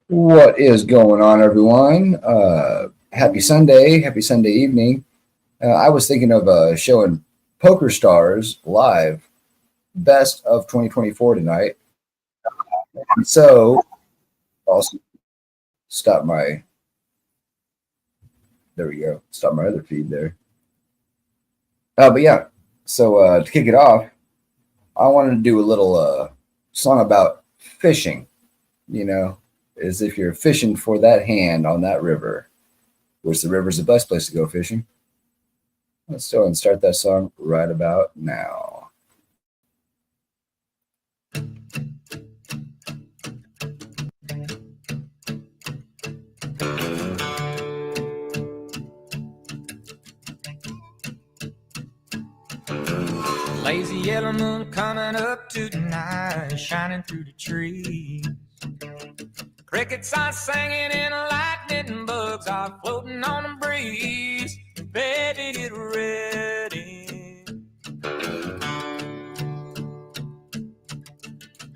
What is going on, everyone? Happy Sunday. Happy Sunday evening. I was thinking of showing Poker Stars live, best of 2024 tonight. So, also stop my, there we go, stop my other feed there. But yeah, so to kick it off, I wanted to do a little song about fishing, you know, as if you're fishing for that hand on that river, which the river's the best place to go fishing. Let's go and start that song right about now. Lazy yellow moon coming up tonight, shining through the trees. Crickets are singing and lightning bugs are floating on the breeze. Baby, get ready.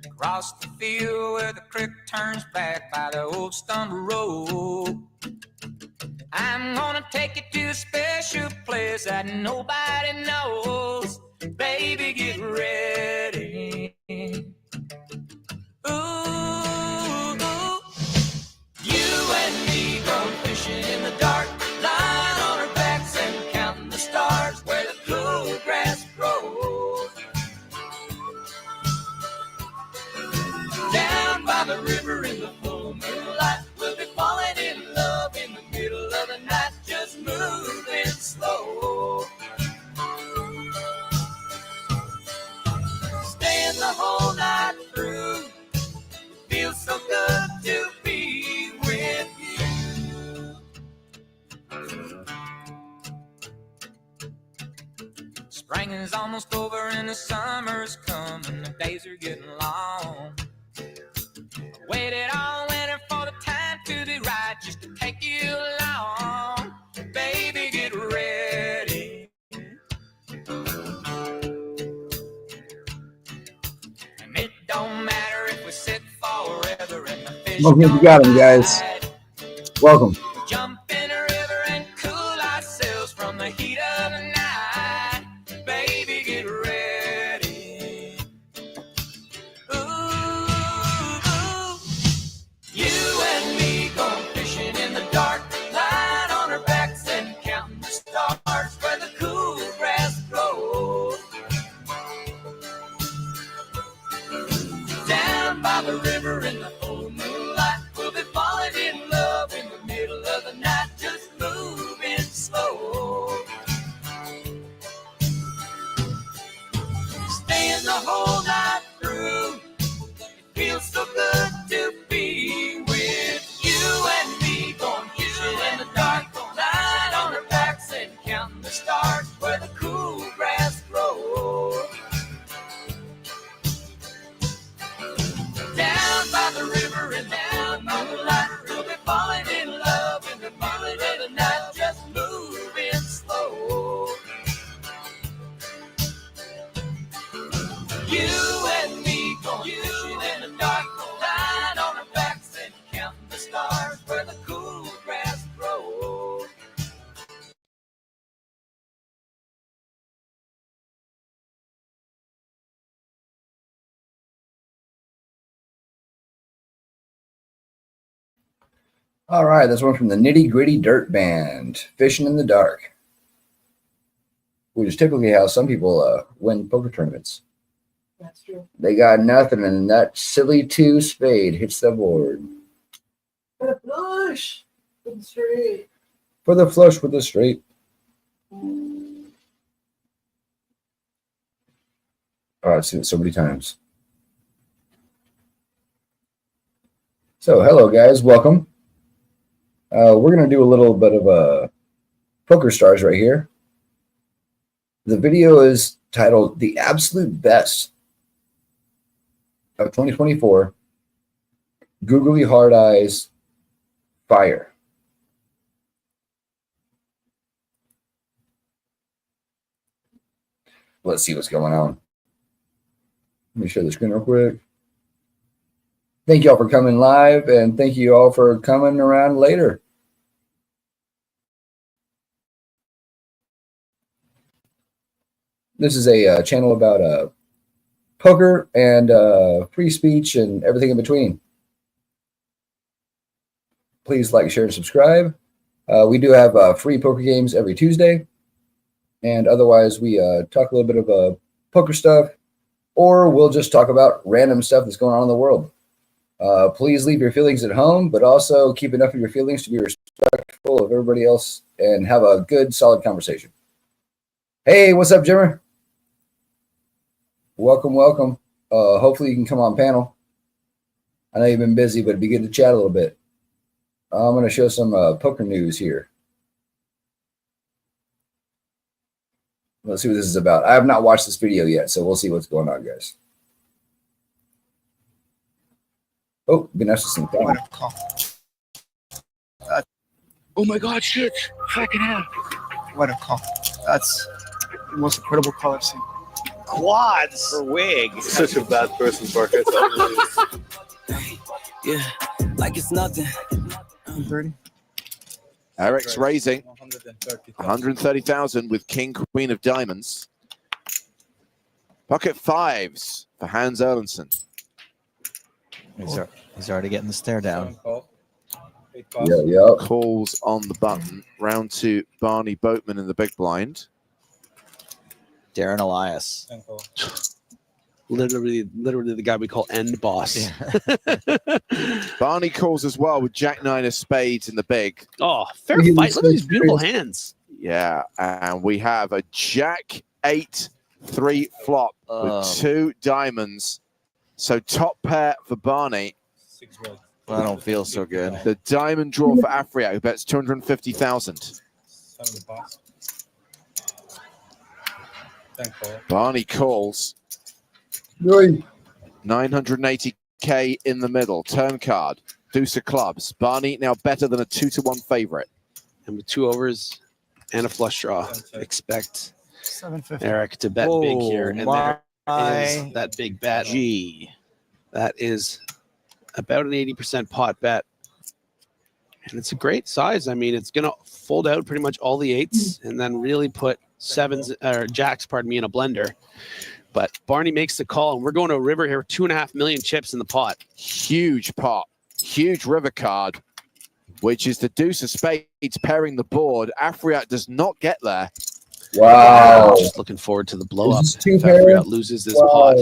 Across the field where the creek turns back by the old stumble road, I'm gonna take you to a special place that nobody knows. Baby, get ready. Ooh, you and me going fishing in the dark, lying on our backs and counting the stars where the cool grass grows. Down by the river in the full moonlight, we'll be falling in love in the middle of the night, just moving slow. Staying the whole night through, feels so good to be with you. Spring is almost over and the summer's coming, the days are getting long. Waited all winter for the time to be right, just to take you along. Baby, get ready. And it don't matter if we sit forever in the fish. Welcome, you got him, guys. Welcome. Jump in a river and cool ourselves from the heat of the night. Baby, get ready. Ooh, you and me going fishing in the dark, lying on our backs and counting the stars where the cool grass grows. Down by the river in the full moonlight, we'll be falling in love in the middle of the night, just moving slow. Staying the whole night through, it feels so good to be with you and me going fishing in the dark, lying on our backs and counting the stars where the cool grass grows. Down by the river and down by the light, we'll be falling in love in the middle of the night, just moving slow. You and me going fishing in the dark, lying on our backs and counting the stars where the cool grass grows. All right, that's one from the Nitty Gritty Dirt Band, Fishing in the Dark, which is typically how some people win poker tournaments. That's true. They got nothing, and that silly two spade hits the board But a flush with the straight. for the flush with the straight. Oh, I've seen it so many times. So, hello, guys. Welcome. We're going to do a little bit of Poker Stars right here. The video is titled The Absolute Best of 2024, Googly Hard Eyes Fire. Let's see what's going on. Let me share the screen real quick. Thank you all for coming live, and thank you all for coming around later. This is a channel about poker and free speech and everything in between. Please like, share, and subscribe. We do have free poker games every Tuesday. And otherwise, we talk a little bit of poker stuff, or we'll just talk about random stuff that's going on in the world. Please leave your feelings at home, but also keep enough of your feelings to be respectful of everybody else and have a good, solid conversation. Hey, what's up, Jimmer? Welcome, welcome. Hopefully you can come on panel. I know you've been busy, but it'd be good to chat a little bit. I'm going to show some poker news here. Let's see what this is about. I have not watched this video yet, so we'll see what's going on, guys. Oh, been nice to see What a call. Oh my God, shit. Fucking hell. What a call. That's the most incredible call I've seen. Quads for Wig. Such a bad person, Parker. It's unbelievable. Yeah, like it's nothing. 30. Eric's raising 130,000 with King Queen of Diamonds. Pocket fives for Hans Erlandson. He's already getting the stare down. Yeah. Calls on the button. Round to Barney Boatman in the big blind. Darren Elias. Literally the guy we call end boss. Yeah. Barney calls as well with Jack 9 of spades in the big. Oh, fair fight. Look at these beautiful hands. Yeah, and we have a Jack 8 3 flop with 2 diamonds. So top pair for Barney. I don't feel so good. The diamond draw for Afriat, who bets 250,000. Barney calls. 980K in the middle. Turn card. Deuce of clubs. Barney now better than a 2-1 favorite. And with 2 overs and a flush draw, expect 750. Eric to bet big here. And there is that big bet. Gee. That is about an 80% pot bet. And it's a great size. I mean, it's going to fold out pretty much all the 8s and then really put jacks, in a blender. But Barney makes the call, and we're going to a river here with 2.5 million chips in the pot. Huge pot. Huge river card, which is the deuce of spades pairing the board. Afriat does not get there. Wow. Just looking forward to the blow up. Is this 2 If pair? Afriat loses this pot,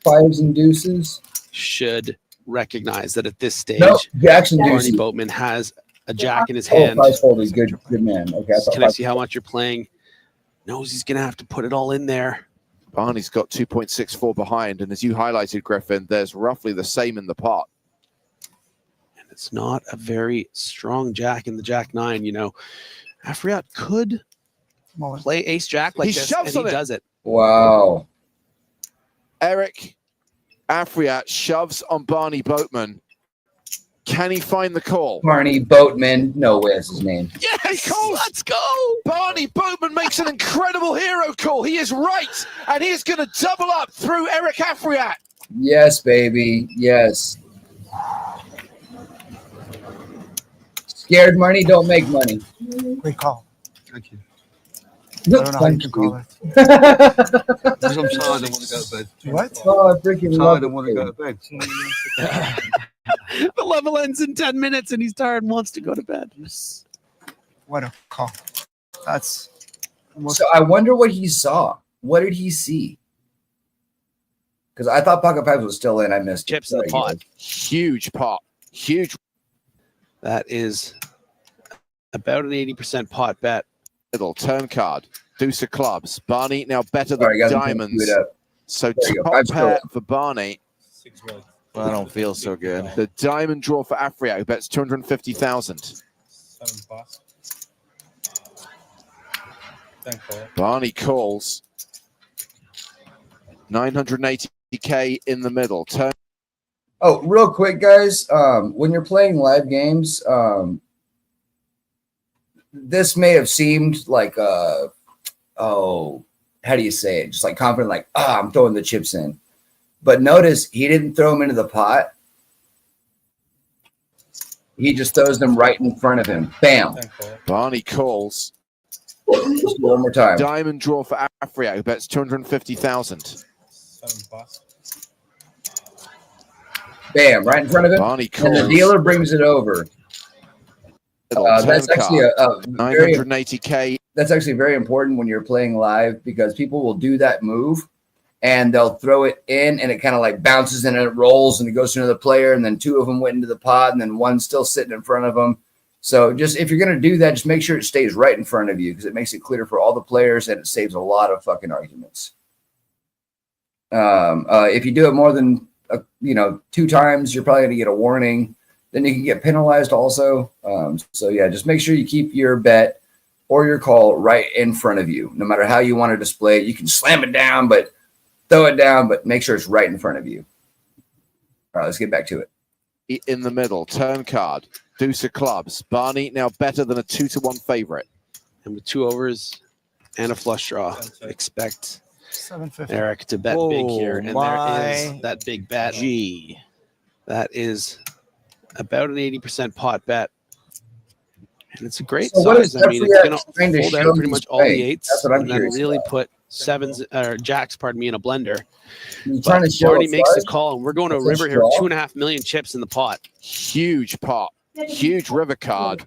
Fives and deuces. should recognize that at this stage, No, Jackson Barney deuces. Boatman has a jack in his Oh, hand. fives folded. Good man. Okay. Can I see how much you're playing? Knows he's going to have to put it all in there. Barney's got 2.64 behind, and as you highlighted, Griffin, there's roughly the same in the pot. And it's not a very strong jack in the jack 9. You know, Afriat could play ace jack like He this, shoves and he on it. does it. Wow. Eric Afriat shoves on Barney Boatman. Can he find the call? Barney Boatman. No way that's his name. Yes, calls. let's go. Barney Boatman makes an incredible hero call. He is right, and he is going to double up through Eric Afriat. Yes, baby. Yes. Scared money don't make money. Great call. Thank you. I don't know how you can call it. Because I'm tired, I want to go to bed. What? Oh, I freaking love Tired, I want to go to bed. The level ends in 10 minutes, and he's tired and wants to go to bed. What a call. That's almost So I wonder what he saw. What did he see? Because I thought Pocket Fives was still in. I missed Chips in the pot. Huge pot. Huge That is about an 80% pot bet. middle. Turn card. Deuce of clubs. Barney now better than All right, guys, I'm gonna diamonds. do it up. So There you go. top Five pair still. for Barney. I don't feel so good. The diamond draw for Afriat, who bets 250,000. Barney calls. 980K in the middle. Turn. Oh, real quick, guys. When you're playing live games, this may have seemed like how do you say it? Just like confident, like, I'm throwing the chips in. But notice he didn't throw them into the pot. he just throws them right in front of him. Bam. Barney calls. Just one more time. Diamond draw for Afriat, who bets 250,000. Bam, right in front of him. Barney And the calls. dealer brings it over. That's Turn actually card. a very, 980K. that's actually very important when you're playing live because people will do that move and they'll throw it in and it kind of like bounces and it rolls and it goes to another player and then two of them went into the pod and then one's still sitting in front of them. So just if you're going to do that, just make sure it stays right in front of you because it makes it clear for all the players and it saves a lot of fucking arguments. If you do it more than 2 times, you're probably going to get a warning. Then you can get penalized also. So yeah, just make sure you keep your bet or your call right in front of you. No matter how you want to display it, you can slam it down, but throw it down, but make sure it's right in front of you. All right, let's get back to it. In the middle, turn card. Deuce of clubs. Barney now better than a 2-1 favorite. And with 2 overs and a flush draw, expect 750. Eric to bet big here. And there is that big bet. Gee. That is about an 80% pot bet. And it's a great So what size. is I mean, it's Afriat going to trying to fold show out pretty me much all the today? eights That's what I'm and then curious really about. put jacks, in a blender. He's trying to show Barney a makes the size? call, and we're going to a That's a river here. straw? 2.5 million chips in the pot. Huge pot. Huge river card,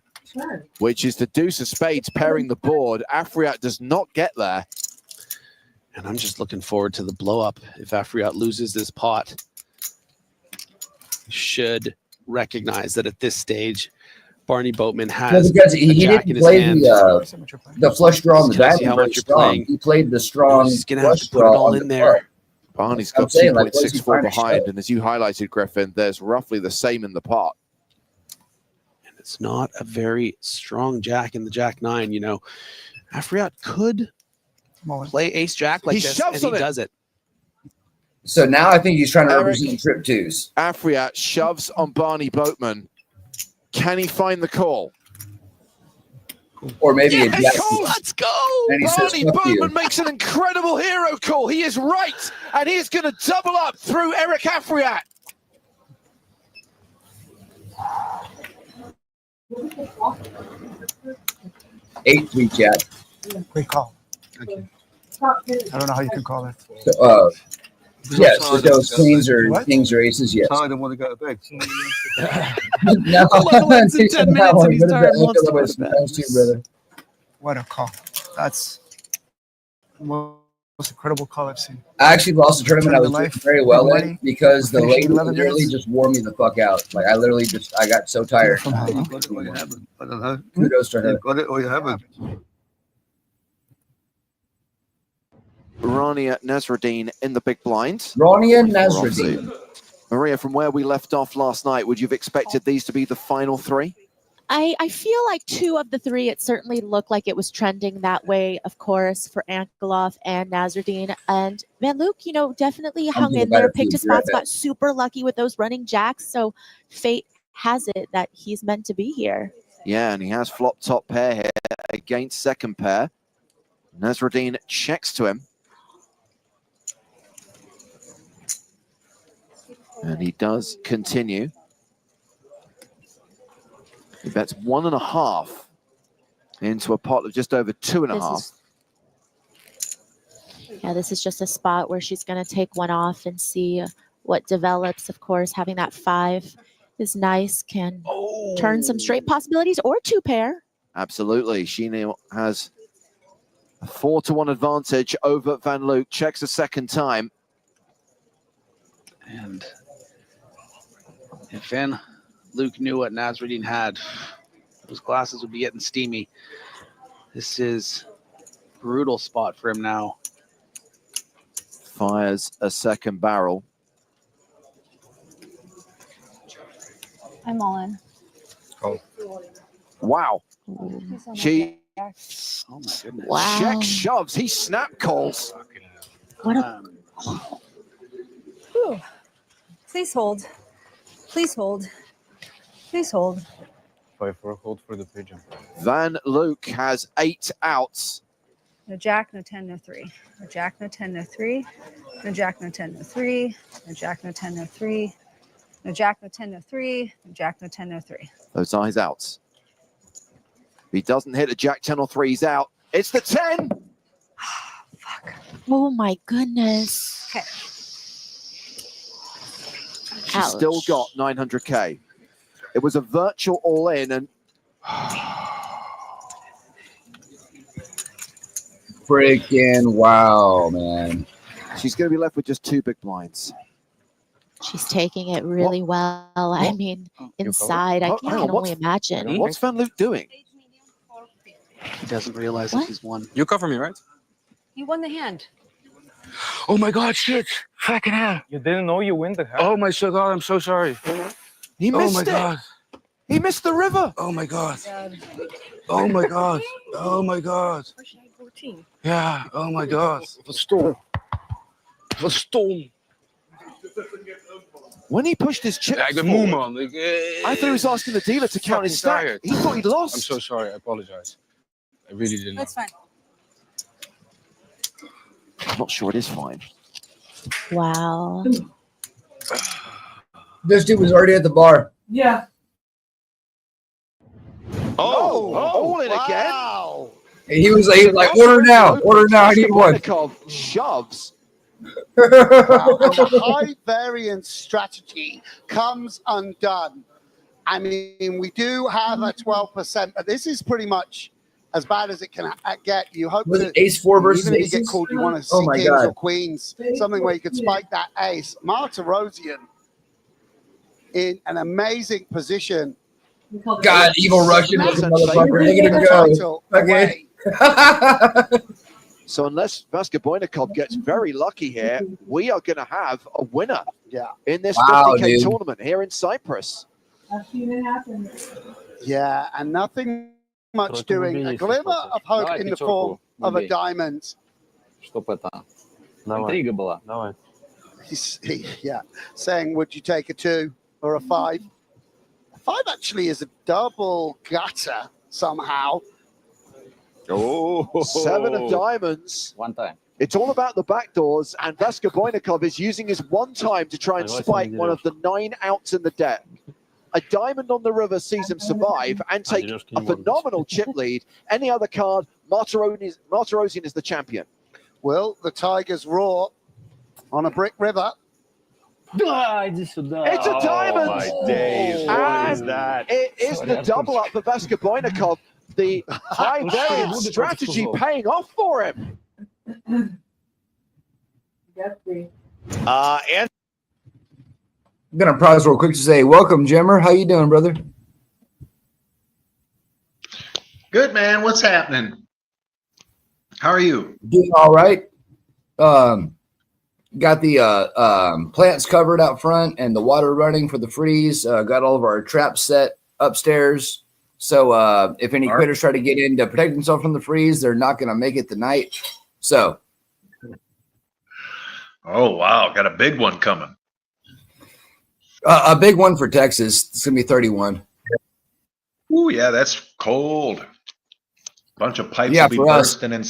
which is the deuce of spades pairing the board. Afriat does not get there. And I'm just looking forward to the blow up. If Afriat loses this pot, should recognize that at this stage, Barney Boatman Well, has because a he jack in didn't his play hand. the flush draw on the Just gotta back. see how very much you're strong. playing. He played the strong He's gonna have flush to put it draw all on in the there. front. Barney's I'm got saying, like, what is he 2.64 trying to behind, show? and as you highlighted, Griffin, there's roughly the same in the pot. And it's not a very strong jack in the jack 9. Afriat could play ace jack like He this, shoves and he on it. does it. So now I think he's trying to Eric. represent trip twos. Afriat shoves on Barney Boatman. Can he find the call? Or maybe a Yes, jack. call. Let's go. And he says, Barney fuck you. Boatman makes an incredible hero call. He is right, and he is going to double up through Eric Afriat. Eight, three, jack. Great call. Thank you. I don't know how you can call it. So, Because yes, I'm with tired, those I wanna queens or What? kings or aces, yes. I don't want to go to bed. No, It's in 10 minutes and he's tired and wants to go to bed. Thanks to you, brother. What a call. That's the most incredible call I've seen. I actually lost the tournament. I was doing Life, very well big in money, because the finishing lady 11 literally minutes. just wore me the fuck out. Like I got so tired. From You home. got it or you haven't. I don't know. Kudos to her. You got it or you haven't. Rania Nasruddin in the big blind. Rania Nasruddin. Maria, from where we left off last night, would you have expected these to be the final 3? I feel like 2 of the 3, it certainly looked like it was trending that way, of course, for Ankalaev and Nasruddin. And Van Luke, definitely hung thinking in about there, it picked too, his spots, right? got super lucky with those running jacks. So fate has it that he's meant to be here. Yeah, and he has flop top pair here against second pair. Nasruddin checks to him. And he does continue. He bets 1.5 into a pot of just over 2.5. This is just a spot where she's going to take one off and see what develops. Of course, having that 5 is nice, can turn some straight possibilities or 2 pair. Absolutely. She now has a 4-1 advantage over Van Luke. Checks a second time. And if Van Luke knew what Nasruddin had, those glasses would be getting steamy. This is a brutal spot for him now. Fires a second barrel. I'm all in. Oh. Wow. She Oh my goodness. Wow. check shoves. He snap calls. What a Whew. Please hold. Please hold. Please hold. 5-4 hold for the pigeon. Van Luke has 8 outs. No jack, no 10, no 3. No jack, no 10, no 3. No jack, no 10, no 3. No jack, no 10, no 3. No jack, no 10, no 3. No jack, no 10, no 3. Those are his outs. If he doesn't hit a jack 10 or 3, he's out. It's the 10. Fuck. Oh my goodness. Okay. She's still Ouch. got 900K. It was a virtual all-in, and Freaking wow, man. she's going to be left with just 2 big blinds. She's taking it really well. I mean, inside, I Oh, can hang on, only imagine. What's Van Luke doing? He doesn't realize that What? he's won. You cover me, right? You won the hand. Oh my God, shit. Fucking hell. You didn't know you win the hand. Oh my God, I'm so sorry. He Oh missed my it. God. He missed the river. Oh my God. Oh my God. Oh my God. Yeah. Oh my God. Verstom. When he pushed his chip, Ja, ik ben moe, man. I thought he was asking the dealer to count his stack. tired. He thought he'd lost. I'm so sorry. I apologize. I really didn't know. That's fine. I'm not sure it is fine. Wow. This dude was already at the bar. Yeah. Oh, all in again. Wow. He was like, order now, I need one. Vaskabojnikov shoves. And the high variance strategy comes undone. I mean, we do have a 12%, but this is pretty much as bad as it can get. You hope Was that it ace 4 versus even if you get aces? called, you want to see Oh my kings God. or queens, something where you could spike that ace. Marta Rosian in an amazing position. God, evil Russian looking motherfucker. Look at him go. Okay. So unless Vaskabojnikov gets very lucky here, we are going to have a winner in this Wow, 50K dude. tournament here in Cyprus. I've seen it happen. Yeah, and nothing much doing. A glimmer of hope in the form of a diamond. Интрига была. Давай. Yeah, saying, would you take a 2 or a 5? 5 actually is a double gutter somehow. Oh, 7 of diamonds. One time. It's all about the back doors, and Vaskabojnikov is using his one time to try and spike one of the 9 outs in the deck. A diamond on the river sees him survive and take a phenomenal chip lead. Any other card, Martirosian is the champion. Will the Tigers roar on a brick river? It's a diamond! my days, what is that? It is the double up for Vaskabojnikov. The high variance strategy paying off for him. Jeffrey. And I'm gonna pause real quick to say, welcome, Jimmer. How you doing, brother? Good, man. What's happening? How are you? Doing all right. Got the plants covered out front and the water running for the freeze. Got all of our traps set upstairs. So if any critters try to get in to protect themselves from the freeze, they're not going to make it tonight. So. Oh, wow. Got a big one coming. A big one for Texas. It's going to be 31. Ooh, yeah, that's cold. Bunch of pipes Yeah, will be for us. bursting in.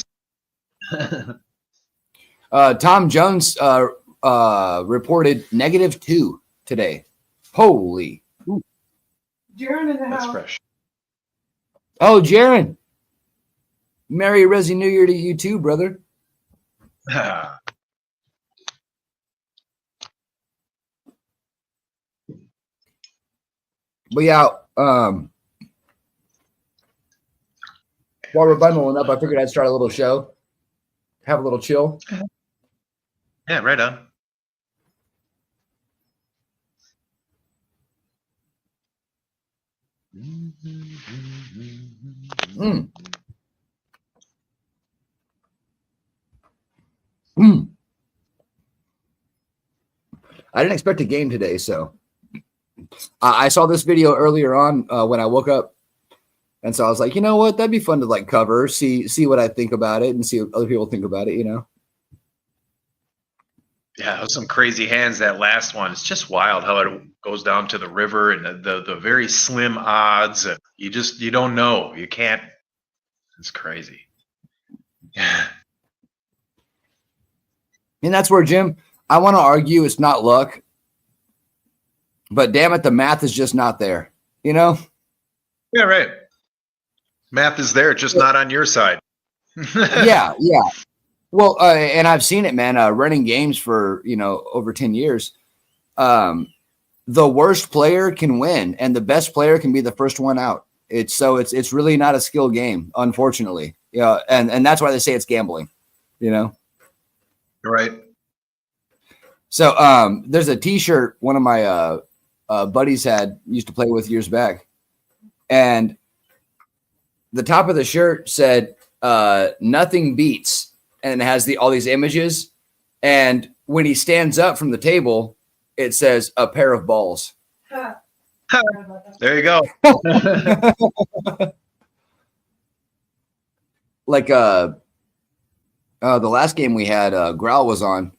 Tom Jones reported -2 today. Holy. Jaron in the That's house. fresh. Oh, Jaron. Merry Resi New Year to you too, brother. But yeah, while we're bundling up, I figured I'd start a little show, have a little chill. Yeah, right on. Mm. Mm. I didn't expect a game today, so I saw this video earlier on when I woke up, and so I was like, you know what, that'd be fun to like cover, see what I think about it, and see what other people think about it. You know. Yeah, those some crazy hands. That last one. It's just wild how it goes down to the river and the very slim odds. You don't know. You can't. It's crazy. And that's where, Jim, I want to argue it's not luck. But damn it, the math is just not there. You know? Yeah, right. Math is there, just not on your side. Yeah. Well, and I've seen it, man. Running games for over 10 years. The worst player can win, and the best player can be the first one out. It's really not a skill game, unfortunately. Yeah, and that's why they say it's gambling. Right. So there's a T-shirt one of my buddies used to play with years back, and the top of the shirt said "Nothing beats," and it has all these images. And when he stands up from the table, it says "a pair of balls." There you go. Like the last game we had, Growl was on.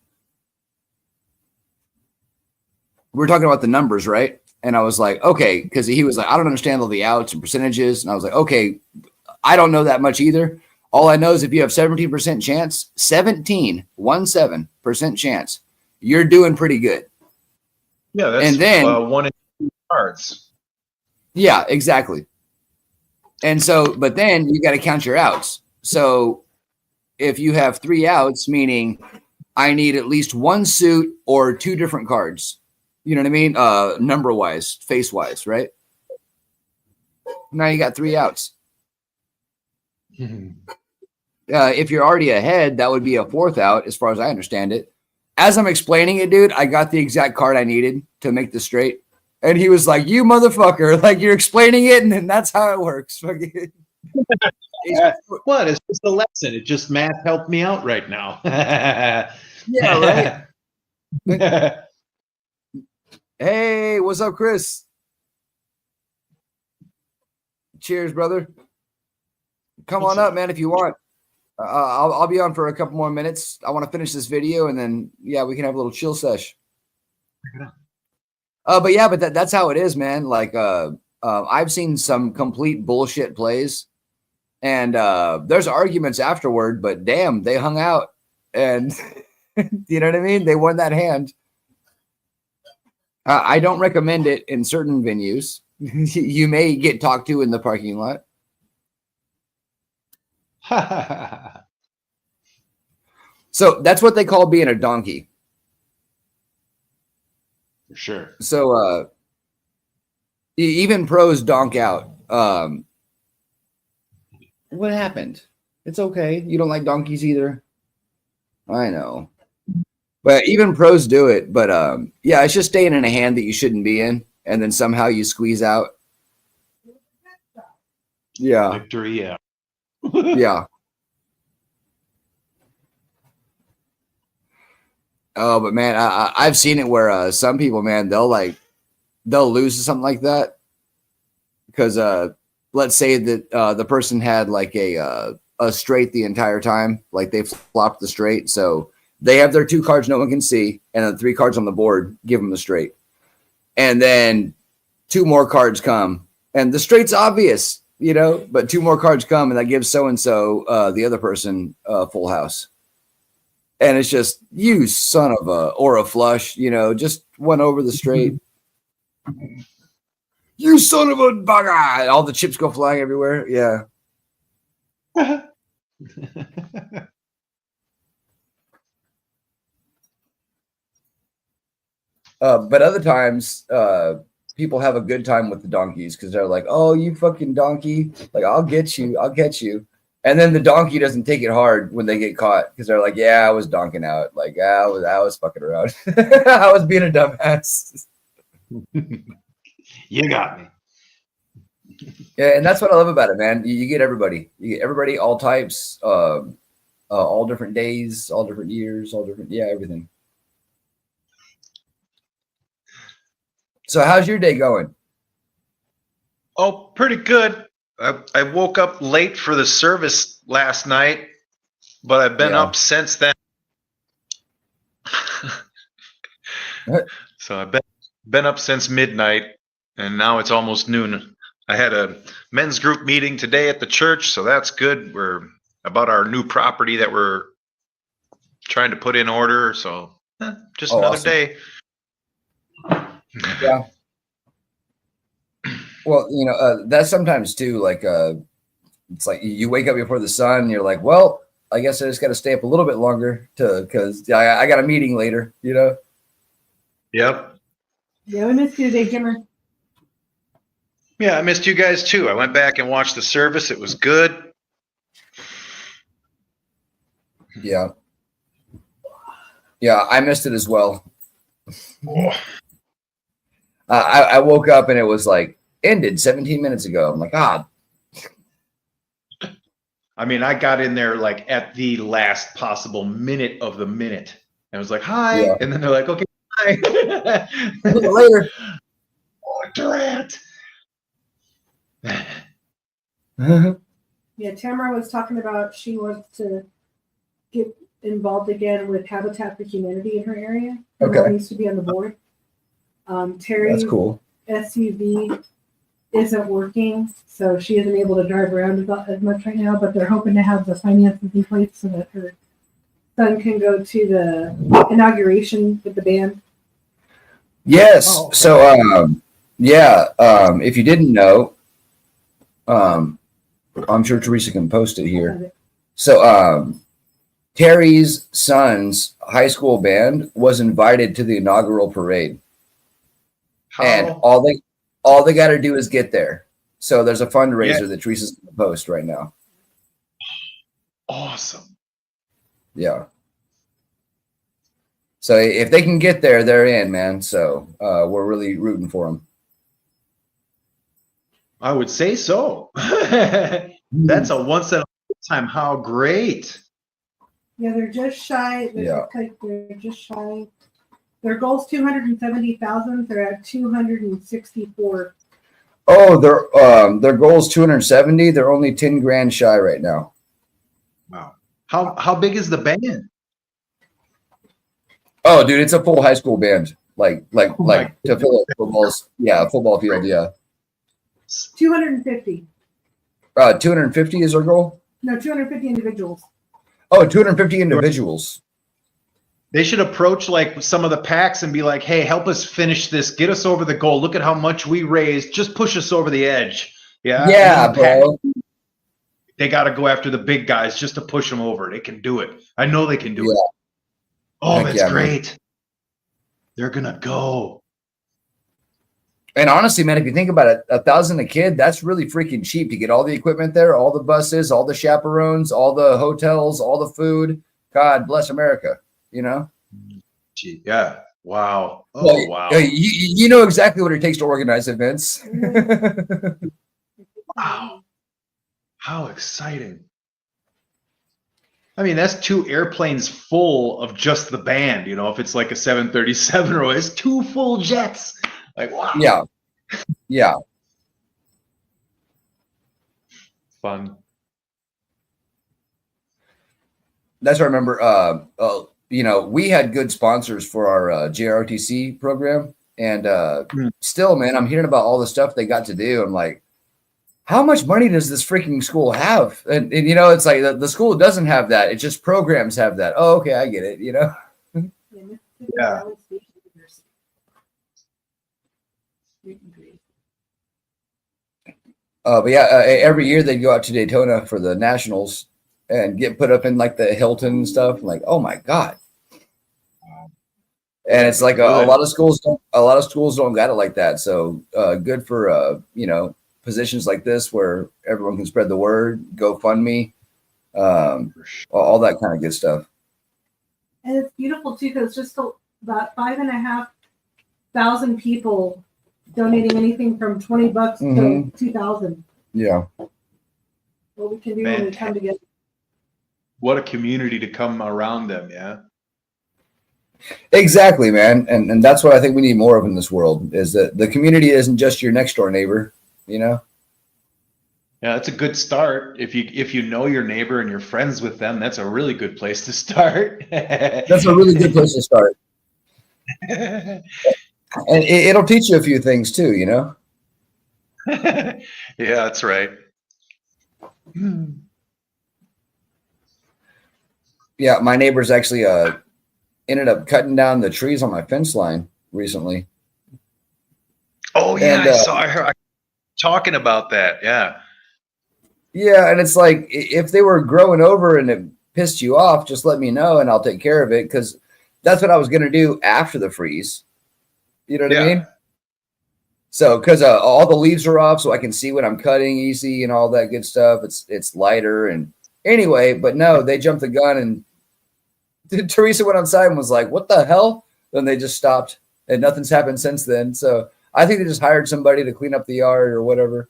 We were talking about the numbers, right? And I was like, okay, because he was like, I don't understand all the outs and percentages. And I was like, okay, I don't know that much either. All I know is if you have 17% chance, 17% chance, you're doing pretty good. Yeah, that's and then 1 in 2 cards. Yeah, exactly. And so, but then you got to count your outs. So if you have 3 outs, meaning I need at least 1 suit or 2 different cards. You know what I mean? Number wise, face wise, right? Now you got 3 outs. If you're already ahead, that would be a 4th out, as far as I understand it. As I'm explaining it, dude, I got the exact card I needed to make the straight. And he was like, "You motherfucker, like you're explaining it, and then that's how it works." What? It's just a lesson. It just math helped me out right now. Yeah, right. Hey, what's up, Chris? Cheers, brother. Come on up, man, if you want. I'll be on for a couple more minutes. I want to finish this video, and then we can have a little chill sesh. But that's how it is, man. Like I've seen some complete bullshit plays, and there's arguments afterward. But damn, they hung out, and you know what I mean. They won that hand. I don't recommend it in certain venues. You may get talked to in the parking lot. So that's what they call being a donkey. For sure. So even pros donk out. What happened? It's okay. You don't like donkeys either. I know. But even pros do it. But it's just staying in a hand that you shouldn't be in, and then somehow you squeeze out. Yeah. Victory, yeah. Yeah. Oh, but man, I've seen it where some people, man, they'll lose to something like that because let's say that the person had like a straight the entire time, like they flopped the straight, so they have their 2 cards no one can see, and the 3 cards on the board give them the straight, and then 2 more cards come, and the straight's obvious, but 2 more cards come, and that gives so and so the other person full house. And it's just, you son of a, or a flush, just went over the straight. You son of a bugger. All the chips go flying everywhere. Yeah. But other times, people have a good time with the donkeys because they're like, "Oh, you fucking donkey. Like, I'll get you. I'll get you." And then the donkey doesn't take it hard when they get caught because they're like, "Yeah, I was donking out. Like, I was fucking around. I was being a dumbass." You got me. Yeah, and that's what I love about it, man. You get everybody. You get everybody, all types, all different days, all different years, all different, everything. So, how's your day going? Oh, pretty good. I woke up late for the service last night, but I've been up since then. So I've been up since midnight, and now it's almost noon. I had a men's group meeting today at the church, so that's good. We're about our new property that we're trying to put in order. So just another awesome. day. Yeah. Well, that's sometimes too. Like, it's like you wake up before the sun. And you're like, well, I guess I just got to stay up a little bit longer because I got a meeting later. Yep. Yeah, we missed you today, Jimmer. Yeah, I missed you guys too. I went back and watched the service. It was good. Yeah. Yeah, I missed it as well. I woke up and it was like ended 17 minutes ago. I'm like, I mean, I got in there like at the last possible minute of the minute. And I was like, hi. Yeah. And then they're like, okay, bye. Later. Oh, Durant. Yeah, Tamara was talking about she wants to get involved again with Habitat for Humanity in her area. Her Okay. mom used to be on the board. Terry That's cool. SUV isn't working, so she isn't able to drive around as much right now, but they're hoping to have the finances in place so that her son can go to the inauguration with the band. Yes. Oh, okay. So, if you didn't know, I'm sure Teresa can post it here. So, Terry's son's high school band was invited to the inaugural parade, and all they got to do is get there. So there's a fundraiser that Teresa's going to post right now. Awesome. Yeah. So if they can get there, they're in, man. So we're really rooting for them. I would say so. That's a once in a lifetime. How great. Yeah, they're just shy. They're just shy. Their goal's 270,000. They're at 264. Oh, their goal is 270. They're only 10 grand shy right now. Wow. How big is the band? Oh, dude, it's a full high school band. Like to fill a football field. Yeah. 250. 250 is our goal. No, 250 individuals. Oh, 250 individuals. They should approach like some of the packs and be like, hey, help us finish this. Get us over the goal. Look at how much we raised. Just push us over the edge. Yeah. Yeah, bro. They got to go after the big guys just to push them over. They can do it. I know they can do it. Oh, Heck that's yeah, great. man. They're going to go. And honestly, man, if you think about it, $1,000 a kid, that's really freaking cheap to get all the equipment there, all the buses, all the chaperones, all the hotels, all the food. God bless America, Gee, yeah. Wow. Oh, Well, wow. You know exactly what it takes to organize events. Wow. How exciting. I mean, that's 2 airplanes full of just the band. If it's like a 737 or it's 2 full jets. Like, wow. Yeah. Yeah. Fun. That's what I remember. We had good sponsors for our JROTC program. And still, man, I'm hearing about all the stuff they got to do. I'm like, how much money does this freaking school have? And it's like the school doesn't have that. It's just programs have that. Oh, okay, I get it, Yeah. But yeah, every year they go out to Daytona for the nationals and get put up in like the Hilton and stuff. I'm like, oh my God. And it's like a lot of schools don't got it like that. So good for positions like this where everyone can spread the word, GoFundMe, all that kind of good stuff. And it's beautiful too, because just about 5,500 people donating anything from $20 to 2,000. Yeah. What we can do when we come together. What a community to come around them. Yeah. Exactly, man. And that's what I think we need more of in this world is that the community isn't just your next door neighbor, Yeah, that's a good start. If you know your neighbor and you're friends with them, that's a really good place to start. That's a really good place to start. And it'll teach you a few things too, Yeah, that's right. Yeah, my neighbors actually ended up cutting down the trees on my fence line recently. Oh yeah, And, I talking about that. Yeah. Yeah, and it's like if they were growing over and it pissed you off, just let me know and I'll take care of it, because that's what I was gonna do after the freeze. You know what I mean? So because all the leaves are off, so I can see what I'm cutting easy and all that good stuff. It's lighter and anyway, but no, they jumped the gun and Teresa went outside and was like, "What the hell?" Then they just stopped, and nothing's happened since then. So I think they just hired somebody to clean up the yard or whatever.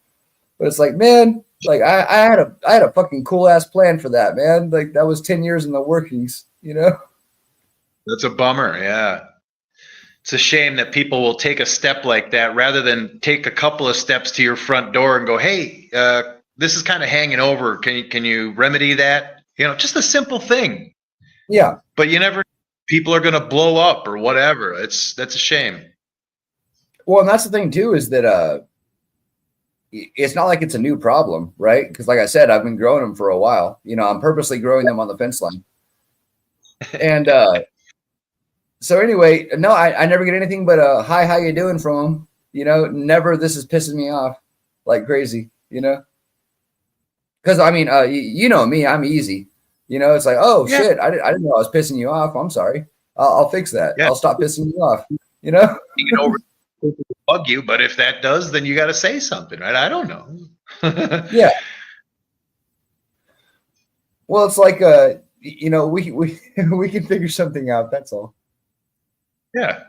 But it's like, man, like I had a fucking cool ass plan for that, man. Like that was 10 years in the workings, you know? That's a bummer. Yeah. It's a shame that people will take a step like that rather than take a couple of steps to your front door and go, "Hey, this is kind of hanging over. Can you remedy that?" You know, just a simple thing. Yeah. But you never, people are going to blow up or whatever. That's a shame. Well, and that's the thing too, is that it's not like it's a new problem, right? Because like I said, I've been growing them for a while. You know, I'm purposely growing them on the fence line. And so anyway, no, I never get anything but a "Hi, how you doing" from them. You know, never "This is pissing me off" like crazy, you know? Because I mean, you know me, I'm easy. You know, it's like, "Oh shit, I didn't know I was pissing you off. I'm sorry. I'll fix that. I'll stop pissing you off." You know? You can over bug you, but if that does, then you got to say something, right? I don't know. Yeah. Well, it's like you know, we we can figure something out. That's all. Yeah.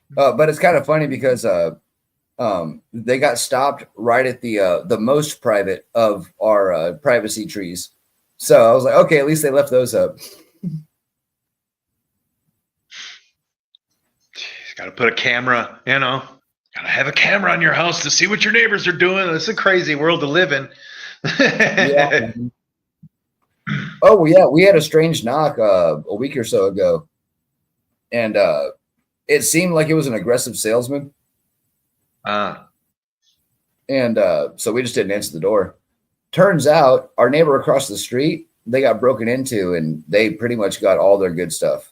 But it's kind of funny because they got stopped right at the most private of our privacy trees. So I was like, okay, at least they left those up. Got to put a camera, you know, got to have a camera on your house to see what your neighbors are doing. It's a crazy world to live in. Yeah. Oh, yeah. We had a strange knock a week or so ago. And it seemed like it was an aggressive salesman. And so we just didn't answer the door. Turns out our neighbor across the street, they got broken into and they pretty much got all their good stuff.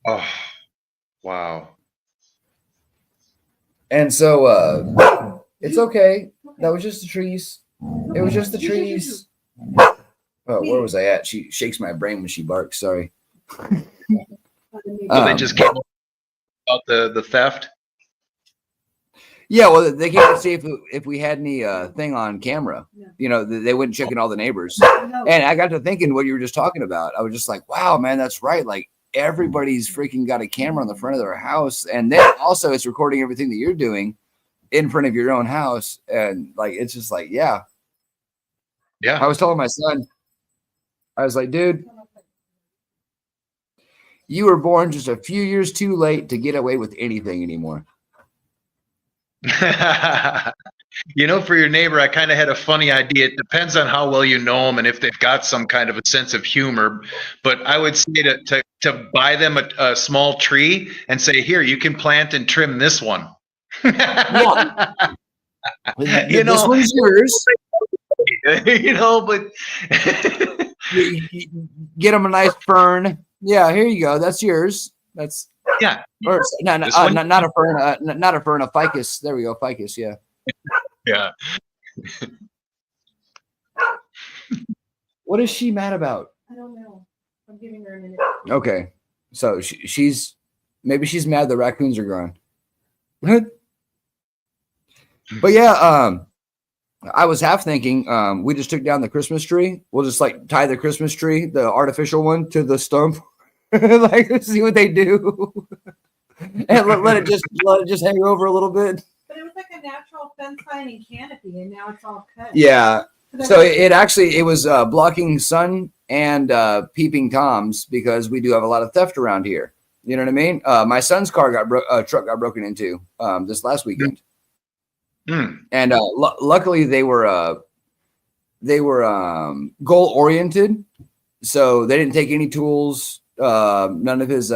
Oh, wow. And so it's okay. That was just the trees. It was just the trees. Oh, where was I at? She shakes my brain when she barks. Sorry. So they just came about the theft. Yeah, well, they came to see if we had any thing on camera. You know, they went checking all the neighbors. And I got to thinking what you were just talking about. I was just like, wow, man, that's right. Like everybody's freaking got a camera on the front of their house. And then also it's recording everything that you're doing in front of your own house. And like, it's just like, yeah. Yeah. I was telling my son, I was like, dude, you were born just a few years too late to get away with anything anymore. You know, for your neighbor, I kind of had a funny idea. It depends on how well you know them and if they've got some kind of a sense of humor. But I would say to buy them a small tree and say, "Here, you can plant and trim this one." Yeah. You know, this one's yours. You know, but get them a nice fern. Yeah, here you go. That's yours. That's yeah. Or not a fern, not a fern, a ficus. There we go, ficus. Yeah. Yeah. What is she mad about? I don't know. I'm giving her a minute. Okay, so she's mad the raccoons are gone. But yeah, I was half thinking we just took down the Christmas tree. We'll just like tie the Christmas tree, the artificial one, to the stump, like see what they do, and let it just hang over a little bit. But it was like a natural fence line and canopy, and now it's all cut. Yeah. So it was blocking sun and peeping toms because we do have a lot of theft around here. You know what I mean? My son's truck got broken into this last weekend. And luckily they were goal oriented, so they didn't take any tools, none of his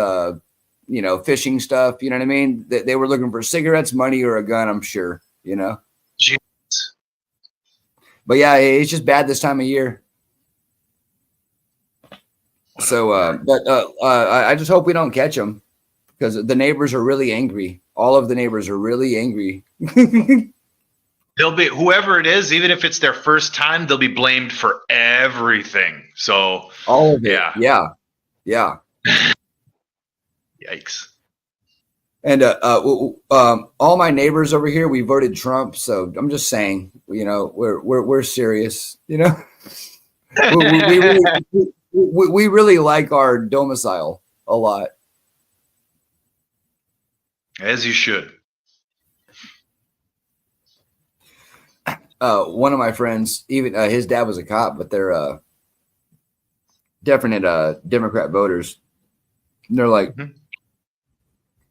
fishing stuff. You know what I mean? They were looking for cigarettes, money, or a gun. I'm sure. You know. Jeez. But yeah, it's just bad this time of year. So, I just hope we don't catch them. because the neighbors are really angry. All of the neighbors are really angry. They'll be whoever it is, even if it's their first time, they'll be blamed for everything. So all of it. Yeah. Yeah. Yikes. And all my neighbors over here, we voted Trump. So I'm just saying, you know, we're serious. You know, we really like our domicile a lot. As you should. One of my friends, even his dad was a cop, but they're definite Democrat voters. And they're like,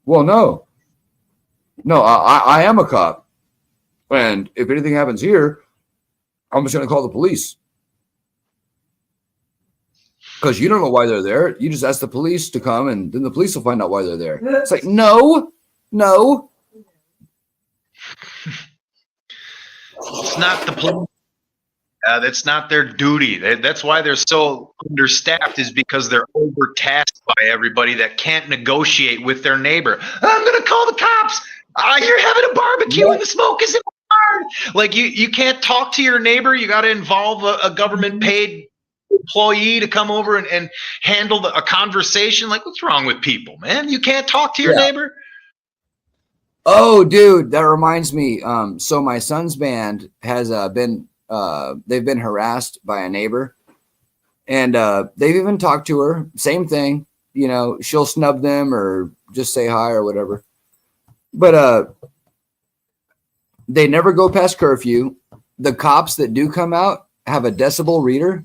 well, no, I am a cop. And if anything happens here, I'm just going to call the police. Because you don't know why they're there. You just ask the police to come, and then the police will find out why they're there. It's like, no. It's not the police. That's not their duty. That's why they're so understaffed, is because they're overtasked by everybody that can't negotiate with their neighbor. I'm going to call the cops. You're having a barbecue and the smoke is in the barn. Like you can't talk to your neighbor. You got to involve a government paid employee to come over and handle a conversation. Like, what's wrong with people, man? You can't talk to your neighbor. Oh, dude, that reminds me. So my son's band has been they've been harassed by a neighbor, and they've even talked to her. Same thing, you know, she'll snub them or just say hi or whatever. But they never go past curfew. The cops that do come out have a decibel reader,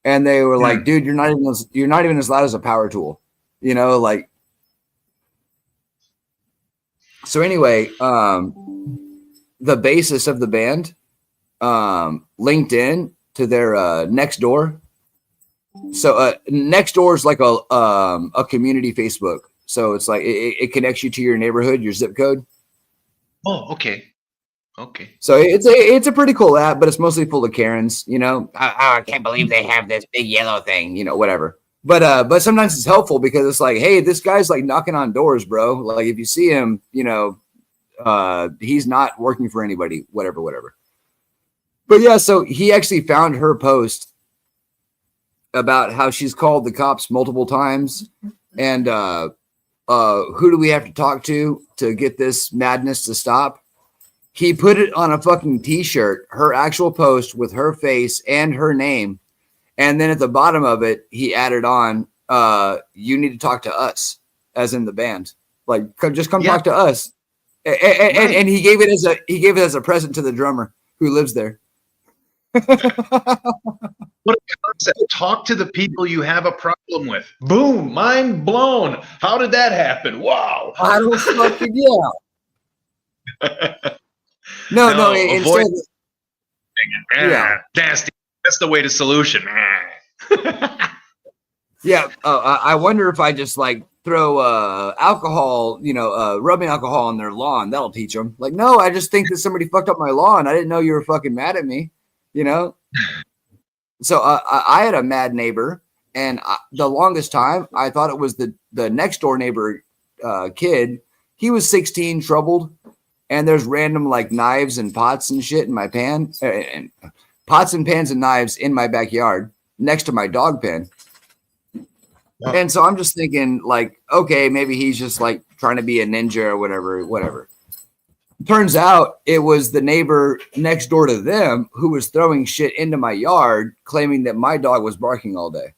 and they were like, "Dude, you're not even as loud as a power tool," you know, like. So anyway, the bassist of the band linked in to their Nextdoor. So Nextdoor is like a community Facebook. So it's like it connects you to your neighborhood, your zip code. Oh, okay. So it's a pretty cool app, but it's mostly full of Karens. You know, I can't believe they have this big yellow thing. You know, whatever. But sometimes it's helpful because it's like, hey, this guy's like knocking on doors, bro. Like if you see him, you know, he's not working for anybody, whatever. But yeah, so he actually found her post about how she's called the cops multiple times, and who do we have to talk to get this madness to stop? He put it on a fucking t-shirt, her actual post with her face and her name. And then at the bottom of it, he added on, you need to talk to us, as in the band. Like, just come talk to us. And he gave it as a present to the drummer who lives there. What a concept. Talk to the people you have a problem with. Boom, mind blown. How did that happen? Wow. I don't fucking No, avoid yeah. That's the way to solution. Yeah, I wonder if I just like throw alcohol, you know, rubbing alcohol on their lawn. That'll teach them. Like, no, I just think that somebody fucked up my lawn. I didn't know you were fucking mad at me, you know? So I had a mad neighbor, and the longest time I thought it was the next door neighbor kid. He was 16, troubled, and there's random like knives and pots and shit in my pan, and pots and pans and knives in my backyard next to my dog pen. And so I'm just thinking like, okay, maybe he's just like trying to be a ninja or whatever. Turns out it was the neighbor next door to them who was throwing shit into my yard, claiming that my dog was barking all day.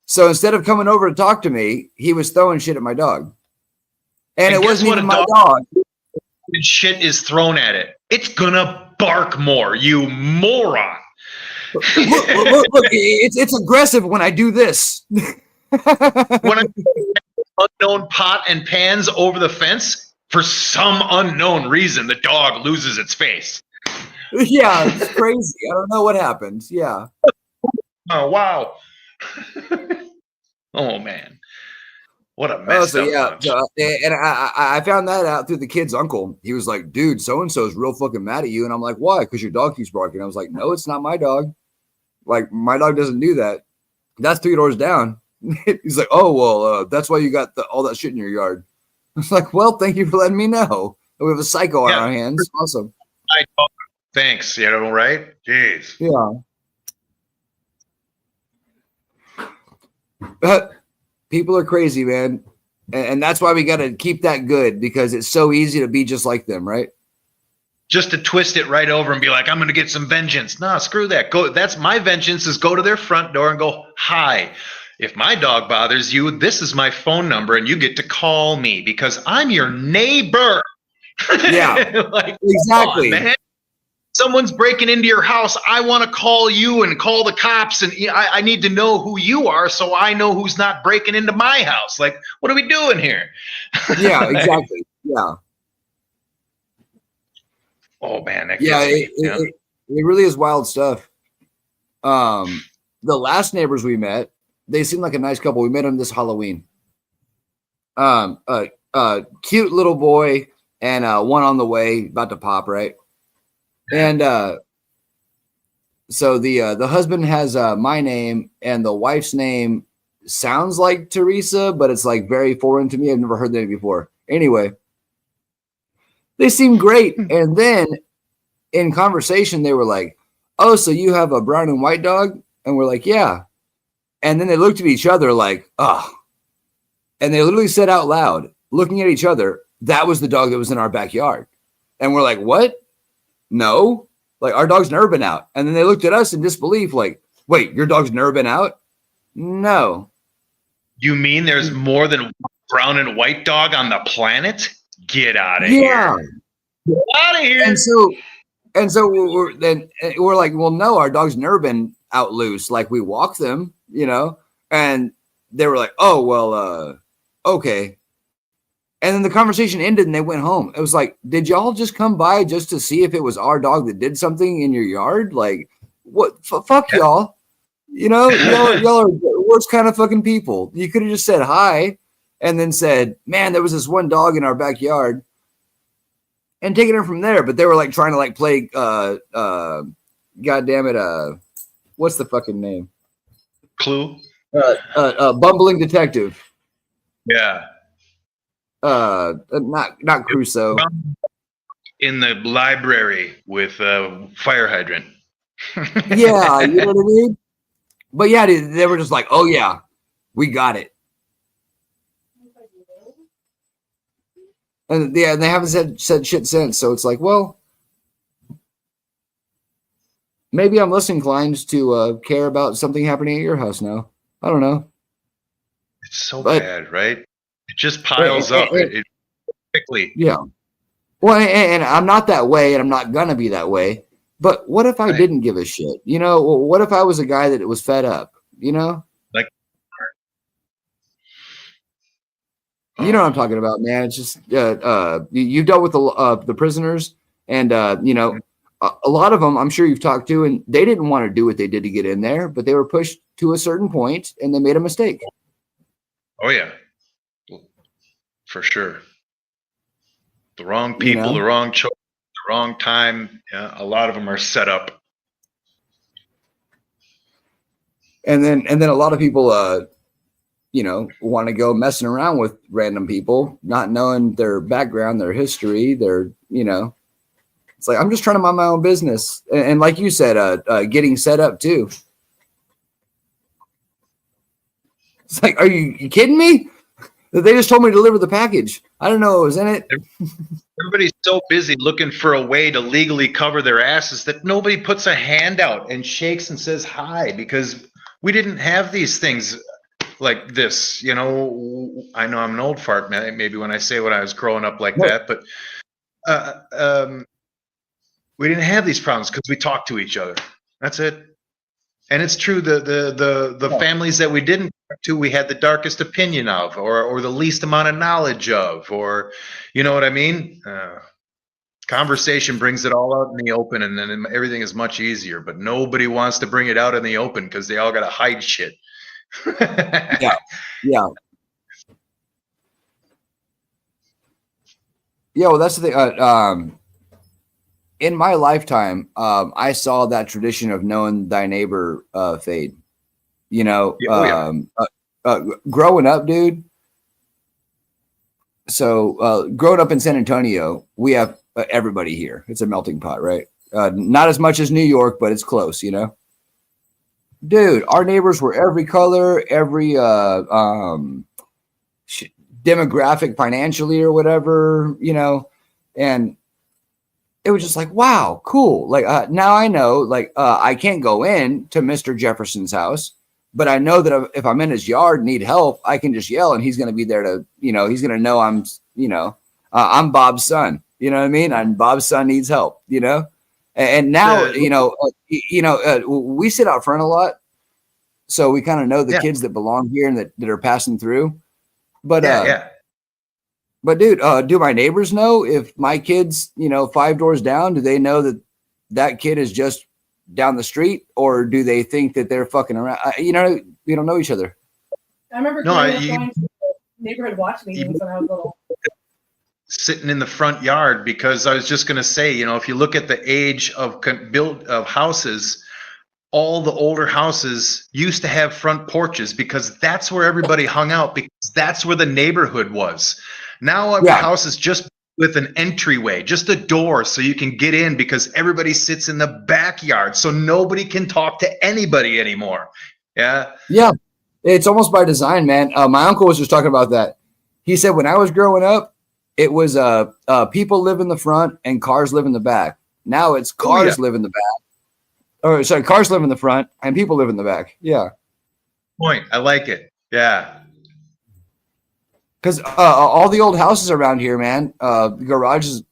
So instead of coming over to talk to me, he was throwing shit at my dog. And it wasn't even my dog. Shit is thrown at it. It's gonna bark more, you moron. Look, it's aggressive when I do this. When I unknown pot and pans over the fence, for some unknown reason, the dog loses its face. Yeah, it's crazy. I don't know what happened. Yeah. Oh, wow. Oh, man. What a mess. And I found that out through the kid's uncle. He was like, dude, so-and-so's real fucking mad at you. And I'm like, why? Because your dog keeps barking. I was like, no, it's not my dog. Like, my dog doesn't do that. That's 3 doors down. He's like, oh, well, that's why you got all that shit in your yard. I was like, well, thank you for letting me know. We have a psycho on our hands. Awesome. Thanks. You know, right? Jeez. Yeah. But people are crazy, man. And that's why we got to keep that good, because it's so easy to be just like them, right? Just to twist it right over and be like, I'm going to get some vengeance. Nah, screw that. Go. That's my vengeance, is go to their front door and go, hi. If my dog bothers you, this is my phone number and you get to call me because I'm your neighbor. Yeah, like, exactly. come on, man. Someone's breaking into your house. I want to call you and call the cops, and I need to know who you are so I know who's not breaking into my house. Like, what are we doing here? Yeah, exactly. Yeah. Oh man, that Yeah, gets me. it really is wild stuff. The last neighbors we met, they seemed like a nice couple. We met them this Halloween. Cute little boy and one on the way, about to pop, right? And so the husband has my name, and the wife's name sounds like Teresa, but it's like very foreign to me. I've never heard that before. Anyway, they seem great. And then in conversation, they were like, oh, so you have a brown and white dog? And we're like, yeah. And then they looked at each other like, oh. And they literally said out loud, looking at each other, that was the dog that was in our backyard. And we're like, what? No. Like, our dog's never been out. And then they looked at us in disbelief like, wait, your dog's never been out? No. You mean there's more than one brown and white dog on the planet? Get out of Yeah. here. Get out of here. And so we're like, well, no, our dog's never been out loose. Like, we walk them, you know? And they were like, oh, well, okay. And then the conversation ended and they went home. It was like, did y'all just come by just to see if it was our dog that did something in your yard? Like, what? Fuck y'all. You know, y'all are the worst kind of fucking people. You could have just said hi and then said, man, there was this one dog in our backyard, and taking it from there. But they were like trying to like play, God damn it. What's the fucking name? Clue. Bumbling detective. Yeah. Not Crusoe. In the library with fire hydrant. Yeah, you know what I mean? But yeah, they were just like, oh yeah, we got it. And yeah, they haven't said shit since. So it's like, well, maybe I'm less inclined to care about something happening at your house now. I don't know. It's so bad, right? It just piles up. It quickly. Yeah. Well, and I'm not that way, and I'm not gonna be that way. But what if I didn't give a shit? You know, what if I was a guy that was fed up? You know, like, you know what I'm talking about, man. It's just you've dealt with the prisoners, and you know, a lot of them I'm sure you've talked to, and they didn't want to do what they did to get in there, but they were pushed to a certain point, and they made a mistake. Oh yeah, for sure. The wrong people, You know? the wrong choice, the wrong time. Yeah, a lot of them are set up. And then a lot of people, you know, want to go messing around with random people, not knowing their background, their history, their, you know, it's like, I'm just trying to mind my own business. And like you said, getting set up too. It's like, are you kidding me? They just told me to deliver the package. I don't know what was in it. Everybody's so busy looking for a way to legally cover their asses that nobody puts a hand out and shakes and says hi, because we didn't have these things like this. You know, I know I'm an old fart, maybe when I say when I was growing up like that, but we didn't have these problems because we talked to each other. That's it. And it's true, the families that we didn't talk to, we had the darkest opinion of, or the least amount of knowledge of, or, you know what I mean? Conversation brings it all out in the open, and then everything is much easier. But nobody wants to bring it out in the open because they all got to hide shit. Yeah. Yeah, well, that's the thing. In my lifetime, I saw that tradition of knowing thy neighbor fade. You know, growing up, dude. So growing up in San Antonio, we have everybody here. It's a melting pot, right? Not as much as New York, but it's close, you know. Dude, our neighbors were every color, every demographic, financially or whatever, you know, and it was just like, wow, cool. Like now I know, like I can't go in to Mr. Jefferson's house, but I know that if I'm in his yard and need help, I can just yell and he's going to be there to, you know, he's going to know I'm, you know, I'm Bob's son. You know what I mean? And Bob's son needs help, you know? And now, you know, we sit out front a lot. So we kind of know the kids that belong here and that are passing through. But, but dude, do my neighbors know if my kid's, you know, 5 doors down, do they know that that kid is just down the street, or do they think that they're fucking around? You know, we don't know each other. I remember going to the neighborhood watch meetings when I was little. Sitting in the front yard, because I was just going to say, you know, if you look at the age of houses, all the older houses used to have front porches because that's where everybody hung out, because that's where the neighborhood was. Now every house is just with an entryway, just a door so you can get in, because everybody sits in the backyard, so nobody can talk to anybody anymore. Yeah. It's almost by design, man. My uncle was just talking about that. He said when I was growing up, it was people live in the front and cars live in the back. Now it's cars live in the back. Or sorry, cars live in the front and people live in the back. Yeah. Point. I like it. Yeah. Because all the old houses around here, man, the garage is,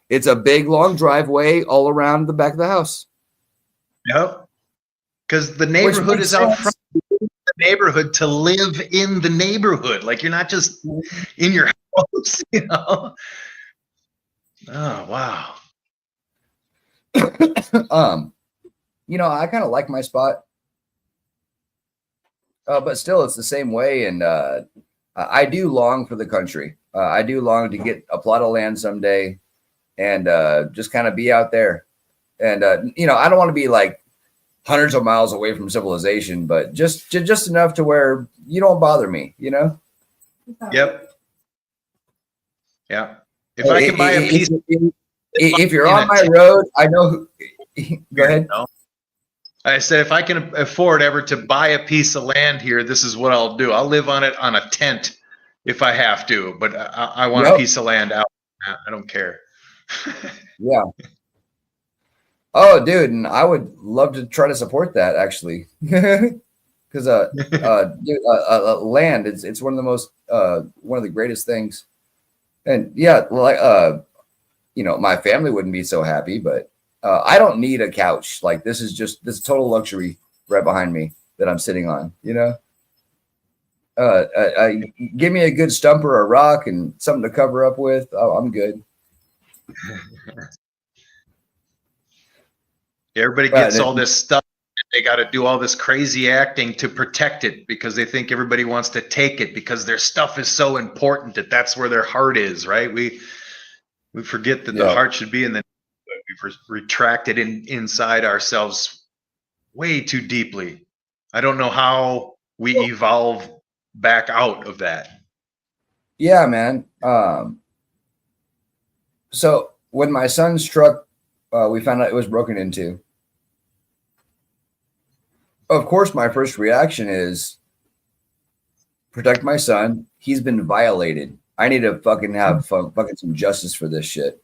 it's a big long driveway all around the back of the house. Yep. Because the neighborhood is out front. The neighborhood to live in the neighborhood. Like you're not just in your house, you know. Oh wow. You know, I kind of like my spot, but still, it's the same way. And I do long for the country. I do long to get a plot of land someday, and just kind of be out there. And you know, I don't want to be like hundreds of miles away from civilization, but just enough to where you don't bother me. You know. Yep. Yeah. If I can buy a piece, if you're on my road, I know. Go ahead. I said, if I can afford ever to buy a piece of land here, this is what I'll do. I'll live on it on a tent if I have to, but I want a piece of land out. I don't care. Yeah. Oh, dude, and I would love to try to support that actually, because land it's one of the most one of the greatest things, and yeah, like you know, my family wouldn't be so happy, but. I don't need a couch. Like this is total luxury right behind me that I'm sitting on, you know? Give me a good stump or a rock and something to cover up with. Oh, I'm good. Everybody gets all this stuff. They got to do all this crazy acting to protect it because they think everybody wants to take it because their stuff is so important that's where their heart is, right? We forget that the heart should be in the. We've retracted inside ourselves way too deeply. I don't know how we evolve back out of that. Yeah, man. So when my son's truck, we found out it was broken into. Of course, my first reaction is protect my son. He's been violated. I need to fucking have fucking some justice for this shit.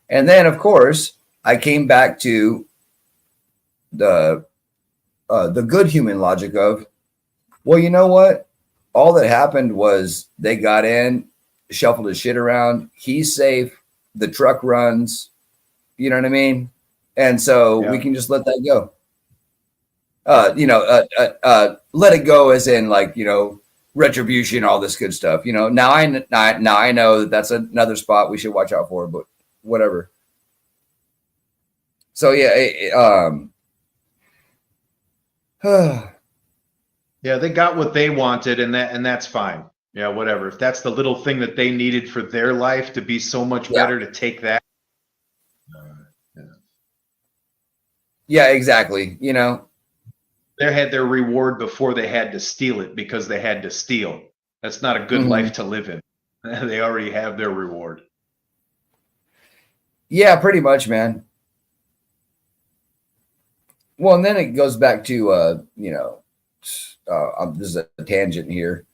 And then, of course, I came back to the good human logic of, well, you know what? All that happened was they got in, shuffled his shit around. He's safe. The truck runs. You know what I mean? And so we can just let that go. You know, let it go as in like, you know, retribution, all this good stuff. You know, now I know that that's another spot we should watch out for, but whatever. So yeah, yeah, they got what they wanted, and that's fine. Yeah, whatever. If that's the little thing that they needed for their life to be so much better, to take that. Yeah, exactly. You know, they had their reward before they had to steal it because they had to steal. That's not a good life to live in. They already have their reward. Yeah, pretty much, man. Well, and then it goes back to this is a tangent here,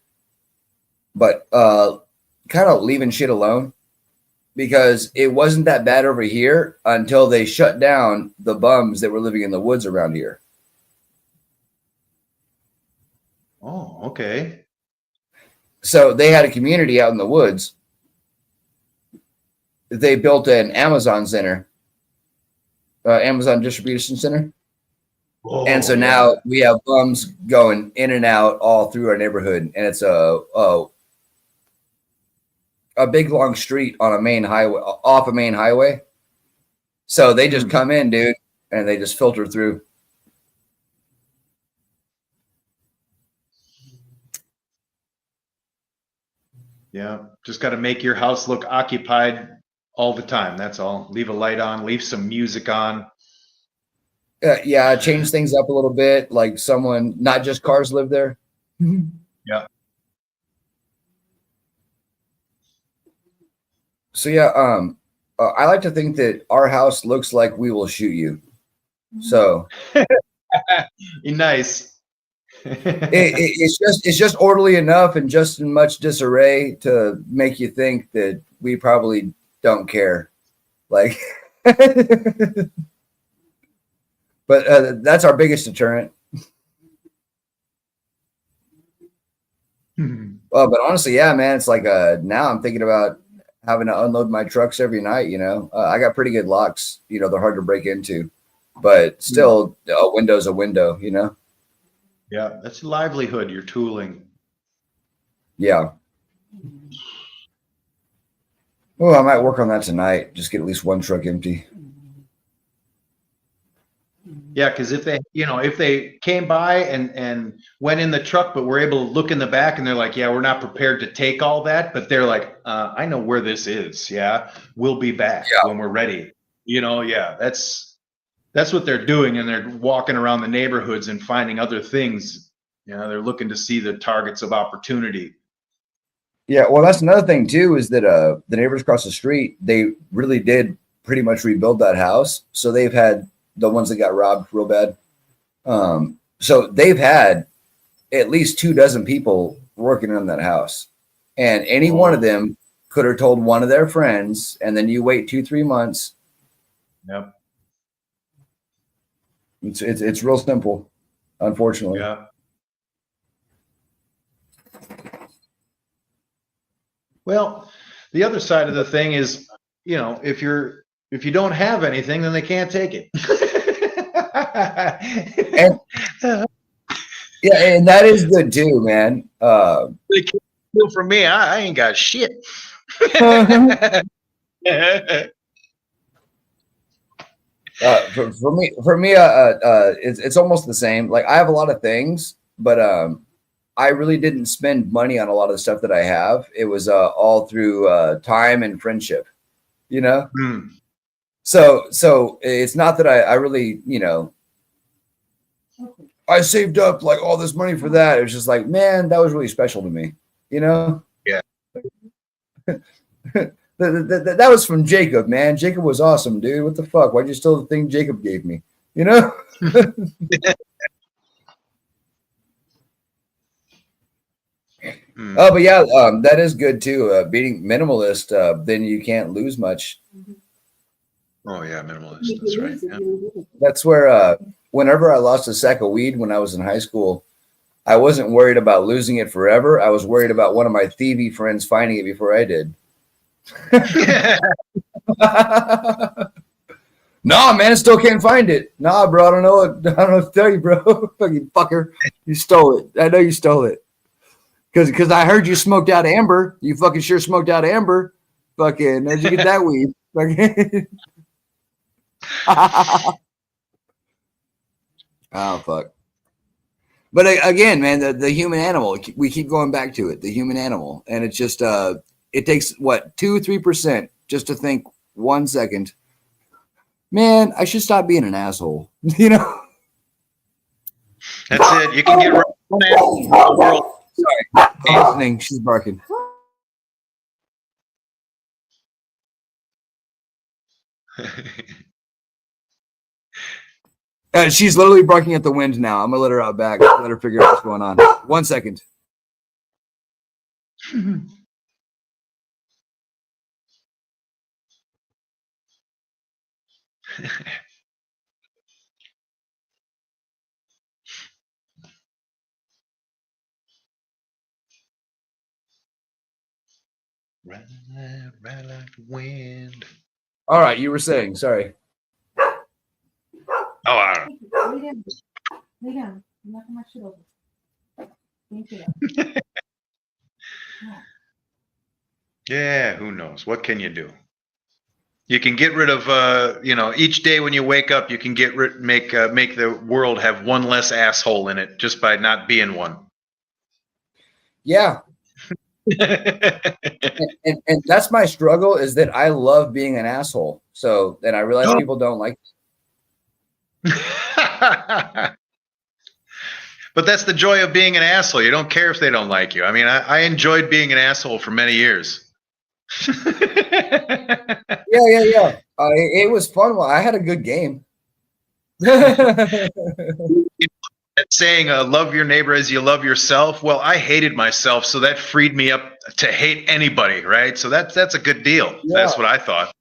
but kind of leaving shit alone, because it wasn't that bad over here until they shut down the bums that were living in the woods around here. Oh, okay. So they had a community out in the woods. They built an Amazon center, Amazon distribution center. Oh, And so now we have bums going in and out all through our neighborhood, and it's a big long street on a main highway, off a main highway. So they just come in, dude, and they just filter through. Yeah, just got to make your house look occupied all the time. That's all. Leave a light on, leave some music on. Yeah, change things up a little bit. Like someone, not just cars live there. Yeah. So yeah, I like to think that our house looks like we will shoot you. So nice. it's just orderly enough and just in much disarray to make you think that we probably don't care. Like, but that's our biggest deterrent. But honestly, yeah, man, it's like now I'm thinking about having to unload my trucks every night. You know, I got pretty good locks. You know, they're hard to break into, but still, a window's a window. You know. Yeah, that's your livelihood. You're tooling. Yeah. Well, I might work on that tonight. Just get at least one truck empty. Yeah, because if they came by and went in the truck, but were able to look in the back and they're like, yeah, we're not prepared to take all that, but they're like, I know where this is. Yeah, we'll be back when we're ready. You know, yeah, that's what they're doing, and they're walking around the neighborhoods and finding other things. You know, they're looking to see the targets of opportunity. Yeah, well, that's another thing too, is that the neighbors across the street, they really did pretty much rebuild that house. So they've had the ones that got robbed real bad. So they've had at least 24 people working on that house, and any one of them could have told one of their friends, and then you wait 2-3 months. Yep. It's real simple, unfortunately. Yeah. Well, the other side of the thing is, you know, if you don't have anything, then they can't take it. And yeah, and that is good too, man. They can't steal from me. I ain't got shit. For me, it's almost the same. Like, I have a lot of things, but I really didn't spend money on a lot of the stuff that I have. It was all through time and friendship, you know? So it's not that I really, you know, I saved up like all this money for that. It was just like, man, that was really special to me, you know? Yeah. That was from Jacob, man. Jacob was awesome, dude. What the fuck? Why'd you steal the thing Jacob gave me? You know? Oh, but yeah, that is good too. Being minimalist, then you can't lose much. Oh yeah, minimalist. That's right. Yeah. That's where whenever I lost a sack of weed when I was in high school, I wasn't worried about losing it forever. I was worried about one of my thievy friends finding it before I did. Nah, man, I still can't find it. Nah, bro, I don't know what to tell you, bro. Fucking fucker, you stole it. I know you stole it. Because I heard you smoked out amber. You fucking sure smoked out amber. Fucking, how'd you get that weed? Fucking. Oh, fuck. But again, man, the human animal, we keep going back to it, the human animal. And it's just, it takes, what, 2-3% just to think 1 second, man, I should stop being an asshole, you know? That's it. You can get rid of one asshole in the world. Sorry, listening. She's barking. She's literally barking at the wind now. I'm gonna let her out back. Let her figure out what's going on. 1 second. Ride like the wind. All right, you were saying. Sorry. Oh, I don't know. Lay down. Lay down. I'm not gonna shit over. Thank you. Yeah, who knows? What can you do? You can get rid of, each day when you wake up, you can make the world have one less asshole in it just by not being one. Yeah. and that's my struggle is that I love being an asshole. So then I realize people don't like But that's the joy of being an asshole. You don't care if they don't like you. I mean, I enjoyed being an asshole for many years. Yeah. It was fun. Well, I had a good game. Saying love your neighbor as you love yourself. Well, I hated myself, so that freed me up to hate anybody, right? So that's a good deal. Yeah. That's what I thought.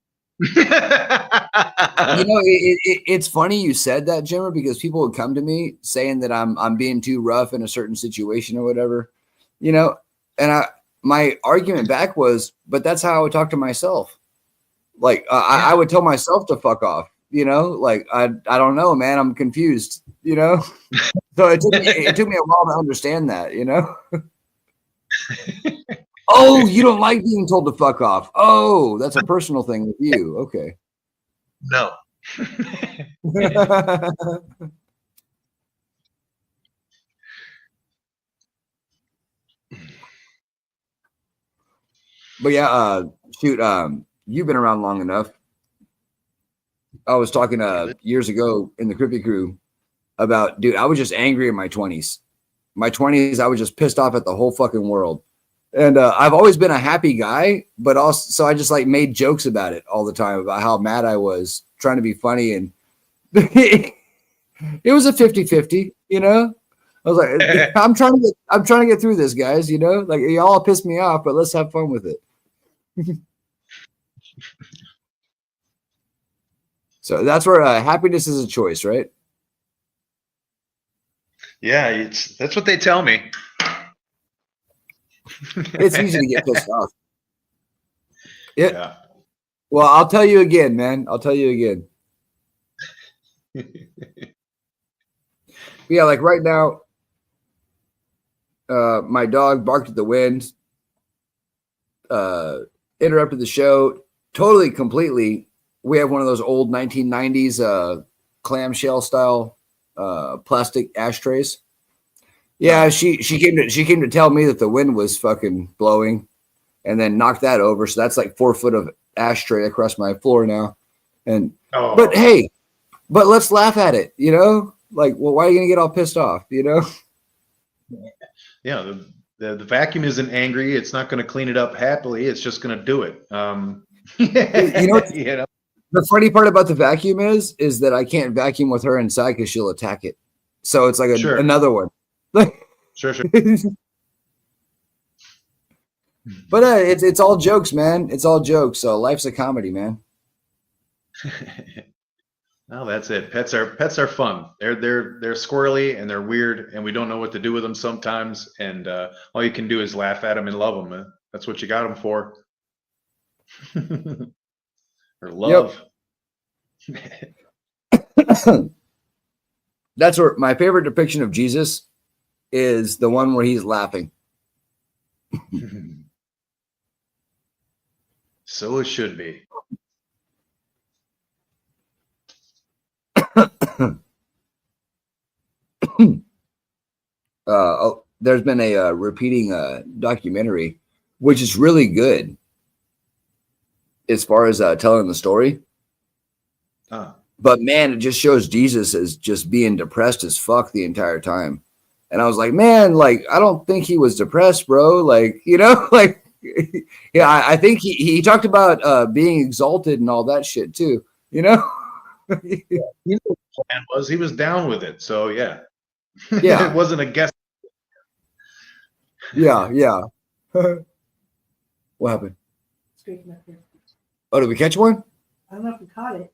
It's funny you said that, Jimmer, because people would come to me saying that I'm being too rough in a certain situation or whatever, and my argument back was, but that's how I would talk to myself. Like I would tell myself to fuck off, like I don't know, man, I'm confused, So it took me a while to understand that, Oh, you don't like being told to fuck off. Oh, that's a personal thing with you. Okay. No. But yeah, shoot, you've been around long enough. I was talking years ago in the Crippy Crew about, dude, I was just angry in my 20s. My 20s, I was just pissed off at the whole fucking world. And I've always been a happy guy, but also, so I just like made jokes about it all the time about how mad I was, trying to be funny. And it was a 50-50, I was like, I'm trying to get through this, guys, like y'all piss me off, but let's have fun with it. So that's where happiness is a choice, right? Yeah, that's what they tell me. It's easy to get pissed off. Yeah. Well, I'll tell you again, man. I'll tell you again. Yeah, like right now, my dog barked at the wind, interrupted the show totally, completely. We have one of those old 1990s clamshell style plastic ashtrays. Yeah, she came to tell me that the wind was fucking blowing, and then knocked that over. So that's like 4 foot of ashtray across my floor now. And but hey, but let's laugh at it, Like, well, why are you gonna get all pissed off, Yeah, the vacuum isn't angry. It's not going to clean it up happily. It's just going to do it. The funny part about the vacuum is that I can't vacuum with her inside because she'll attack it. So it's like another one. Sure. But it's all jokes, man. It's all jokes. So life's a comedy, man. No, that's it. Pets are fun. They're squirrely and they're weird, and we don't know what to do with them sometimes. And all you can do is laugh at them and love them. Man. That's what you got them for. Or love. Yep. That's where my favorite depiction of Jesus is the one where he's laughing. So it should be. There's been a repeating documentary, which is really good as far as telling the story. But man, it just shows Jesus as just being depressed as fuck the entire time. And I was like, man, like, I don't think he was depressed, bro. Like, you know, like, yeah, I think he talked about being exalted and all that shit too, you know? You know what the plan was. He was down with it. So, yeah. Yeah. It wasn't a guess. Yeah, yeah. What happened? Straighten up here. Oh, did we catch one? I don't know if we caught it.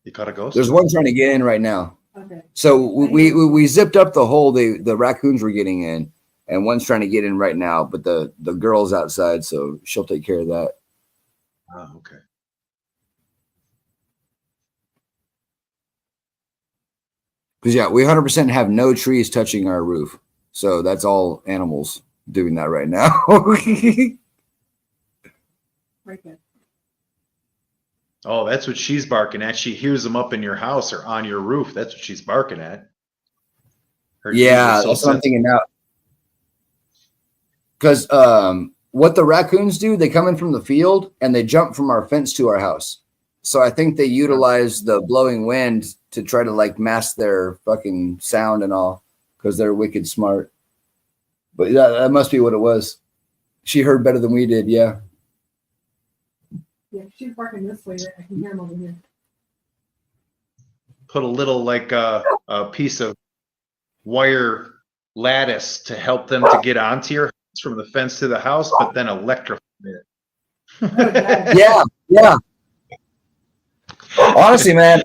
You caught a ghost? There's one trying to get in right now. Okay. So we zipped up the hole the raccoons were getting in, and one's trying to get in right now, but the girl's outside, so she'll take care of that. Oh, okay. Because yeah, we 100% have no trees touching our roof, so that's all animals doing that right now. Right there. Oh, that's what she's barking at. She hears them up in your house or on your roof. That's what she's barking at. Her ears Yeah, are so that's what I'm sensitive. thinking now. Because what the raccoons do, they come in from the field and they jump from our fence to our house. So I think they utilize the blowing wind to try to like mask their fucking sound and all, because they're wicked smart. But yeah, that must be what it was. She heard better than we did. Yeah. Yeah, she's barking this way. I can hear him over here. Put a little like a piece of wire lattice to help them to get onto your house from the fence to the house, but then electrify it. Yeah, yeah. Honestly, man,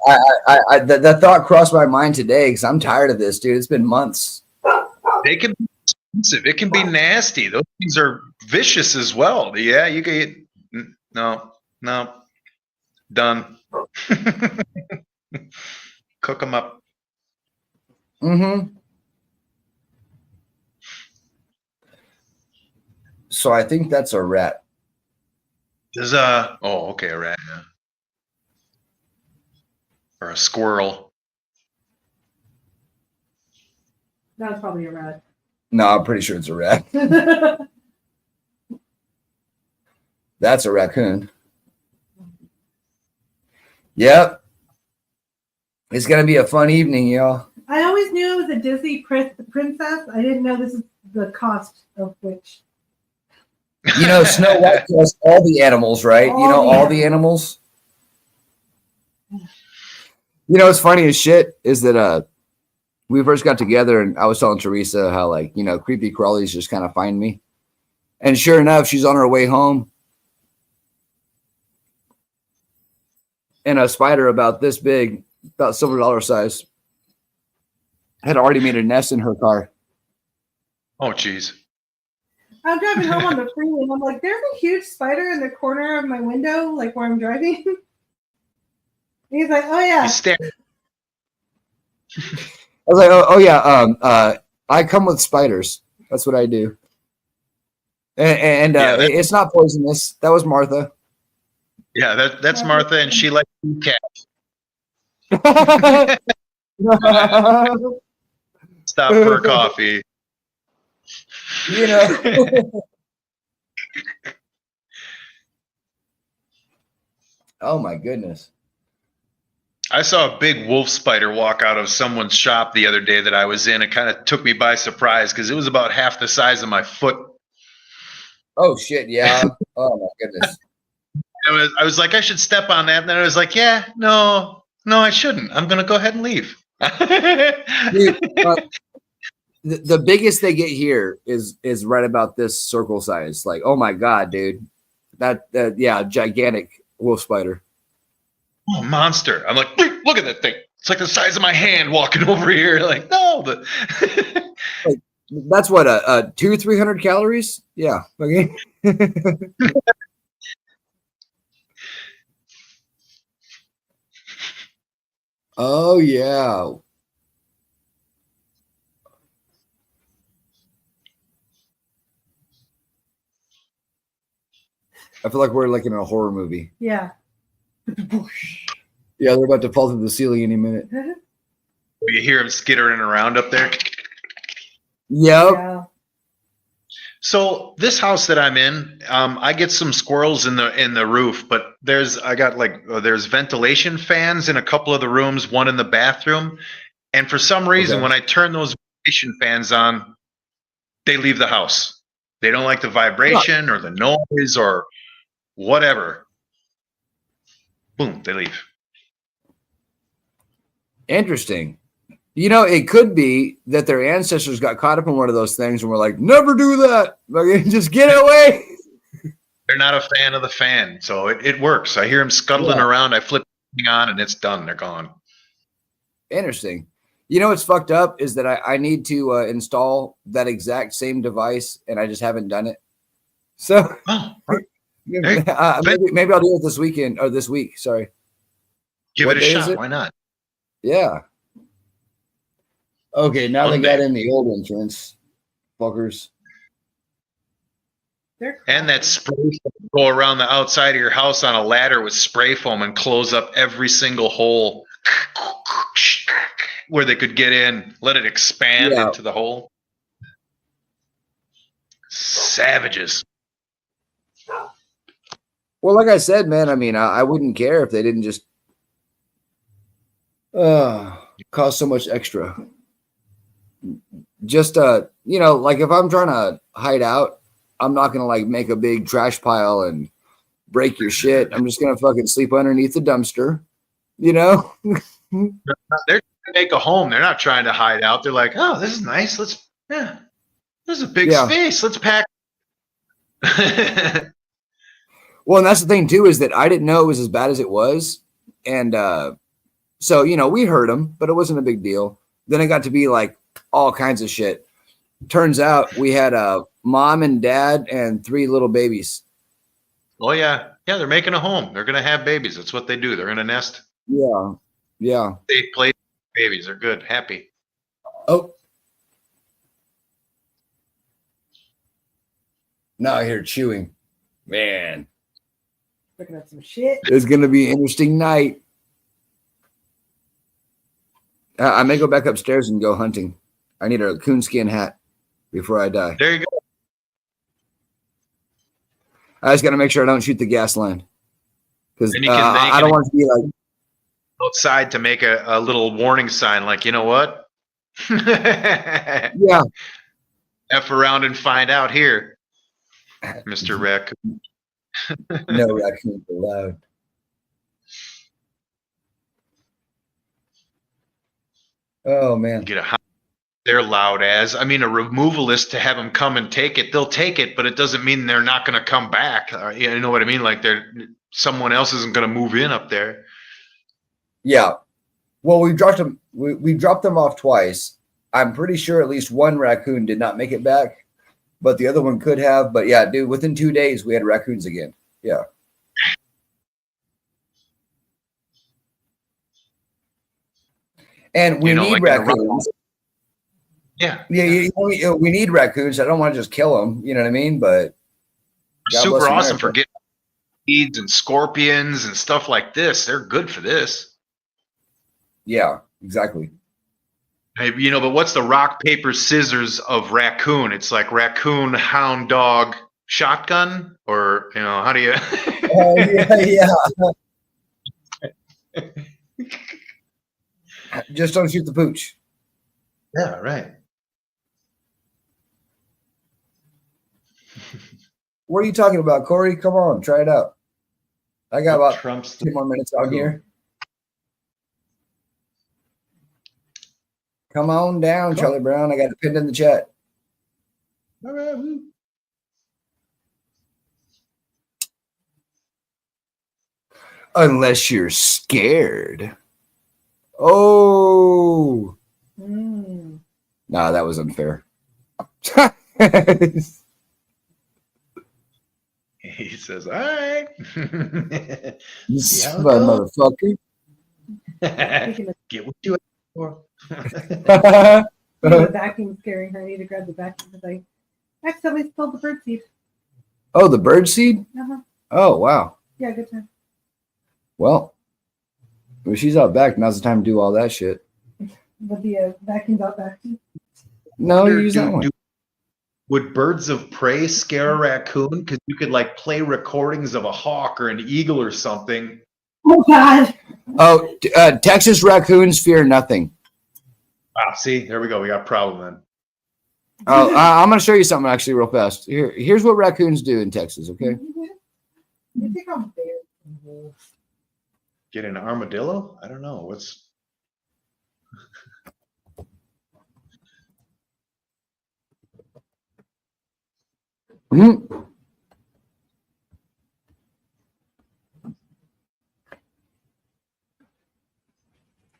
I that thought crossed my mind today because I'm tired of this, dude. It's been months. They can be expensive. It can be nasty. Those things are vicious as well. Yeah, you can get no, done. Cook them up. Mm-hmm. So I think that's a rat. There's okay, a rat, yeah. Or a squirrel. That was probably a rat. No, I'm pretty sure it's a rat. That's a raccoon. Yep. It's gonna be a fun evening, y'all. I always knew it was a Disney princess. I didn't know this is the cost of which. You know, Snow White has all the animals, right? All the animals. You know, what's funny as shit is that we first got together and I was telling Teresa how, like, you know, creepy crawlies just kind of find me. And sure enough, she's on her way home. And a spider about this big, about silver dollar size, had already made a nest in her car. Oh, jeez. I'm driving home on the freeway and I'm like, there's a huge spider in the corner of my window, like where I'm driving. And he's like, oh yeah. I was like, oh yeah, I come with spiders. That's what I do. And it's not poisonous. That was Martha. Yeah, that's Martha, and she likes cats. Stop for coffee. You know. Oh my goodness. I saw a big wolf spider walk out of someone's shop the other day that I was in. It kind of took me by surprise because it was about half the size of my foot. Oh shit, yeah. Oh my goodness. I was like, I should step on that. And then I was like, yeah, no, I shouldn't. I'm going to go ahead and leave. Dude, the biggest they get here is right about this circle size. Like, oh my God, dude. That yeah, gigantic wolf spider. Oh, monster. I'm like, look at that thing. It's like the size of my hand walking over here. Like, no. Like, that's what, 200-300 calories? Yeah. Okay. Oh, yeah. I feel like we're like in a horror movie. Yeah. Yeah, they're about to fall through the ceiling any minute. You hear him skittering around up there. Yep. So this house that I'm in, I get some squirrels in the roof, but there's ventilation fans in a couple of the rooms, one in the bathroom, and for some reason when I turn those ventilation fans on, they leave the house. They don't like the vibration or the noise or whatever. Boom, they leave. Interesting. You know, it could be that their ancestors got caught up in one of those things and were like, never do that. Like, just get away. They're not a fan of the fan, so it works. I hear them scuttling around. I flip it on and it's done. They're gone. Interesting. You know what's fucked up is that I need to install that exact same device and I just haven't done it. So maybe I'll do it this weekend or this week. Sorry. Give it a shot. Why not? Yeah. Okay, now they got in the old entrance, fuckers. And that spray foam, go around the outside of your house on a ladder with spray foam and close up every single hole where they could get in. Let it expand into the hole. Savages. Well, like I said, man, I mean, I wouldn't care if they didn't just cost so much extra. Just you know, like if I'm trying to hide out, I'm not gonna like make a big trash pile and break your shit. I'm just gonna fucking sleep underneath the dumpster, you know. They're trying to make a home. They're not trying to hide out. They're like, oh, this is nice. This is a big space. Let's pack. Well, and that's the thing too, is that I didn't know it was as bad as it was, and so you know we heard them, but it wasn't a big deal. Then it got to be like all kinds of shit. Turns out we had a mom and dad and 3 little babies. Oh yeah, they're making a home. They're gonna have babies. That's what they do. They're in a nest. Yeah. They play babies. They're good, happy. Oh, now I hear chewing. Man, Looking at some shit. it's gonna be an interesting night. I may go back upstairs and go hunting. I need a coonskin hat before I die. There you go. I just got to make sure I don't shoot the gas line because Then you I don't want it to be like outside to make a little warning sign, like, you know what? Yeah. F around and find out here, Mr. Raccoon. No raccoons allowed. Oh man. Get a they're loud as. I mean, a removalist to have them come and take it, they'll take it, but it doesn't mean they're not going to come back. You know what I mean? Like someone else isn't going to move in up there. Yeah. Well, we dropped them. We dropped them off twice. I'm pretty sure at least one raccoon did not make it back, but the other one could have. But yeah, dude, within 2 days we had raccoons again. Yeah. And we need raccoons. Yeah. We need raccoons. I don't want to just kill them. You know what I mean? But God super bless awesome America. for getting weeds and scorpions and stuff like this. They're good for this. Yeah, exactly. Hey, you know, but what's the rock, paper, scissors of raccoon? It's like raccoon, hound, dog, shotgun, or you know, how do you? Yeah. Just don't shoot the pooch. Yeah, right. What are you talking about, Corey? Come on, try it out. I got about 2 more minutes out here. Come on down, Charlie Brown. I got it pinned in the chat. All right. Unless you're scared. Oh. Nah, that was unfair. He says, all right. This motherfucker. Get what you asked for. The vacuum scaring her. I need to grab the vacuum because I accidentally spilled the birdseed. Oh, the bird seed? Uh-huh. Oh, wow. Yeah, good time. Well, when she's out back, now's the time to do all that shit. But the vacuum's out back. No, you use that one. would Birds of Prey scare a raccoon? Because you could like play recordings of a hawk or an eagle or something. Oh God. Oh, Texas raccoons fear nothing. Ah, see, there we go. We got a problem then. Oh, I'm going to show you something actually real fast. Here's what raccoons do in Texas. Okay. You think I'm fair? Get an armadillo? I don't know. What's Mhm.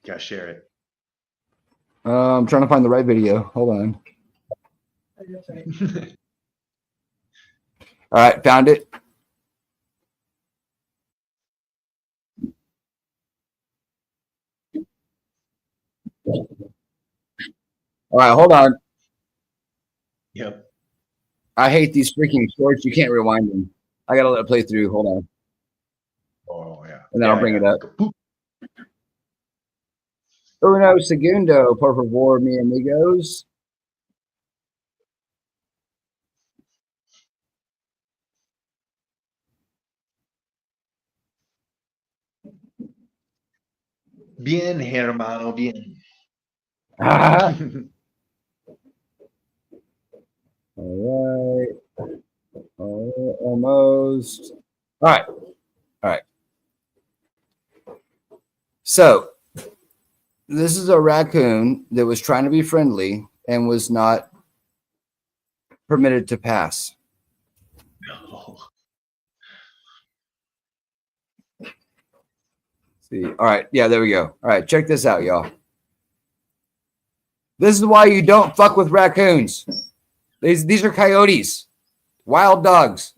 Gotta share it. I'm trying to find the right video. Hold on. All right, found it. All right, hold on. Yep. I hate these freaking shorts. You can't rewind them. I gotta let it play through. Hold on. Oh yeah. And then I'll bring it up. Uno segundo, por favor, mi amigos. Bien, hermano, bien. All right. Almost. All right. All right. So this is a raccoon that was trying to be friendly and was not permitted to pass. No. See. All right. Yeah, there we go. All right. Check this out, y'all. This is why you don't fuck with raccoons. These are coyotes, wild dogs.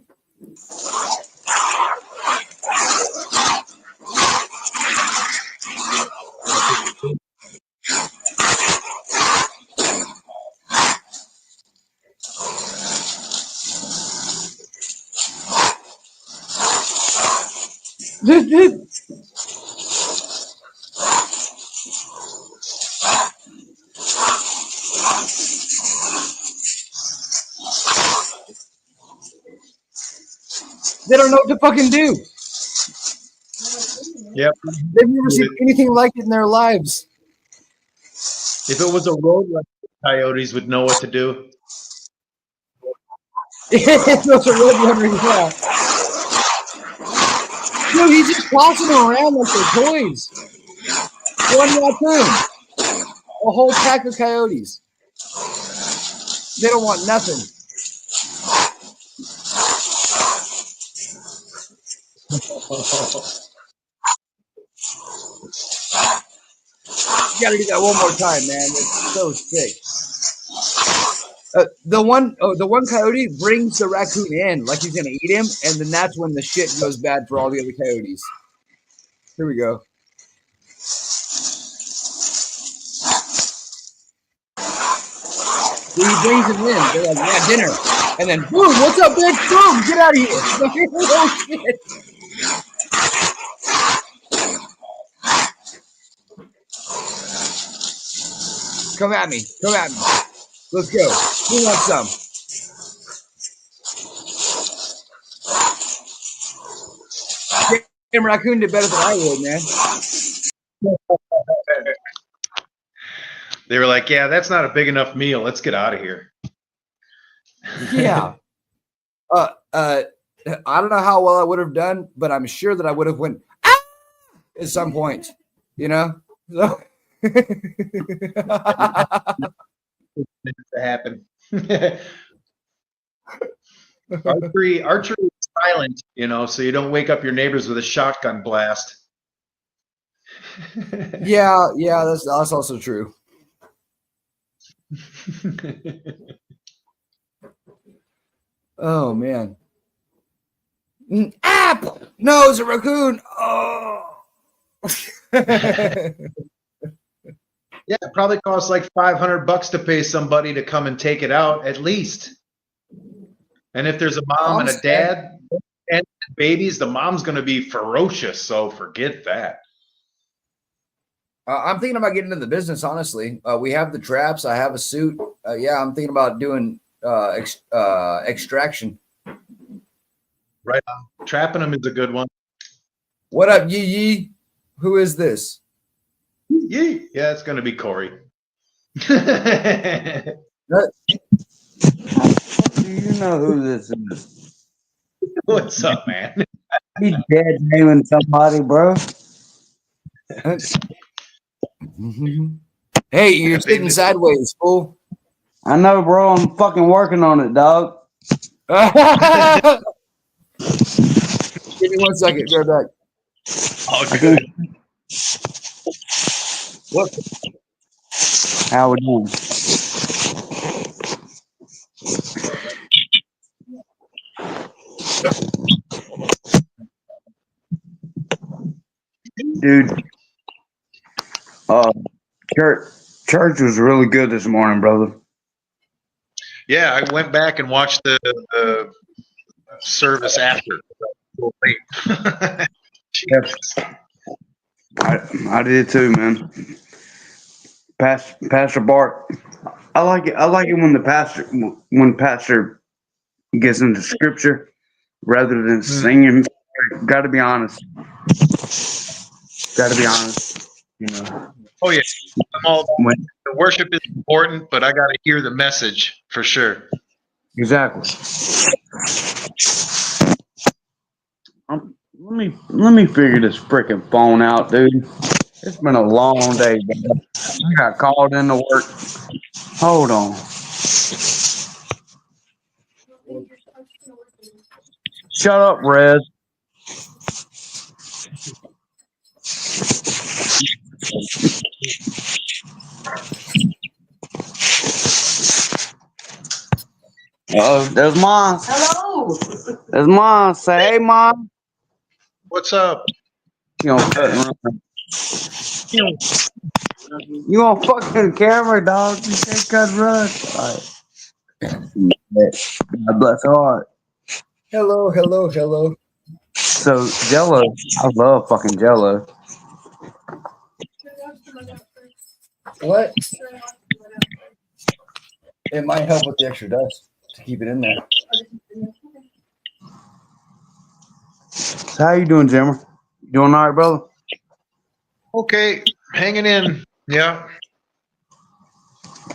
They don't know what to fucking do. Yep. They've never seen anything like it in their lives. If it was a road, coyotes would know what to do. It's a red one right now. Dude, he's just tossing them around like they're toys. One raccoon. A whole pack of coyotes. They don't want nothing. You gotta do that one more time, man. It's so sick. The one coyote brings the raccoon in like he's gonna eat him, and then that's when the shit goes bad for all the other coyotes. Here we go. So he brings him in. They're like, yeah, dinner. And then, boom, what's up, bitch? Boom, get out of here. Oh, shit. Come at me. Come at me. Let's go. Who wants some? Damn, raccoon did better than I would, man. They were like, yeah, that's not a big enough meal. Let's get out of here. Yeah. I don't know how well I would have done, but I'm sure that I would have went at some point, you know? So to happen. Archery is silent, you know, so you don't wake up your neighbors with a shotgun blast. yeah, that's also true. Oh man. App! No, it's a raccoon. Oh. Yeah, it probably costs like $500 to pay somebody to come and take it out at least. And if there's a mom and a dad and babies, the mom's going to be ferocious. So forget that. I'm thinking about getting into the business, honestly. We have the traps. I have a suit. Yeah, I'm thinking about doing Extraction. Right on. Trapping them is a good one. What up, Yee Yee? Who is this? Yee. Yeah, it's gonna be Corey. Do you know who this is? What's up, man? He's dead naming somebody, bro. Hey, you're sitting sideways, fool. I know, bro. I'm fucking working on it, dog. Give me 1 second. Go back. Okay. What? How we doing? Dude, church was really good this morning, brother. Yeah, I went back and watched the service after. Yes. I did too, man. Pastor Bart, I like it. I like it when pastor gets into scripture rather than singing. Got to be honest. Got to be honest. You know. Oh yeah, I'm all about the worship is important, but I got to hear the message for sure. Exactly. Let me figure this freaking phone out, dude. It's been a long day, man. I got called into work. Hold on. Shut up, Rez. There's Mom. Hello. There's Mom. Say, hey, Mom. What's up? You on You on fucking camera, dog. You can't cut run. God bless her heart. Hello, hello, hello. So, Jello. I love fucking Jello. What? It might help with the extra dust to keep it in there. So how you doing, Jimmer? You doing all right, brother? Okay, hanging in. Yeah.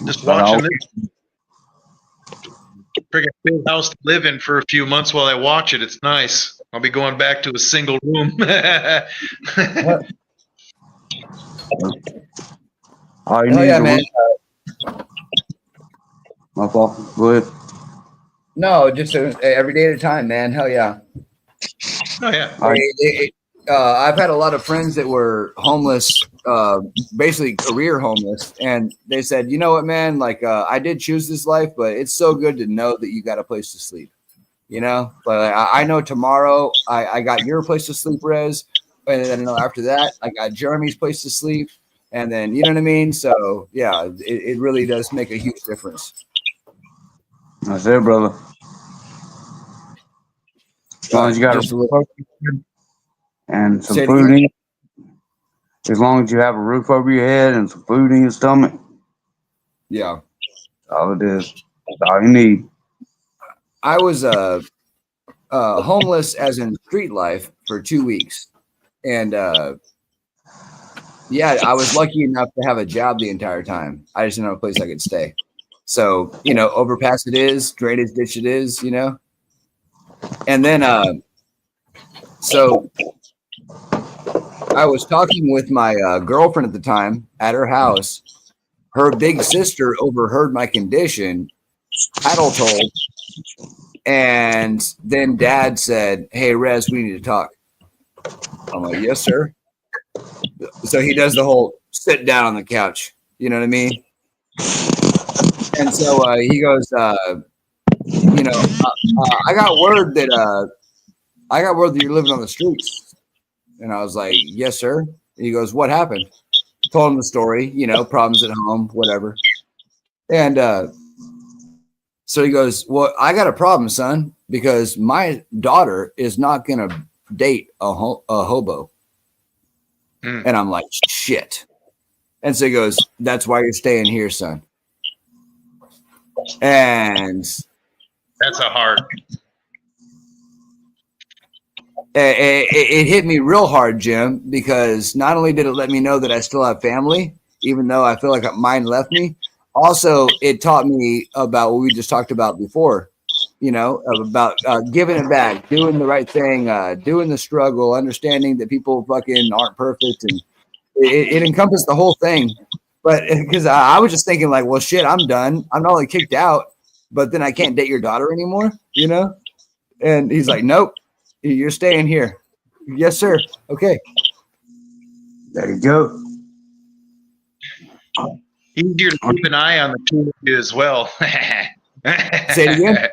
Just watching this friggin' big house to live in for a few months while I watch it. It's nice. I'll be going back to a single room. What? Oh, you Oh need yeah, to man. My fault. Go ahead. No, just every day at a time, man. Hell yeah. Oh yeah. I've had a lot of friends that were homeless, basically career homeless, and they said, "You know what, man? Like, I did choose this life, but it's so good to know that you got a place to sleep. You know, but I know tomorrow I got your place to sleep, Rez, and then after that I got Jeremy's place to sleep, and then you know what I mean. So yeah, it really does make a huge difference. That's it, brother. As long as you got a roof over your head and some food in, as long as you have a roof over your head and some food in your stomach, yeah, that's all it is. That's all you need. I was homeless as in street life for 2 weeks, and yeah, I was lucky enough to have a job the entire time. I just didn't have a place I could stay. So, you know, overpass it is, drainage ditch it is, you know. And then so I was talking with my girlfriend at the time at her house. Her big sister overheard my condition, paddle told, and then Dad said, "Hey, Rez, we need to talk." I'm like, "Yes, sir." So he does the whole sit down on the couch. You know what I mean? And so he goes, you know, I got word that you're living on the streets. And I was like, "Yes, sir." And he goes, "What happened?" Told him the story, you know, problems at home, whatever. And so he goes, "Well, I got a problem, son, because my daughter is not going to date a hobo." And I'm like, "Shit." And so he goes, "That's why you're staying here, son." And That's a hard. it hit me real hard, Jim, because not only did it let me know that I still have family, even though I feel like mine left me, also it taught me about what we just talked about before, you know, about giving it back, doing the right thing, doing the struggle, understanding that people fucking aren't perfect. And it encompassed the whole thing. But because I was just thinking like, well, shit, I'm done. I'm not only kicked out, but then I can't date your daughter anymore, you know? And he's like, nope. You're staying here. Yes, sir. Okay. There you go. Easier to keep an eye on the two of you as well. Say it again.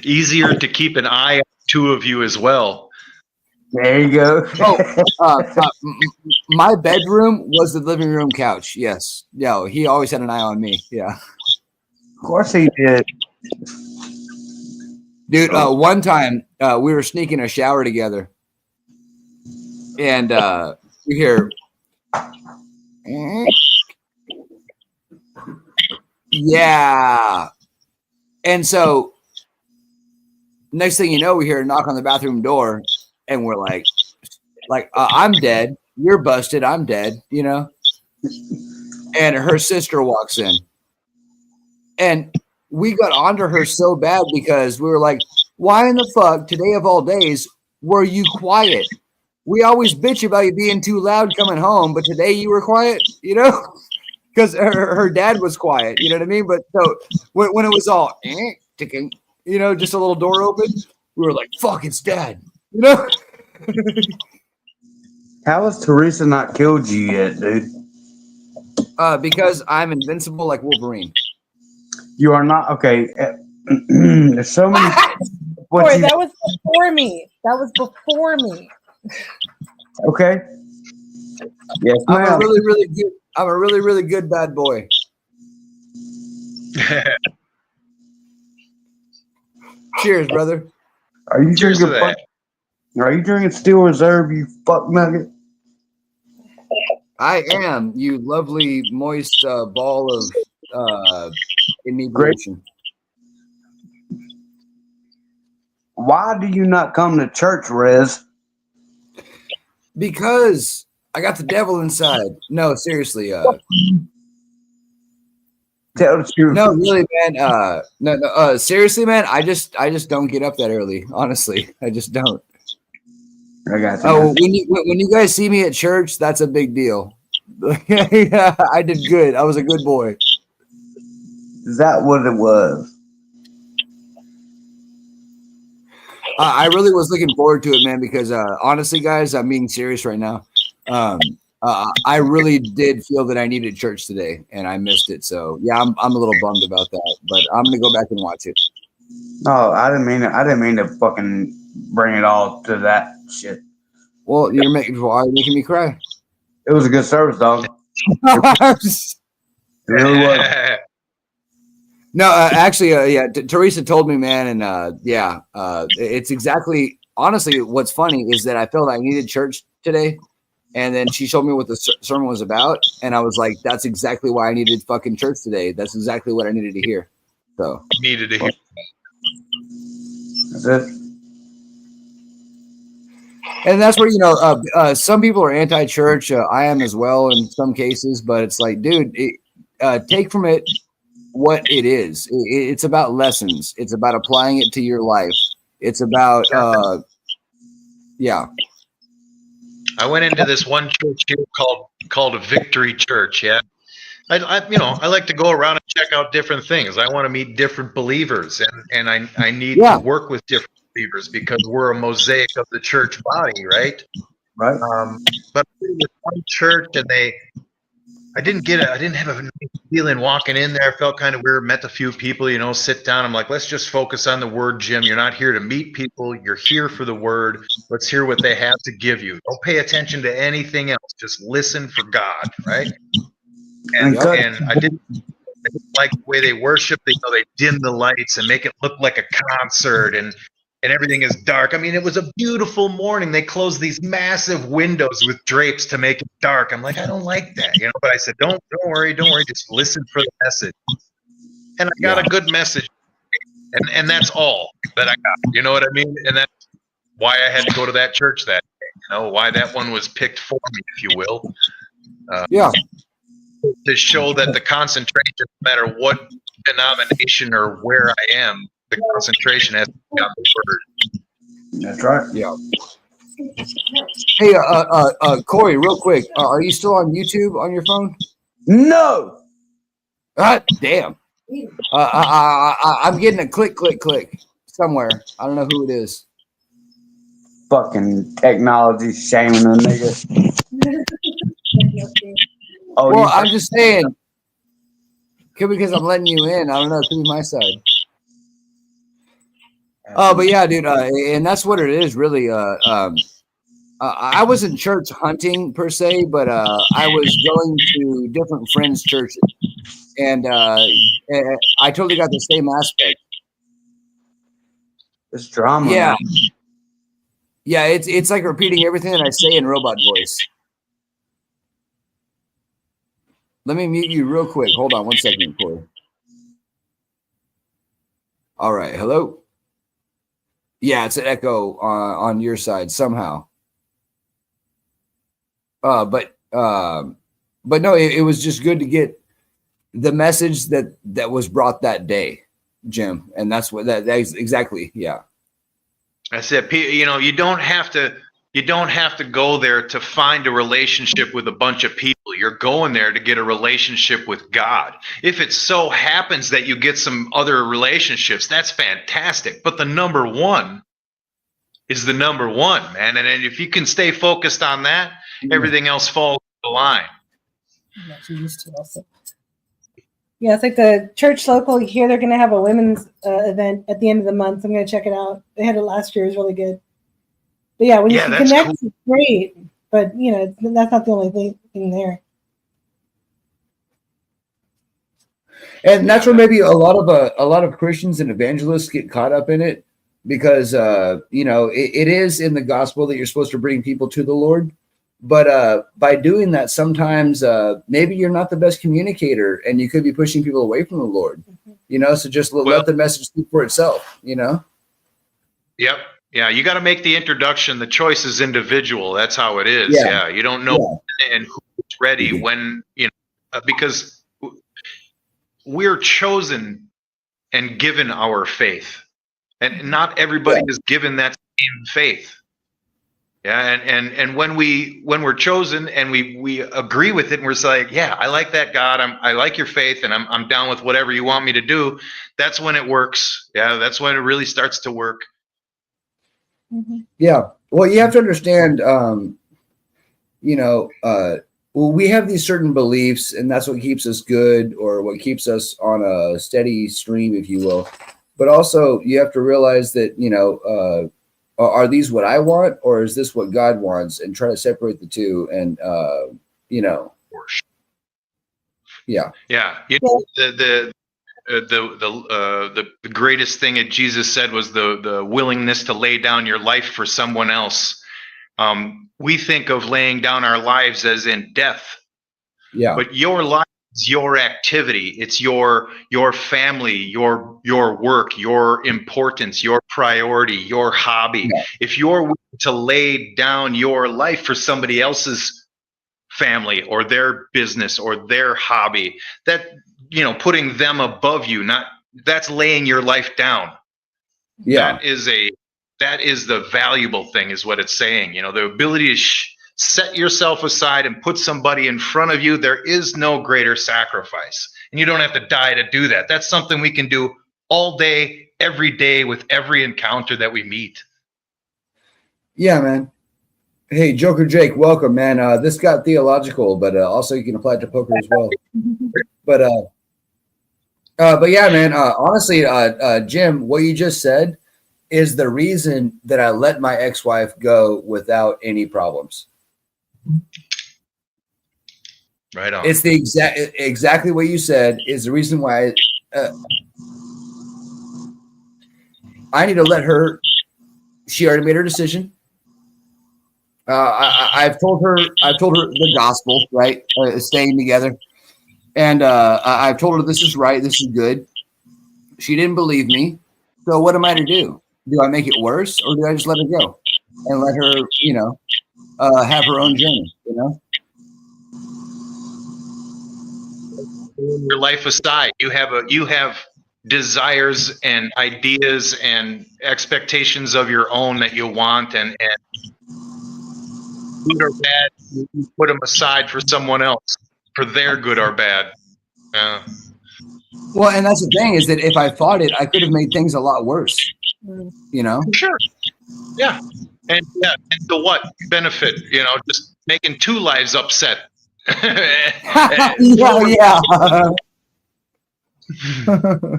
Easier to keep an eye on the two of you as well. There you go. My bedroom was the living room couch. Yes. Yeah. He always had an eye on me. Yeah. Of course he did. Dude, one time we were sneaking a shower together, and we hear, yeah. And so next thing you know, we hear a knock on the bathroom door, and we're like, I'm dead. You're busted. I'm dead, you know? And her sister walks in. And we got onto her so bad because we were like, why in the fuck, today of all days, were you quiet? We always bitch about you being too loud coming home, but today you were quiet, you know? Because her dad was quiet, you know what I mean? But so when it was all ticking, you know, just a little door open, we were like, fuck, it's dad, you know? How has Teresa not killed you yet, dude? Because I'm invincible like Wolverine. You are not okay. There's so many. Boy, that was before me. That was before me. Okay. Yes, I'm ma'am. a really good bad boy. Cheers, brother. Are you Cheers drinking? to that. Are you drinking Steel Reserve? You fuck nugget. I am, you lovely moist ball of inebriation. Why do you not come to church, Rez? Because I got the devil inside. No, seriously. Tell the truth. No, really, man. No. Seriously, man. I just don't get up that early. Honestly, I just don't. I got you. Oh, when you guys see me at church, that's a big deal. Yeah, I did good. I was a good boy. Is that what it was? I really was looking forward to it, man, because honestly, guys, I'm being serious right now. I really did feel that I needed church today, and I missed it. So yeah, I'm a little bummed about that, but I'm gonna go back and watch it. No, I didn't mean to fucking bring it all to that shit. Well, you're making me cry. It was a good service, dog. It really was. No, actually, yeah, Teresa told me, man, and it's exactly. Honestly, what's funny is that I felt I needed church today, and then she showed me what the sermon was about, and I was like, "That's exactly why I needed fucking church today. That's exactly what I needed to hear." So Needed to hear. That's it. And that's where, you know, some people are anti-church. I am as well in some cases, but it's like, dude, take from it what it is. It's about lessons. It's about applying it to your life. It's about, yeah. I went into this one church here called a Victory Church. Yeah, I like to go around and check out different things. I want to meet different believers, and I need to work with different believers because we're a mosaic of the church body, right? Right. But with one church, and I didn't have a feeling walking in there. I felt kind of weird. Met a few people, you know, sit down. I'm like, let's just focus on the word, Jim. You're not here to meet people. You're here for the word. Let's hear what they have to give you. Don't pay attention to anything else. Just listen for God, right? And I didn't like the way they worship. They dim the lights and make it look like a concert, and everything is dark. I mean, it was a beautiful morning. They closed these massive windows with drapes to make it dark. I'm like, I don't like that, you know. But I said, don't worry, just listen for the message. and I got a good message, and that's all that I got. You know what I mean? And that's why I had to go to that church that day. You know, why that one was picked for me, if you will. To show that the concentration, no matter what denomination or where I am, the concentration has to be on the word. That's right. Yeah. Hey, Corey, real quick, are you still on YouTube on your phone? No. Damn. I'm getting a click somewhere. I don't know who it is. Fucking technology shaming a nigga. Oh, well, I'm just saying. Could be because I'm letting you in. I don't know. It could be my side. But yeah, dude, and that's what it is, really. I wasn't church hunting per se, but I was going to different friends' churches, and I totally got the same aspect. It's drama. Yeah, yeah. It's like repeating everything that I say in robot voice. Let me mute you real quick. Hold on 1 second, Corey. All right. Hello. Yeah, it's an echo on your side somehow. But no, it was just good to get the message that was brought that day, Jim, and that's what that is exactly. Yeah, that's it. You know, you don't have to go there to find a relationship with a bunch of people. You're going there to get a relationship with God. If it so happens that you get some other relationships, that's fantastic. But the number one is the number one, man. And if you can stay focused on that, everything else falls in the line. I'm actually used to also. Yeah, it's like the church local here. They're going to have a women's event at the end of the month. I'm going to check it out. They had it last year. It was really good. But yeah, when you can connect, cool. It's great. But you know, that's not the only thing there. And that's where maybe a lot of Christians and evangelists get caught up in it, because you know, it is in the gospel that you're supposed to bring people to the Lord. But by doing that, sometimes maybe you're not the best communicator, and you could be pushing people away from the Lord. You know, so just let the message speak for itself. You know. Yep. Yeah, you got to make the introduction. The choice is individual. That's how it is. Yeah, you don't know and who's ready when, you know, because we're chosen and given our faith, and not everybody is given that same faith. Yeah, and when we're chosen and we agree with it, and we're like, yeah, I like that, God. I like your faith, and I'm down with whatever you want me to do. That's when it works. Yeah, that's when it really starts to work. Yeah. Well, you have to understand, you know, we have these certain beliefs, and that's what keeps us good, or what keeps us on a steady stream, if you will. But also, you have to realize that, you know, are these what I want, or is this what God wants? And try to separate the two. And, you know, yeah. Yeah. You know, the greatest thing that Jesus said was the willingness to lay down your life for someone else. We think of laying down our lives as in death. Yeah. But your life is your activity. It's your family, your work, your importance, your priority, your hobby. Yeah. If you're willing to lay down your life for somebody else's family or their business or their hobby, that, you know, putting them above you, that's laying your life down. Yeah. That is the valuable thing, is what it's saying. You know, the ability to set yourself aside and put somebody in front of you. There is no greater sacrifice, and you don't have to die to do that. That's something we can do all day, every day, with every encounter that we meet. Yeah, man. Hey, Joker Jake, welcome, man. This got theological, but also you can apply it to poker as well. But yeah, man. Honestly, Jim, what you just said is the reason that I let my ex-wife go without any problems. Right on. It's the exactly what you said is the reason why I need to let her. She already made her decision. I've told her the gospel, right? Staying together, and I've told her this is right, this is good. She didn't believe me. So what am I to do? Do I make it worse, or do I just let her go and let her, have her own journey? Your life aside, you have desires and ideas and expectations of your own that you want, and good or bad, you put them aside for someone else, for their good or bad. Well, and that's the thing, is that if I fought it, I could have made things a lot worse. Sure. Yeah. And to what benefit? Just making two lives upset. Yeah. And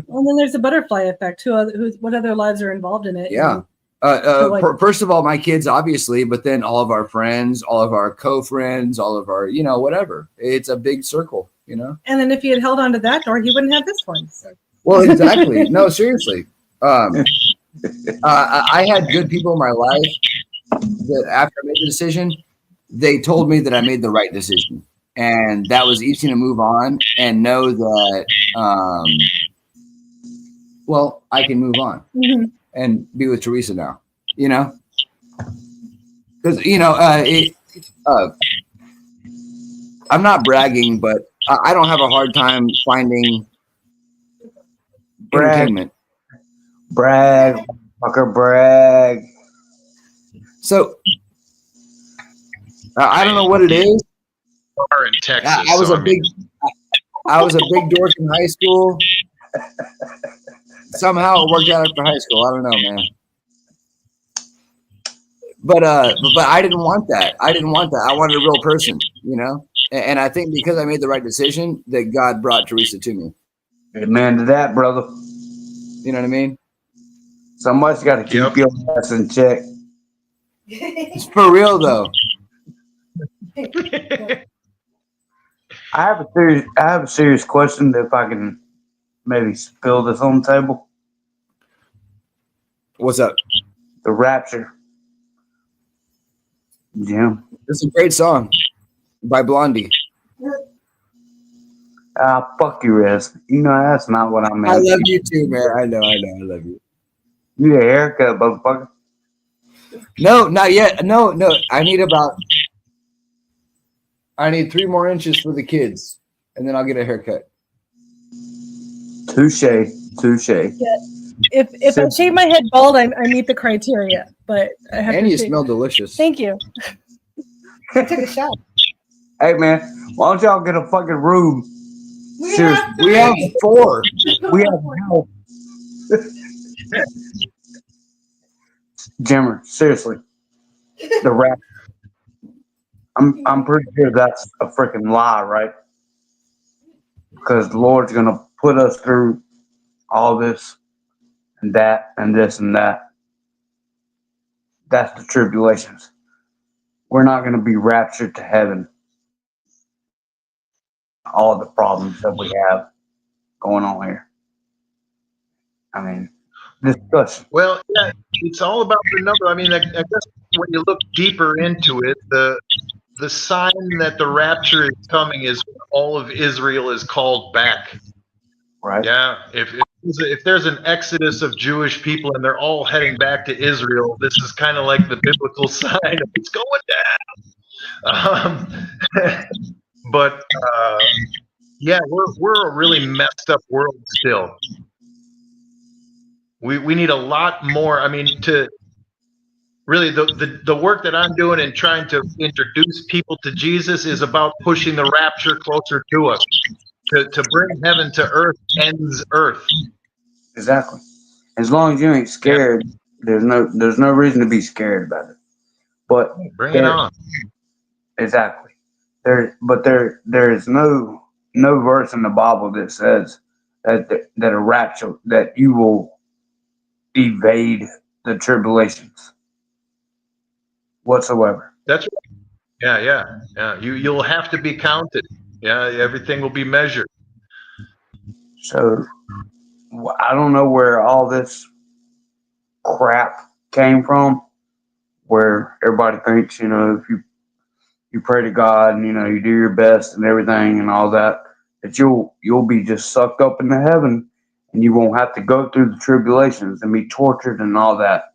then there's the butterfly effect. What other lives are involved in it? Yeah. First of all, my kids, obviously, but then all of our friends, all of our co-friends, all of our, whatever. It's a big circle, And then if he had held on to that door, he wouldn't have this one. So. Well, exactly. No, seriously. I had good people in my life that after I made the decision, they told me that I made the right decision. And that was easy to move on and know that, I can move on and be with Teresa now, because, I'm not bragging, but I don't have a hard time finding entertainment. Brag, fucker, brag. So I don't know what it is. In Texas, I was a big dork in high school. Somehow it worked out after high school. I don't know, man. But I didn't want that. I wanted a real person, And I think because I made the right decision, that God brought Teresa to me. Amen to that, brother. You know what I mean? Somebody's got to keep your ass in check. It's for real, though. I have a serious question. If I can maybe spill this on the table. What's up? The Rapture. Jim. It's a great song by Blondie. Fuck you, Rez. That's not what I meant. I love you too, man. I know. I love you. You need a haircut, motherfucker. No, not yet. No. I need 3 more inches for the kids, and then I'll get a haircut. Touche. Yeah. If I shave my head bald, I meet the criteria. But I have and to you smell delicious. Thank you. I took a shot. Hey, man, why don't y'all get a fucking room? We have 4. We have help. Jimmer, seriously, the rap. I'm pretty sure that's a freaking lie, right? Because the Lord's gonna put us through all this and that and this and that. That's the tribulations. We're not gonna be raptured to heaven. All the problems that we have going on here. I mean, discussion. Well, yeah, it's all about the number. I mean, I guess when you look deeper into it, the sign that the rapture is coming is when all of Israel is called back. Right. Yeah. If there's an exodus of Jewish people and they're all heading back to Israel, this is kind of like the biblical sign of it's going down. But yeah, we're a really messed up world still. We need a lot more. I mean, to really the work that I'm doing and trying to introduce people to Jesus is about pushing the rapture closer to us. To bring heaven to earth ends earth. Exactly. As long as you ain't scared, there's no reason to be scared about it. But bring it on. Exactly. There is no verse in the Bible that says that a rapture, that you will evade the tribulations whatsoever. That's right. Yeah. You'll have to be counted. Yeah, everything will be measured. So I don't know where all this crap came from, where everybody thinks, if you pray to God and, you do your best and everything and all that, that you'll be just sucked up into heaven and you won't have to go through the tribulations and be tortured and all that.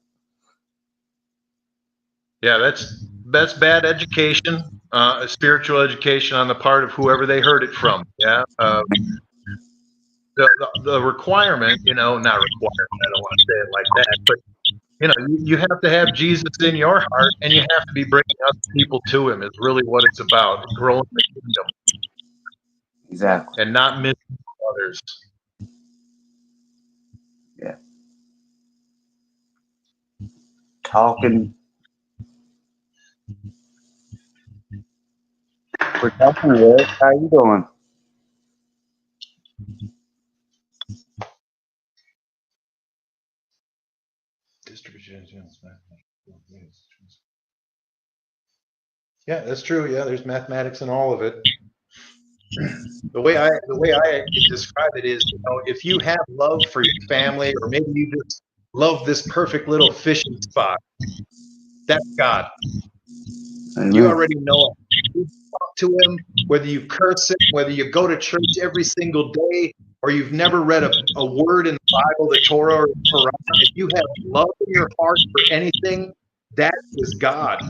Yeah, that's bad education, spiritual education on the part of whoever they heard it from. Yeah. The requirement, not requirement, I don't want to say it like that, but you have to have Jesus in your heart, and you have to be bringing other people to him is really what it's about, growing the kingdom. Exactly. And not missing others. Yeah. Talking. We're talking, Rick. How you doing? Yeah, that's true. Yeah, there's mathematics in all of it. The way I describe it is, if you have love for your family, or maybe you just love this perfect little fishing spot, that's God. Amen. You already know him. You talk to him, whether you curse him, whether you go to church every single day, or you've never read a word in the Bible, the Torah or the Quran. If you have love in your heart for anything, that is God.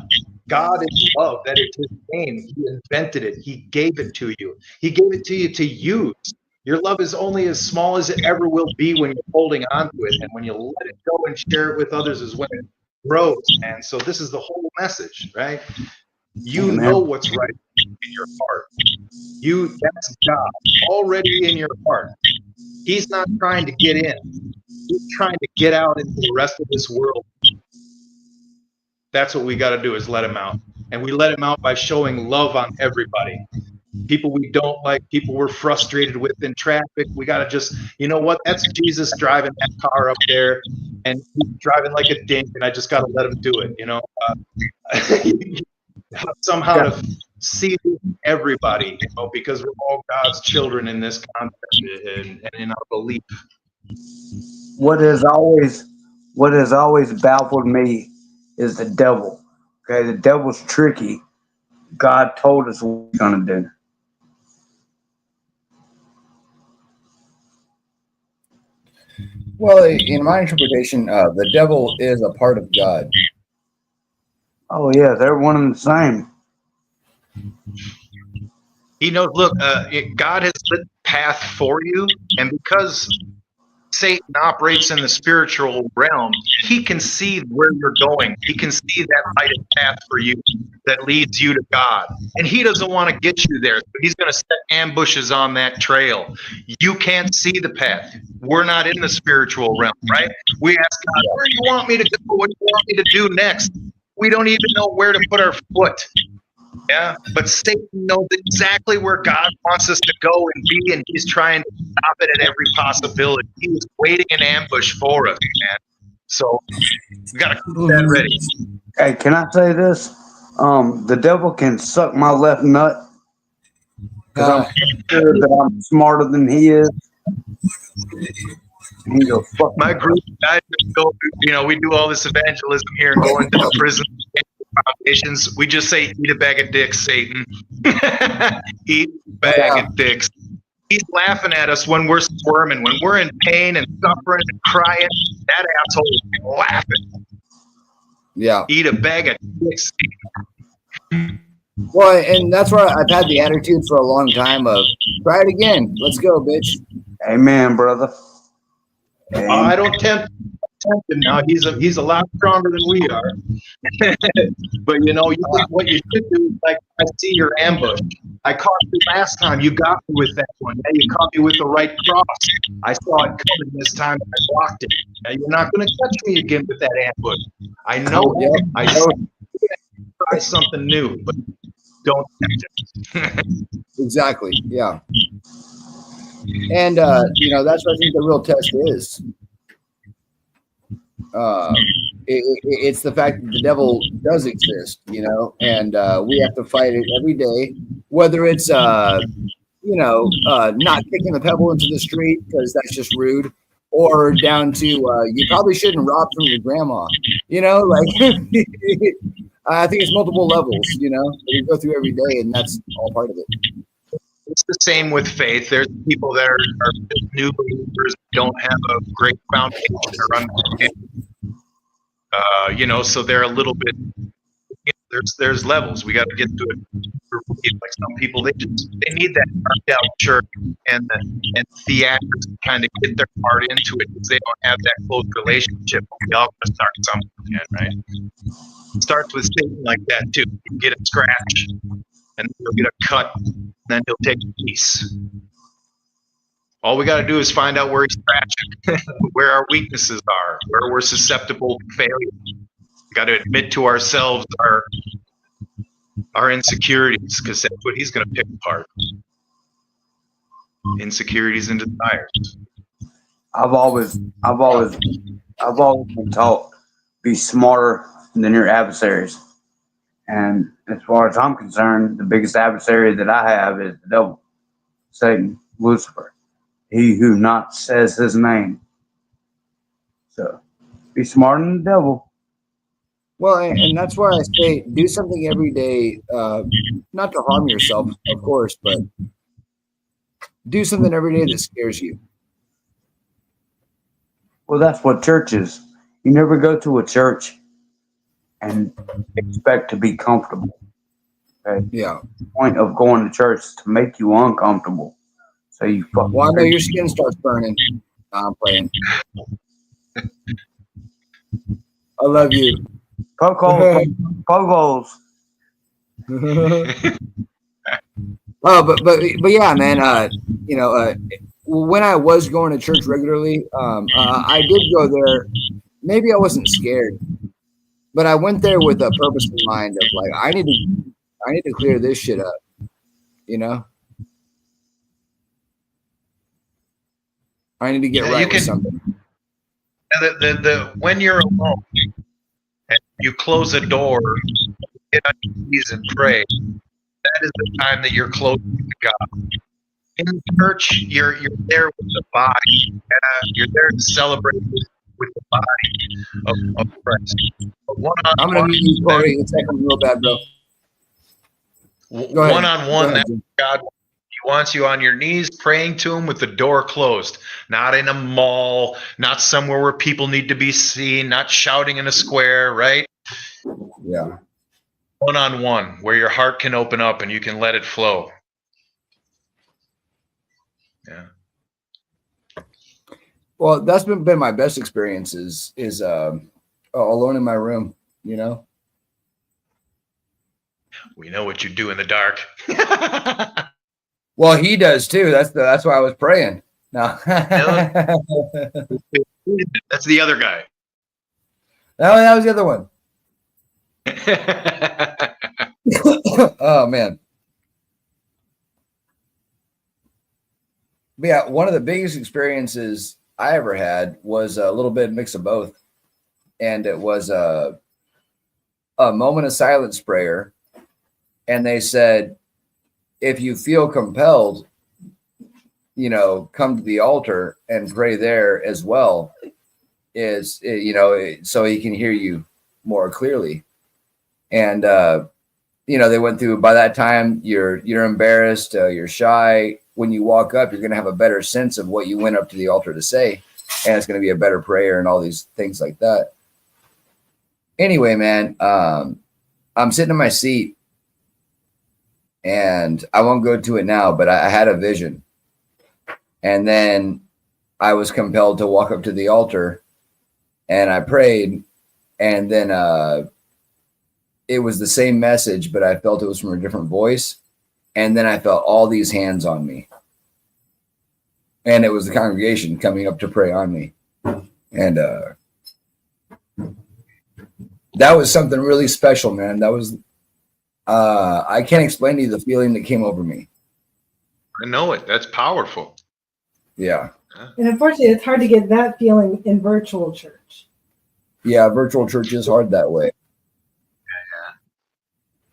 God is love. That is his name. He invented it. He gave it to you. He gave it to you to use. Your love is only as small as it ever will be when you're holding on to it. And when you let it go and share it with others is when it grows. And so this is the whole message, right? You know what's right in your heart. That's God already in your heart. He's not trying to get in. He's trying to get out into the rest of this world. That's what we got to do, is let him out. And we let him out by showing love on everybody. People we don't like, people we're frustrated with in traffic. We got to just, that's Jesus driving that car up there, and he's driving like a dink, and I just got to let him do it, somehow to see everybody, because we're all God's children in this context and in our belief. What has always baffled me is the devil. Okay, the devil's tricky. God told us what he's going to do. Well, in my interpretation, the devil is a part of God. Oh yeah, they're one and the same. He knows. Look, God has lit the path for you, and because Satan operates in the spiritual realm, he can see where you're going. He can see that lighted path for you that leads you to God. And he doesn't want to get you there. So he's going to set ambushes on that trail. You can't see the path. We're not in the spiritual realm, right? We ask God, where do you want me to go? What do you want me to do next? We don't even know where to put our foot. Yeah, but Satan knows exactly where God wants us to go and be, and he's trying to stop it at every possibility. He's waiting in ambush for us, man. So we got to keep that ready. Hey, can I say this? The devil can suck my left nut because I'm sure that I'm smarter than he is. He goes, fuck my group of guys go, we do all this evangelism here and go into the prison foundations. We just say, eat a bag of dicks, Satan. Eat a bag of dicks. He's laughing at us when we're squirming, when we're in pain and suffering and crying. That asshole is laughing. Yeah. Eat a bag of dicks. Well, and that's where I've had the attitude for a long time of, try it again. Let's go, bitch. Amen, brother. I don't tempt him now. He's a lot stronger than we are. But what you should do is, like, I see your ambush. I caught you last time. You got me with that one. Now you caught me with the right cross. I saw it coming this time, and I blocked it. Now you're not going to catch me again with that ambush. I know. I know. Try something new, but don't tempt it. Exactly. Yeah. And that's what I think the real test is. It's the fact that the devil does exist, and we have to fight it every day, whether it's not kicking the pebble into the street because that's just rude, or down to you probably shouldn't rob from your grandma. I think it's multiple levels, that we go through every day, and that's all part of it. it's the same with faith. There's people that are new believers, don't have a great foundation or understanding. So they're a little bit. There's levels. We got to get to it. Like some people, they need that carved out church and theatrics to kind of get their part into it because they don't have that close relationship. We all got to start somewhere, right? It starts with Satan like that too. You get a scratch, and you'll get a cut, and then he'll take a piece. All we got to do is find out where he's scratching, where our weaknesses are, where we're susceptible to failure. We got to admit to ourselves our insecurities, because that's what he's going to pick apart. Insecurities and desires. I've always been taught be smarter than your adversaries. And as far as I'm concerned, the biggest adversary that I have is the devil, Satan, Lucifer. He who not says his name. So be smarter than the devil. Well, and that's why I say do something every day, not to harm yourself, of course, but do something every day that scares you. Well, that's what church is. You never go to a church and expect to be comfortable. Okay? Yeah. The point of going to church is to make you uncomfortable. So you fucking. Well, I know your skin starts burning. I'm playing. I love you. Pogos. Oh, but yeah, man. When I was going to church regularly, I did go there. Maybe I wasn't scared, but I went there with a purpose in mind of like I need to clear this shit up. I need to get right with something. When you're alone and you close a door, get on your knees and pray, that is the time that you're close to God. In church, you're there with the body. You're there to celebrate with the body of Christ. I'm going to need you, Corey. It's echoing real bad, bro. One-on-one, that's God. He wants you on your knees praying to him with the door closed, not in a mall, not somewhere where people need to be seen, not shouting in a square, right? Yeah. One-on-one, where your heart can open up and you can let it flow. Yeah. Well, that's been my best experiences is alone in my room, We know what you do in the dark. Well, he does too. That's why I was praying. No. That's the other guy. That was the other one. Oh man. But yeah, one of the biggest experiences I ever had was a little bit mix of both. And it was a moment of silence prayer. And they said, if you feel compelled, come to the altar and pray there as well, so he can hear you more clearly. And, they went through, by that time, you're embarrassed, you're shy. When you walk up, you're going to have a better sense of what you went up to the altar to say. And it's going to be a better prayer and all these things like that. Anyway, man, I'm sitting in my seat. And I won't go to it now, but I had a vision. And then I was compelled to walk up to the altar and I prayed. And then it was the same message, but I felt it was from a different voice. And then I felt all these hands on me. And it was the congregation coming up to pray on me. And that was something really special, man. That was... I can't explain to you the feeling that came over me. I know it. That's powerful. Yeah. And unfortunately, it's hard to get that feeling in virtual church. Yeah, virtual church is hard that way.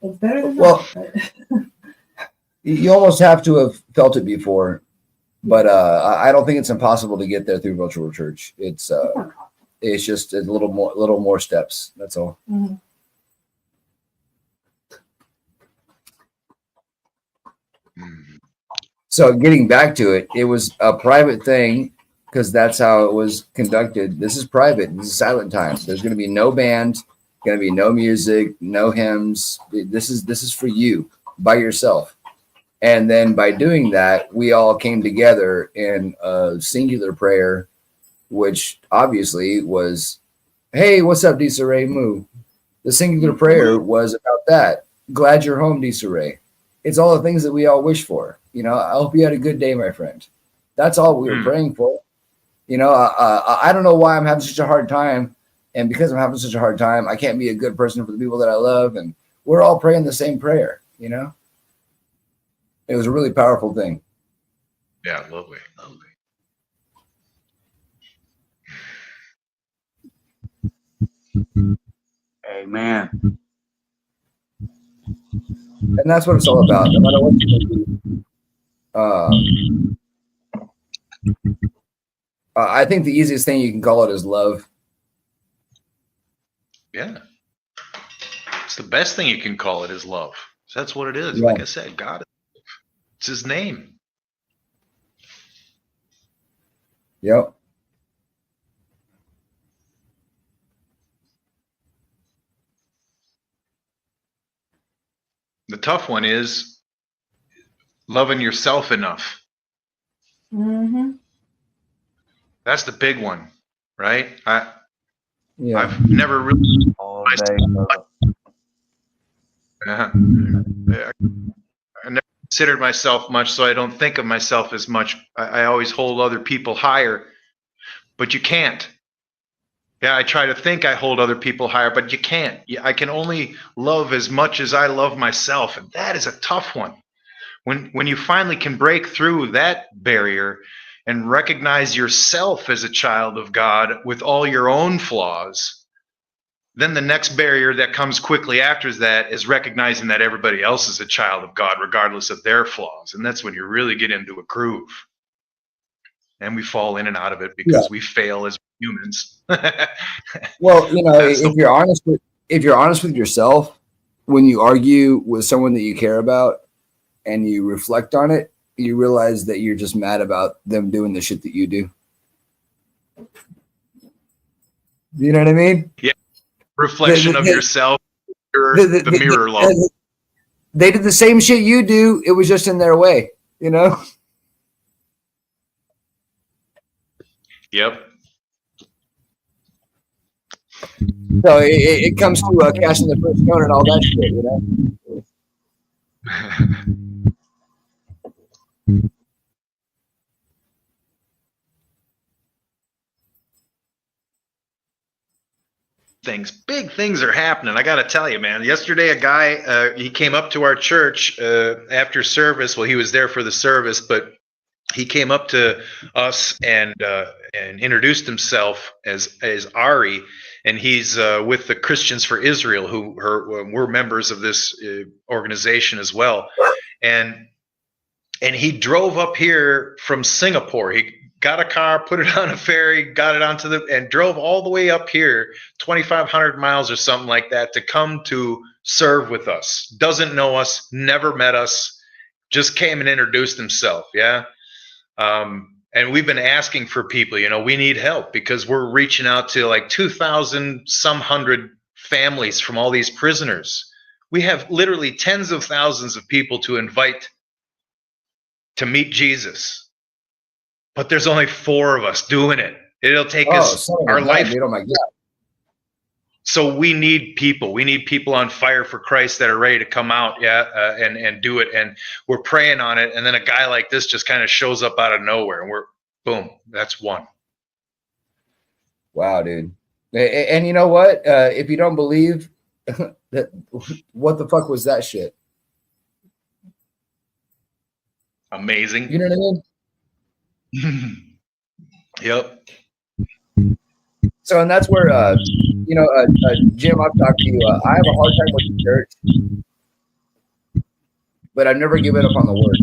It's better than that. You almost have to have felt it before, but I don't think it's impossible to get there through virtual church. It's just a little more steps. That's all. Mm-hmm. So getting back to it, it was a private thing because that's how it was conducted. This is private. This is silent time. There's going to be no band, going to be no music, no hymns. This is for you by yourself. And then by doing that, we all came together in a singular prayer, which obviously was, "Hey, what's up, Desiree Moo?" The singular prayer was about that. "Glad you're home, Desiree." It's all the things that we all wish for. You know, I hope you had a good day, my friend. That's all we were praying for. You know, I don't know why I'm having such a hard time. And because I'm having such a hard time, I can't be a good person for the people that I love. And we're all praying the same prayer, you know? It was a really powerful thing. Yeah, lovely. Amen. And that's what it's all about. No matter what you do. I think the easiest thing you can call it is love. Yeah. It's the best thing you can call it is love. So that's what it is. Yeah. Like I said, God, it's his name. Yep. The tough one is loving yourself enough. Mm-hmm. That's the big one, right? Yeah. I've never really All day. I never considered myself much, so I don't think of myself as much. I always hold other people higher, but you can't. Yeah, I try to think I hold other people higher, but you can't. I can only love as much as I love myself, and that is a tough one. When you finally can break through that barrier and recognize yourself as a child of God with all your own flaws, then the next barrier that comes quickly after that is recognizing that everybody else is a child of God, regardless of their flaws. And that's when you really get into a groove. And we fall in and out of it because we fail as humans. Well, you know, if you're honest with yourself, when you argue with someone that you care about and you reflect on it, you realize that you're just mad about them doing the shit that you do. You know what I mean? Yeah. Reflection of yourself, the mirror law. They did the same shit you do. It was just in their way, you know? Yep. So it comes to cashing the first stone and all that shit, you know? Big things are happening. I got to tell you, man. Yesterday, a guy, he came up to our church after service. Well, he was there for the service, but he came up to us and introduced himself as Ari, and he's with the Christians for Israel, who we're members of this organization as well. And he drove up here from Singapore. He got a car, put it on a ferry, got it onto and drove all the way up here, 2,500 miles or something like that, to come to serve with us. Doesn't know us, never met us, just came and introduced himself. Yeah. And we've been asking for people, you know, we need help because we're reaching out to like 2,000 some hundred families from all these prisoners. We have literally tens of thousands of people to invite to meet Jesus. But there's only 4 of us doing it. It'll take us our life. Dude, oh my God. So we need people. We need people on fire for Christ that are ready to come out, and do it. And we're praying on it. And then a guy like this just kind of shows up out of nowhere, and we're boom. That's one. Wow, dude. And you know what? If you don't believe that, what the fuck was that shit? Amazing. You know what I mean? Yep. So, and that's where, Jim, I've talked to you. I have a hard time with the church, but I've never given up on the word.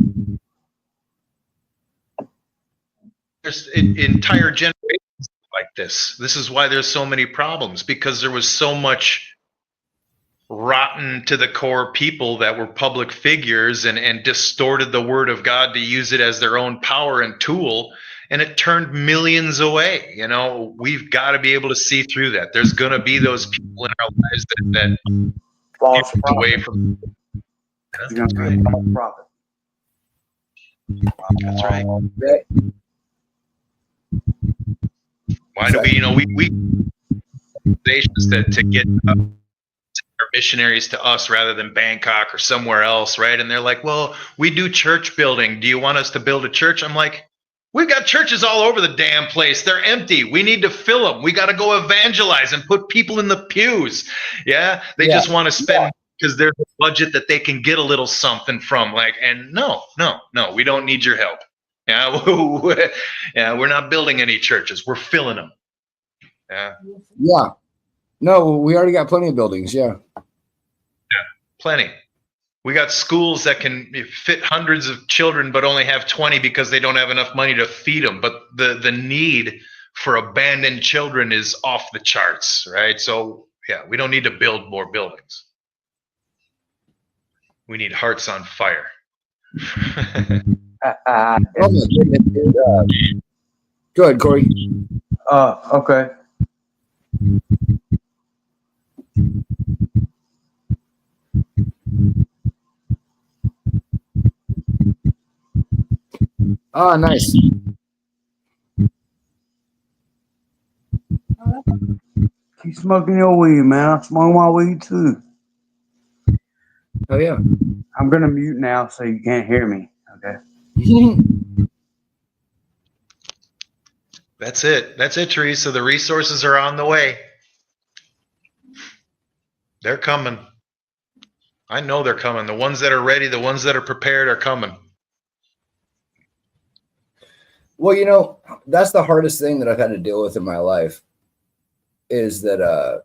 There's entire generations like this. This is why there's so many problems, because there was so much rotten to the core people that were public figures and distorted the word of God to use it as their own power and tool. And it turned millions away. You know, we've got to be able to see through that. There's going to be those people in our lives that False get away from. He's going to be a false prophet. That's right. Why do we, you know, we organizations that to get missionaries to us rather than Bangkok or somewhere else, right? And they're like, well, we do church building. Do you want us to build a church? I'm like, we've got churches all over the damn place. They're empty. We need to fill them. We got to go evangelize and put people in the pews. Yeah. They just want to spend because there's a budget that they can get a little something from. Like, and no, we don't need your help. Yeah. Yeah. We're not building any churches. We're filling them. Yeah. Yeah. No, we already got plenty of buildings. Yeah. Plenty. We got schools that can fit hundreds of children, but only have 20 because they don't have enough money to feed them. But the need for abandoned children is off the charts, right? So yeah, we don't need to build more buildings. We need hearts on fire. Oh my goodness, dude. Go ahead, Corey. Okay. Ah, nice. Keep smoking your weed, man. I smoke my weed too. Oh yeah. I'm gonna mute now so you can't hear me. Okay. That's it. That's it, Teresa. The resources are on the way. They're coming. I know they're coming. The ones that are ready, the ones that are prepared are coming. Well, you know, that's the hardest thing that I've had to deal with in my life is that,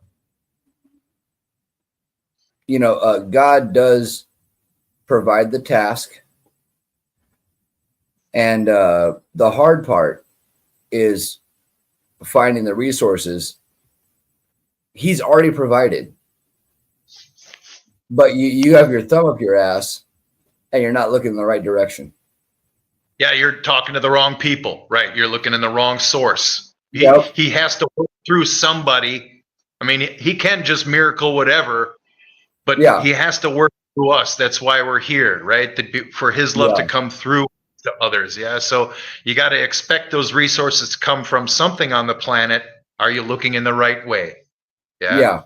you know, God does provide the task. And the hard part is finding the resources. He's already provided. But you have your thumb up your ass and you're not looking in the right direction. Yeah, you're talking to the wrong people, right? You're looking in the wrong source. He has to work through somebody. I mean, he can't just miracle whatever, but he has to work through us. That's why we're here, right? For his love to come through to others. Yeah. So you got to expect those resources to come from something on the planet. Are you looking in the right way? Yeah.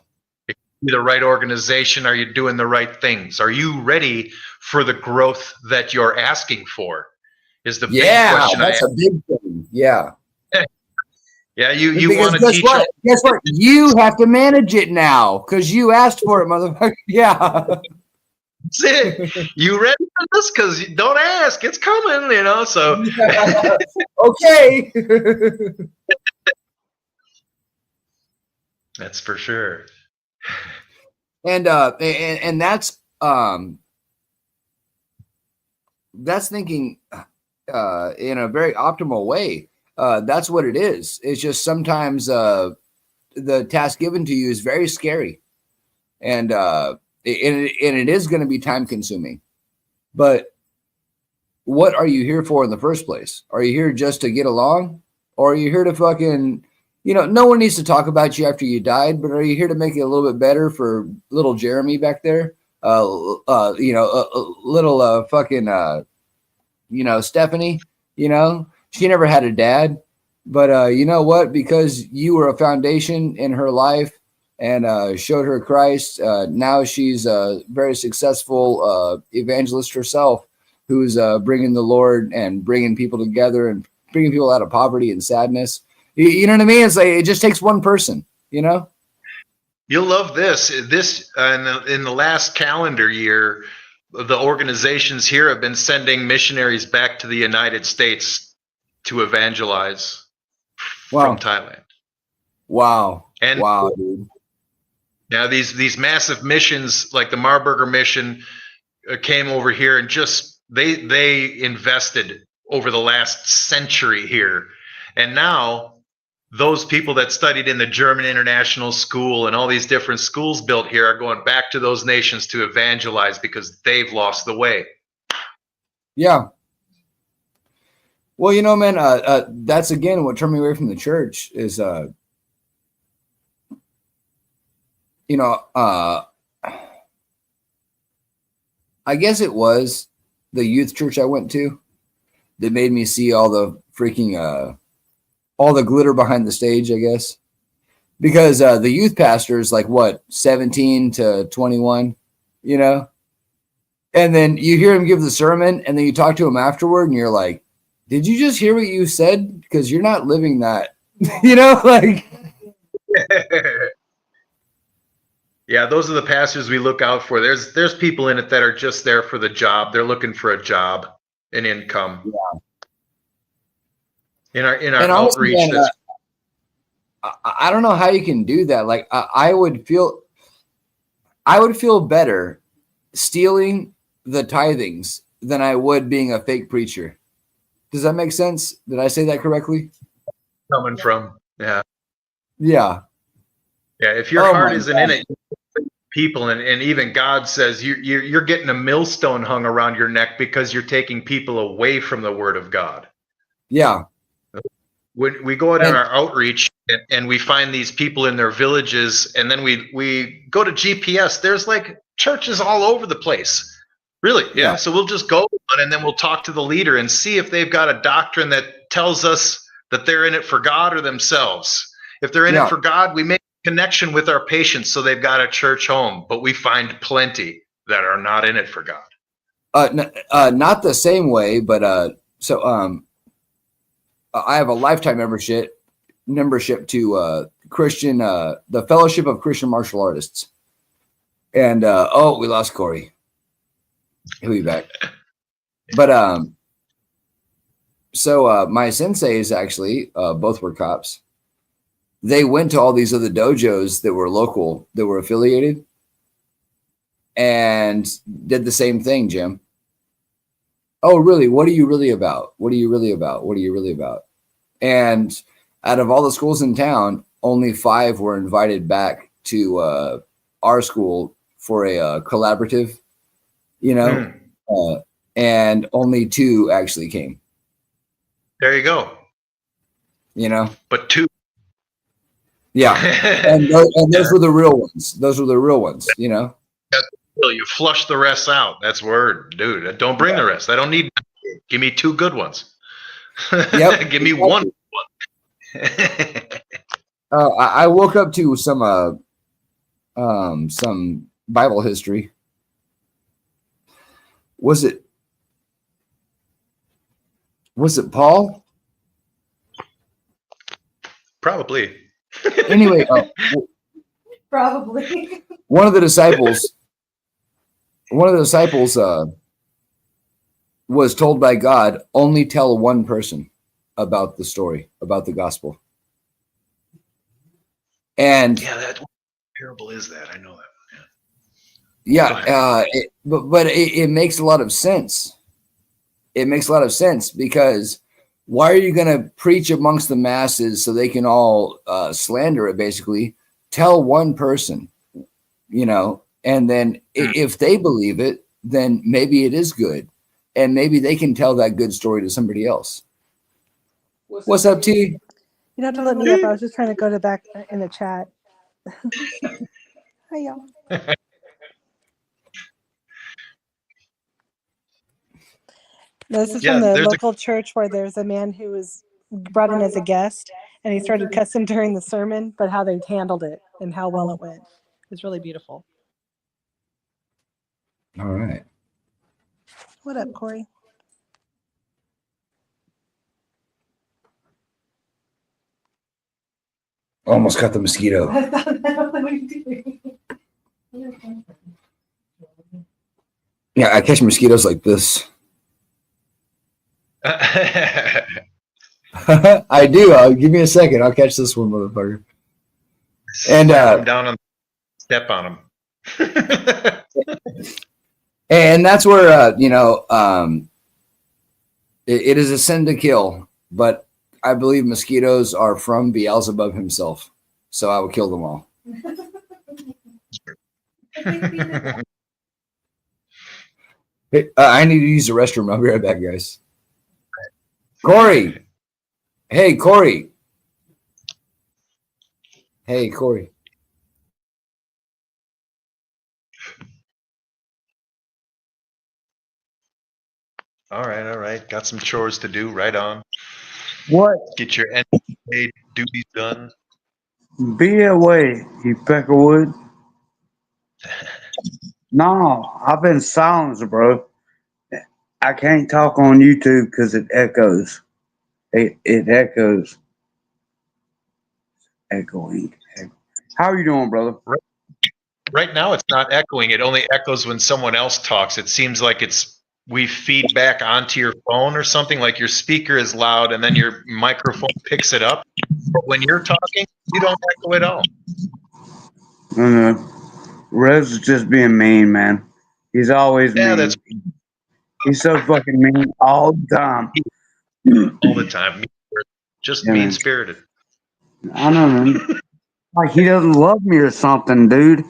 The right organization? Are you doing the right things? Are you ready for the growth that you're asking for? Is the big question. That's a big thing. Yeah. Yeah, you want to teach. Guess what? You have to manage it now because you asked for it, motherfucker. Yeah. That's it. You ready for this? Because don't ask, it's coming. You know. So. Okay. That's for sure. And that's thinking in a very optimal way. That's what it is. It's just sometimes the task given to you is very scary, and it is going to be time consuming. But what are you here for in the first place? Are you here just to get along, or are you here to fucking, you know, no one needs to talk about you after you died, but are you here to make it a little bit better for little Jeremy back there? You know, little fucking, you know, Stephanie, you know, she never had a dad, but you know what? Because you were a foundation in her life and showed her Christ, now she's a very successful evangelist herself who's bringing the Lord and bringing people together and bringing people out of poverty and sadness. You know what I mean? It's like it just takes one person, you know? You'll love this. In the last calendar year, the organizations here have been sending missionaries back to the United States to evangelize from Thailand. Wow. And wow, dude. Now these massive missions like the Marburger mission came over here and just they invested over the last century here. And now those people that studied in the German International School and all these different schools built here are going back to those nations to evangelize because they've lost the way. Yeah. Well, man, that's again what turned me away from the church is, I guess it was the youth church I went to that made me see all the freaking, all the glitter behind the stage, I guess, because the youth pastor is like, what, 17 to 21, and then you hear him give the sermon and then you talk to him afterward and you're like, did you just hear what you said? Because you're not living that, like. Yeah, those are the pastors we look out for. There's people in it that are just there for the job. They're looking for a job, an income. Yeah. In our outreach, man, I don't know how you can do that. Like I would feel better stealing the tithings than I would being a fake preacher. Does that make sense? Did I say that correctly? Coming from, yeah. Yeah. Yeah, if your heart isn't in it, people, and even God says you're getting a millstone hung around your neck because you're taking people away from the Word of God. Yeah. When we go out in our outreach and we find these people in their villages, and then we go to GPS, there's like churches all over the place. Really? Yeah. So we'll just go and then we'll talk to the leader and see if they've got a doctrine that tells us that they're in it for God or themselves. If they're in it for God, we make a connection with our patients so they've got a church home, but we find plenty that are not in it for God. Not the same way, but I have a lifetime membership to Christian, the Fellowship of Christian Martial Artists. And we lost Corey. He'll be back. But my senseis actually, both were cops. They went to all these other dojos that were local, that were affiliated, and did the same thing, Jim. Oh, really? What are you really about? What are you really about? What are you really about? And out of all the schools in town, only 5 were invited back to our school for a collaborative, and only 2 actually came. There you go. But 2. Yeah. and those were the real ones. Those were the real ones, You flush the rest out. That's word, dude. Don't bring the rest. I don't need. Give me 2 good ones. Yep. Give me one. I woke up to some Bible history. Was it Paul? Probably. Anyway, probably one of the disciples was told by God, only tell one person about the story, about the gospel. And that parable is that. I know that. Yeah, but it makes a lot of sense. It makes a lot of sense because why are you going to preach amongst the masses so they can all slander it? Basically, tell one person, and then if they believe it, then maybe it is good, and maybe they can tell that good story to somebody else. What's up, T? You don't have to let me up. I was just trying to go to back in the chat. Hi, y'all. This is from the local church where there's a man who was brought in as a guest and he started cussing during the sermon, but how they handled it and how well it went. It was really beautiful. All right. What up, Corey? Almost got the mosquito. I thought that was what you doing. Yeah, I catch mosquitoes like this. I do. Give me a second. I'll catch this one, motherfucker. And down on, step on him. And that's where it is a sin to kill, but I believe mosquitoes are from Beelzebub himself, so I will kill them all. Hey, I need to use the restroom. I'll be right back, guys. Corey. Hey, Corey. Hey, Corey. All right. Got some chores to do. Right on. What? Get your NBA duties done. Be away, you peckerwood. No, I've been silenced, bro. I can't talk on YouTube because it echoes. It echoes. Echoing. How are you doing, brother? Right now, it's not echoing. It only echoes when someone else talks. It seems like we feed back onto your phone or something, like your speaker is loud and then your microphone picks it up. But when you're talking, you don't echo at all. Rez is just being mean, man. He's always mean. He's so fucking mean all the time. All the time. Just Yeah, mean-spirited. I know, man. Like he doesn't love me or something, dude.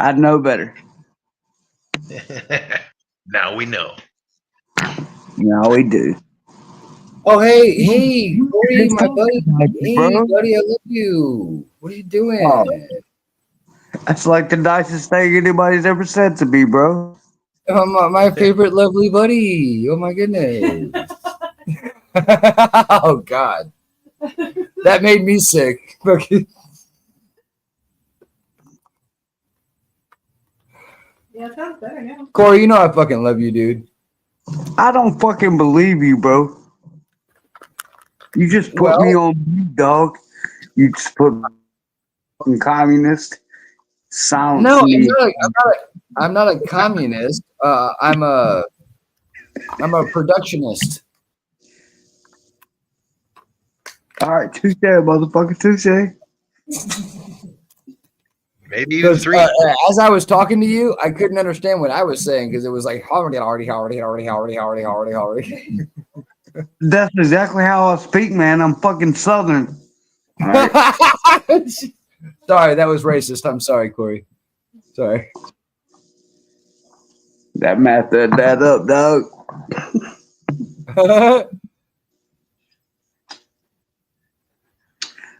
I'd know better. Now we know. No, we do. Oh, hey, Corey, my buddy. Hey, buddy, I love you. What are you doing? Oh, that's like the nicest thing anybody's ever said to me, bro. Oh, my favorite lovely buddy. Oh, my goodness. Oh, God. That made me sick. Yeah, it sounds better now. Corey, you know I fucking love you, dude. I don't fucking believe you, bro. You just put me on mute, dog. You just put fucking communist. Silence No, me. I'm not a communist. I'm a productionist. All right, touche, motherfucker, touche. Maybe even three. As I was talking to you, I couldn't understand what I was saying because it was like already. That's exactly how I speak, man. I'm fucking Southern. All right. Sorry, that was racist. I'm sorry, Corey. Sorry. That math that up, dog.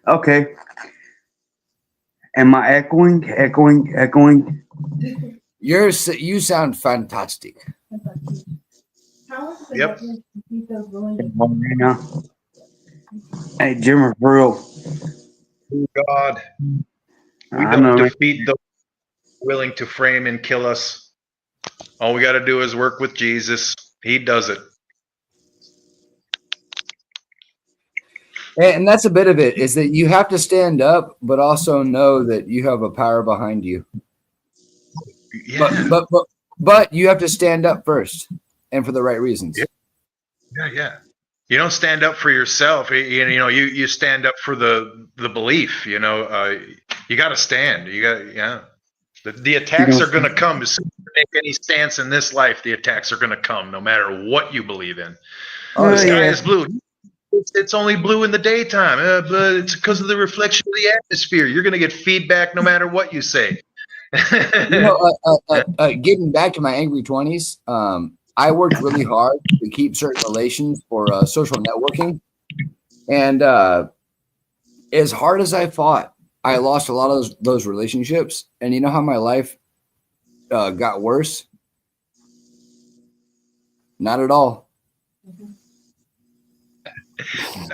Okay. Am I echoing? You sound fantastic. Yep. Hey, Jimmy, for real. Oh, God. We I don't know. defeat those willing to frame and kill us. All we got to do is work with Jesus. He does it. And that's a bit of it, is that you have to stand up, but also know that you have a power behind you. Yeah. But you have to stand up first, and for the right reasons. Yeah. You don't stand up for yourself. You stand up for the belief. You got to stand. The attacks are going to come. As soon as you make any stance in this life, the attacks are going to come, no matter what you believe in. The sky is blue. It's only blue in the daytime, but it's because of the reflection of the atmosphere. You're going to get feedback no matter what you say. Getting back to my angry 20s, I worked really hard to keep certain relations for social networking. And as hard as I fought, I lost a lot of those relationships. And you know how my life got worse? Not at all.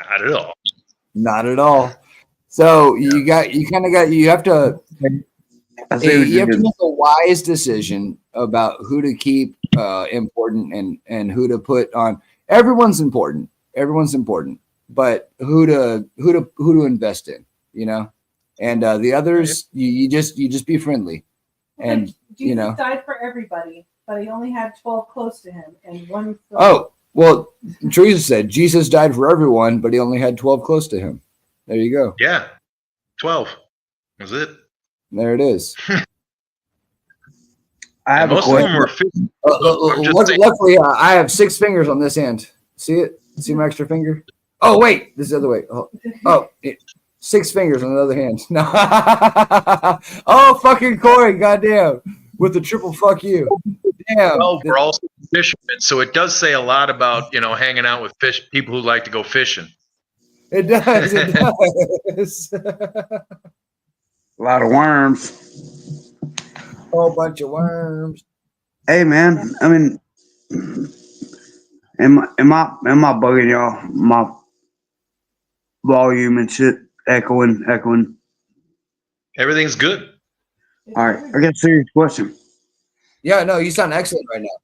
Not at all. Not at all. So you have to you have to make a wise decision about who to keep important and who to put on. Everyone's important, but who to invest in, and the others you just be friendly, and Jesus died for everybody, but he only had 12 close to him and one. Oh, well, Teresa said Jesus died for everyone, but he only had 12 close to him. There you go. Yeah, 12 was it. There it is. I have a most of them question. were fishing. I'm just saying. Luckily, I have 6 fingers on this hand. See it? See my extra finger? Oh, wait. This is the other way. Oh, 6 fingers on the other hand. No. Oh, fucking Corey. Goddamn. With the triple fuck you. Damn. Well, we're also fishermen, so it does say a lot about, hanging out with people who like to go fishing. It does. It does. A lot of worms. Whole bunch of worms. Hey, man. I mean, am I bugging y'all? My volume and shit echoing. Everything's good. All right, I got a serious question. Yeah, no, you sound excellent right now.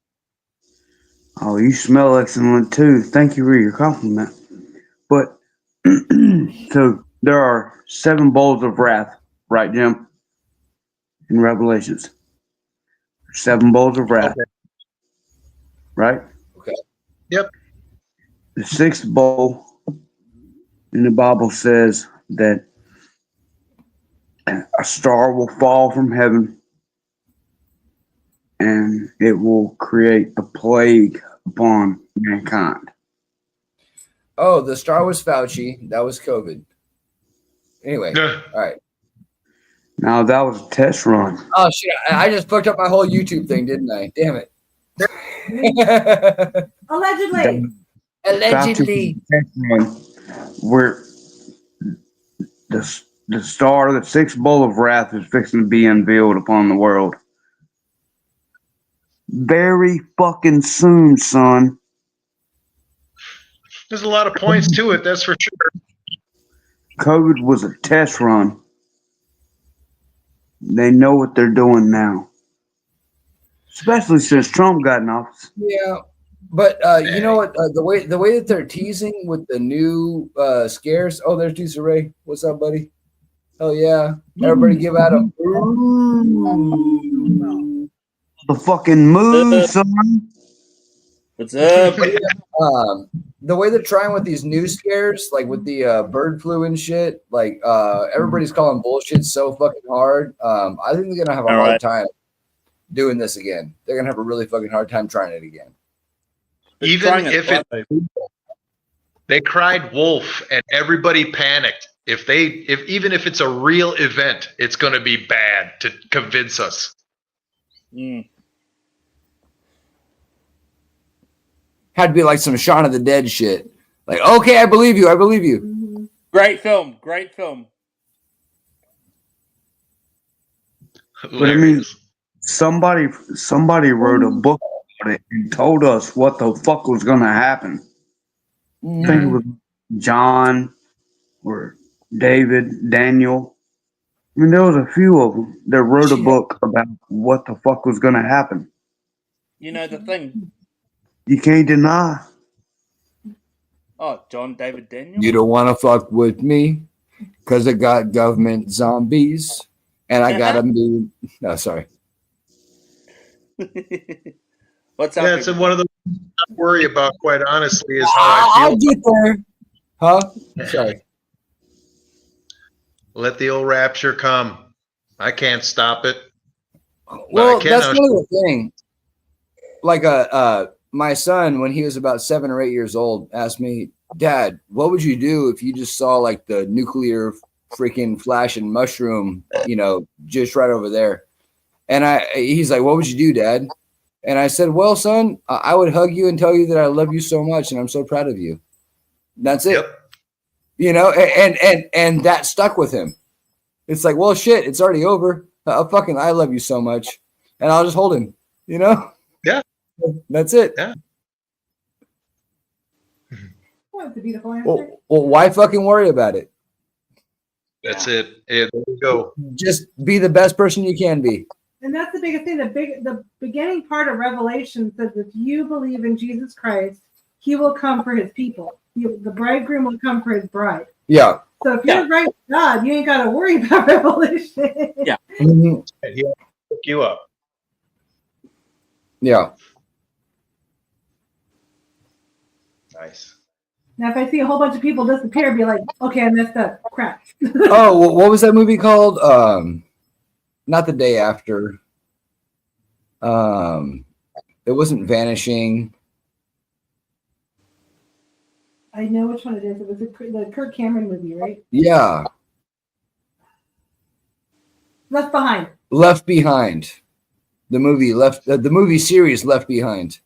Oh, you smell excellent too. Thank you for your compliment. But so there are 7 bowls of wrath, right, Jim? In Revelations, 7 bowls of wrath, right? Okay. Yep. The 6th bowl in the Bible says that a star will fall from heaven and it will create a plague upon mankind. Oh, the star was Fauci. That was COVID. Anyway, all right. Now that was a test run. Oh, shit. I just fucked up my whole YouTube thing, didn't I? Damn it. Allegedly. Allegedly. Test run where the star, the 6th bowl of wrath is fixing to be unveiled upon the world. Very fucking soon, son. There's a lot of points to it, that's for sure. COVID was a test run. They know what they're doing now. Especially since Trump got in office. Yeah. But you know what? The way that they're teasing with the new scares. Oh, there's Desiree. What's up, buddy? Oh yeah. Everybody give out a the fucking moon, son. What's up? The way they're trying with these new scares, like with the bird flu and shit, like everybody's calling bullshit so fucking hard. I think they're gonna have a hard time doing this again. They're gonna have a really fucking hard time trying it again. Even if they cried wolf and everybody panicked. Even if it's a real event, it's going to be bad to convince us. Had to be like some Shaun of the Dead shit. Like, okay, I believe you. I believe you. Great film. Great film. But I mean, somebody wrote a book about it and told us what the fuck was going to happen. I think it was John or David, Daniel. I mean, there was a few of them that wrote a book about what the fuck was going to happen. You know the thing. You can't deny. Oh, John David Daniel. You don't want to fuck with me because I got government zombies and I got a new. No, sorry. What's up? That's one of the things I worry about, quite honestly, is how I I'll feel. get there. Huh? Sorry. Let the old rapture come. I can't stop it. Well, I can that's now. kind of the thing. Like my son, when he was about 7 or 8 years old, asked me, "Dad, what would you do if you just saw like the nuclear freaking flash and mushroom, just right over there?" And he's like, "What would you do, Dad?" And I said, "Well, son, I would hug you and tell you that I love you so much and I'm so proud of you." That's it. And that stuck with him. It's like, well, shit, it's already over. Fucking, I love you so much, and I'll just hold him. Yeah. That's it. Yeah. Well, it's a beautiful answer. Well, why fucking worry about it? That's it. Yeah, there you go. Just be the best person you can be. And that's the biggest thing. The beginning part of Revelation says, if you believe in Jesus Christ, he will come for his people. The bridegroom will come for his bride. Yeah. So if you're right with God, you ain't got to worry about Revelation. Yeah. Mhm. And he'll pick you up. Yeah. Nice. Now, if I see a whole bunch of people disappear, be like, okay, I messed up. Crap. Oh, what was that movie called? Not The Day After. It wasn't Vanishing. I know which one it is. It was the Kirk Cameron movie, right? Yeah, Left Behind. Left Behind. The movie series Left Behind,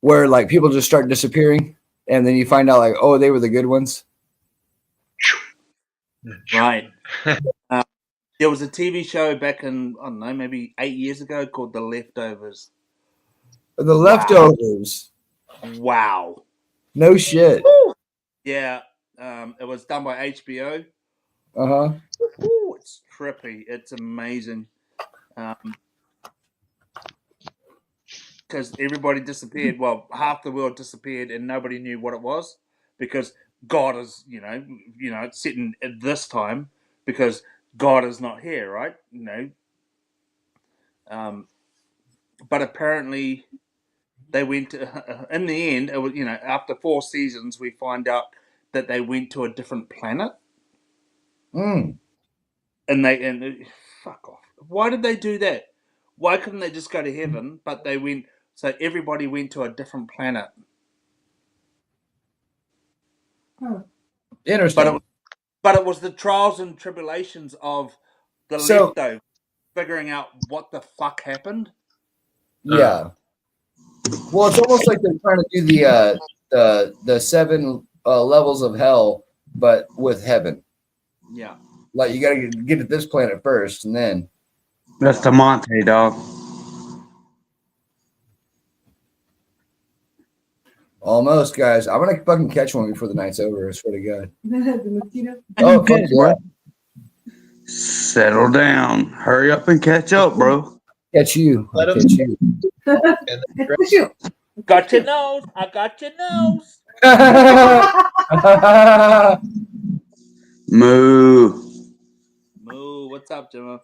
where like people just start disappearing, and then you find out like, oh, they were the good ones. Right. There was a TV show back in, I don't know, maybe 8 years ago called The Leftovers. The Leftovers. Wow. No shit. Yeah. It was done by HBO. Uh-huh. Ooh, it's trippy. It's amazing. Because everybody disappeared. Well, half the world disappeared, and nobody knew what it was. Because God is, it's sitting at this time because God is not here, right? But apparently they went to, in the end, it was, after 4 seasons, we find out that they went to a different planet. Mm. And fuck off. Why did they do that? Why couldn't they just go to heaven? But they went, so everybody went to a different planet. Interesting. But it was the trials and tribulations of the leftovers, figuring out what the fuck happened. Yeah. Well, it's almost like they're trying to do the 7 levels of hell, but with heaven. Yeah. Like you got to get to this planet first, and then. That's the Monte, dog. Almost, guys. I'm gonna fucking catch one before the night's over. I swear to God. The mosquito. Oh, fuck yeah. Settle down. Hurry up and catch up, bro. Catch you. Let I'll him- catch you. Got your nose. I got your nose. Moo. Moo. What's up, Jimmo?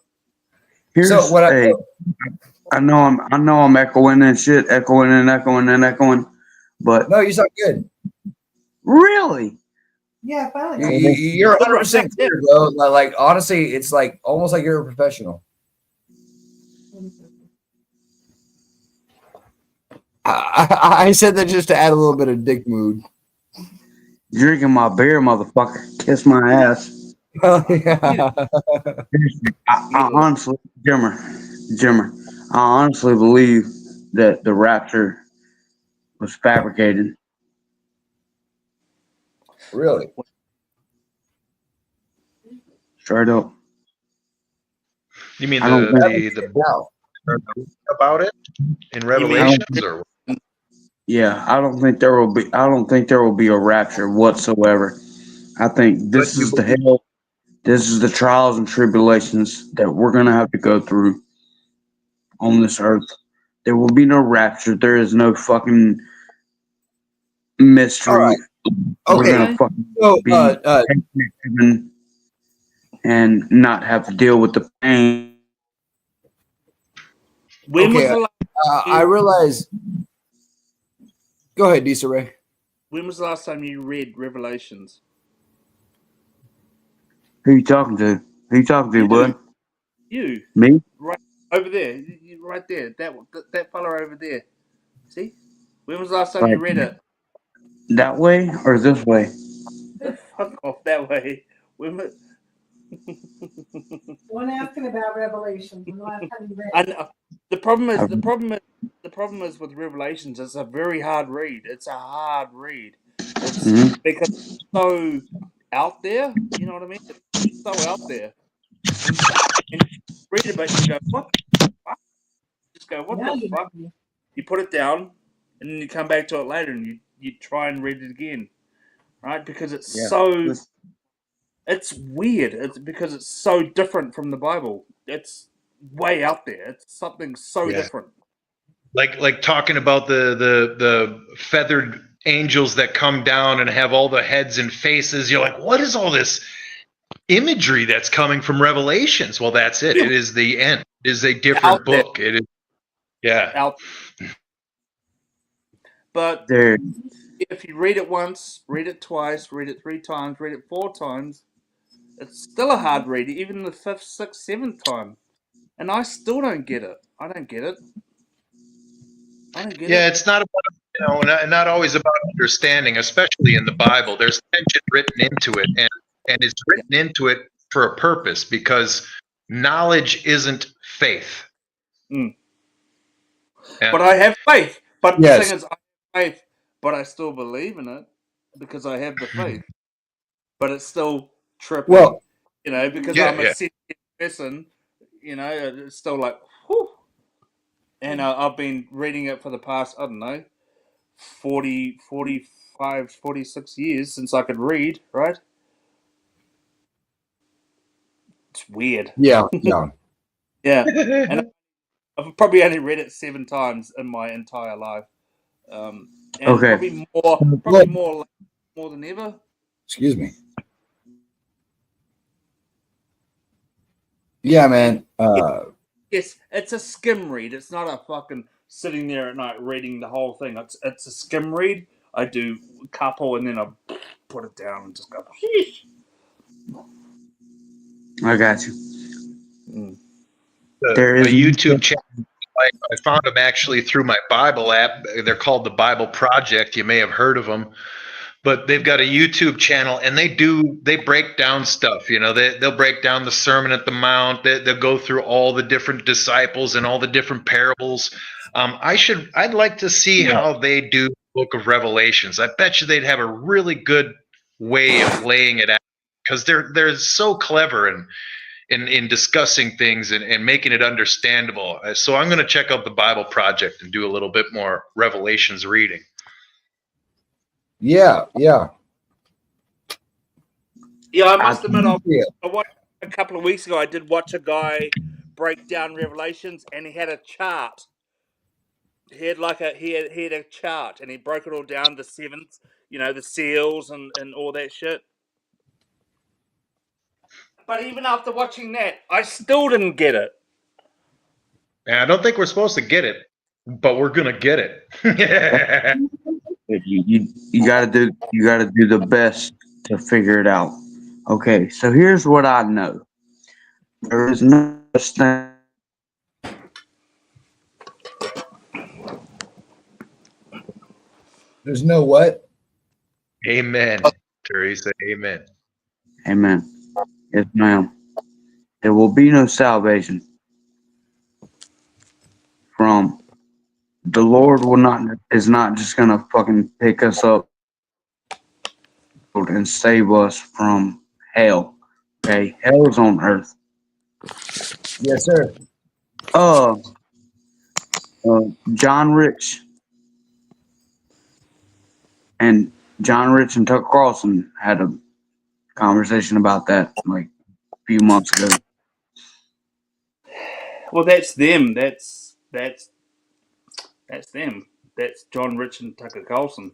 Here's So what I know I'm echoing and shit, echoing, but no, you sound good. Really? Yeah, finally. You're 100% clear, bro. Like honestly, it's like almost like you're a professional. I said that just to add a little bit of dick mood. Drinking my beer, motherfucker. Kiss my ass. Oh, yeah. I honestly, Jimmer, I honestly believe that the rapture was fabricated. Really? Straight up. You mean I don't the book about it in Revelations, or Yeah, I don't think there will be a rapture whatsoever. I think this is the hell. This is the trials and tribulations that we're gonna have to go through on this earth. There will be no rapture. There is no fucking mystery. All right. We're Okay. gonna fucking So, be heaven and not have to deal with the pain. When was Okay, the last I realize. Go ahead, Disa Ray. When was the last time you read Revelations? Who you talking to? Who you talking to, bud? You. Me? Right over there. Right there. That fella over there. See? When was the last time you read it? That way or this way? Fuck off that way. When was... One asking about Revelation. When the last time you read I it? know. The problem is with Revelations. It's a very hard read. It's a hard read. It's because it's so out there. You know what I mean? It's so out there. And you read it, but you go, what the fuck? Just go, what the fuck? You put it down, and then you come back to it later, and you try and read it again, right? Because it's it's weird. It's because it's so different from the Bible. It's way out there. It's something so different. like talking about the feathered angels that come down and have all the heads and faces. You're like, what is all this imagery that's coming from Revelations? Well, that's it. It is the end. It is a different book. It is, out. But if you read it once, read it twice, read it 3 times, read it 4 times, it's still a hard read, even the 5th, 6th, 7th time. And I still don't get it. I don't get it. I don't get Yeah, it. it's not about not always about understanding, especially in the Bible. There's tension written into it, and it's written into it for a purpose because knowledge isn't faith. Mm. But I have faith. But the thing is, I have faith, but I still believe in it because I have the faith. But it's still tripping, Well, because I'm a sensitive person. It's still like, whew. And I've been reading it for the past, I don't know, 40, 45, 46 years since I could read, right? It's weird. Yeah, yeah. Yeah. And I've probably only read it 7 times in my entire life. And Okay. probably more than ever. Excuse me. Yeah, man. Yes, it's a skim read. It's not a fucking sitting there at night reading the whole thing. It's a skim read. I do a couple and then I put it down and just go, sheesh. I got you. There is a YouTube channel. I found them actually through my Bible app. They're called the Bible Project. You may have heard of them, but they've got a YouTube channel and they break down stuff. They'll break down the Sermon at the Mount. They'll go through all the different disciples and all the different parables. I'd like to see how they do the Book of Revelations. I bet you they'd have a really good way of laying it out because they're so clever in discussing things and making it understandable. So I'm going to check out the Bible Project and do a little bit more Revelations reading. Yeah. Yeah, I must admit, I watched a couple of weeks ago. I did watch a guy break down Revelations, and he had a chart. He had he had a chart, and he broke it all down to 7th, the seals and all that shit. But even after watching that, I still didn't get it. And I don't think we're supposed to get it, but we're gonna get it. You gotta do the best to figure it out. Okay, so here's what I know. There is no such thing. There's no what? Amen, Teresa. Amen. Amen. Yes, ma'am. There will be no salvation from the Lord is not just gonna fucking pick us up and save us from hell. Okay, hell is on earth. Yes, sir. John Rich and Tucker Carlson had a conversation about that like a few months ago. Well, that's them. That's them. That's John Rich and Tucker Carlson.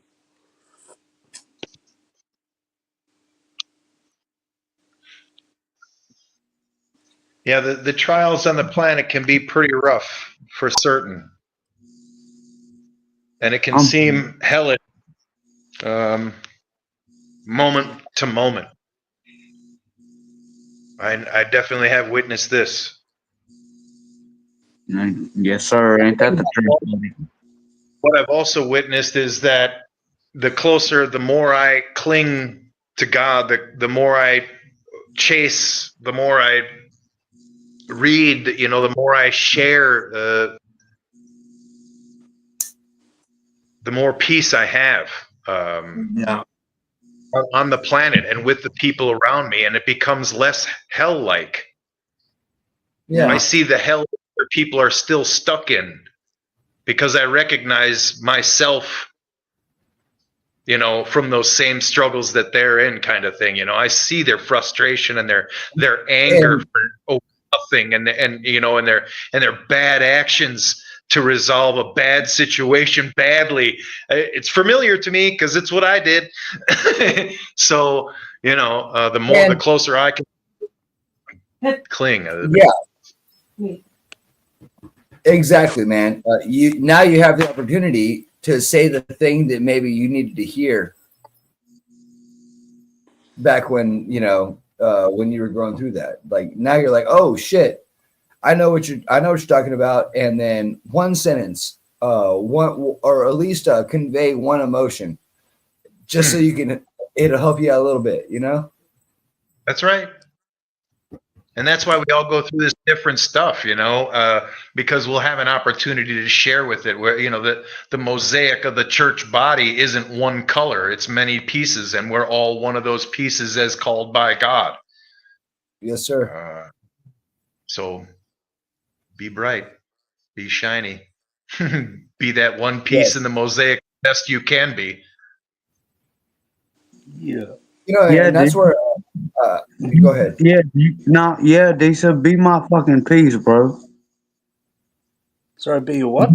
Yeah, the trials on the planet can be pretty rough for certain. And it can seem hellish moment to moment. I definitely have witnessed this. Yes, sir. Ain't that the truth? What I've also witnessed is that the more I cling to God, the more I chase, the more I read, the more I share, the more peace I have on the planet and with the people around me, and it becomes less hell-like. Yeah. I see the hell where people are still stuck in because I recognize myself, from those same struggles that they're in, kind of thing. I see their frustration and their anger for nothing, and their bad actions to resolve a bad situation badly. It's familiar to me because it's what I did. So the closer I can cling. Yeah. Exactly, man. You have the opportunity to say the thing that maybe you needed to hear back when when you were going through that. Like now you're like, oh shit, I know what you're talking about, and then one sentence, one or at least convey one emotion, just so you can. It'll help you out a little bit, you know. That's right. And that's why we all go through this different stuff, you know, because we'll have an opportunity to share with it. Where, you know, the mosaic of the church body isn't one color; it's many pieces, and we're all one of those pieces as called by God. Yes, sir. So, be bright, be shiny, be that one piece in the mosaic best you can be. Yeah. You know, Yeah, and that's dude. where. Go ahead. Yeah, they said be my fucking piece, bro. Sorry, be your what?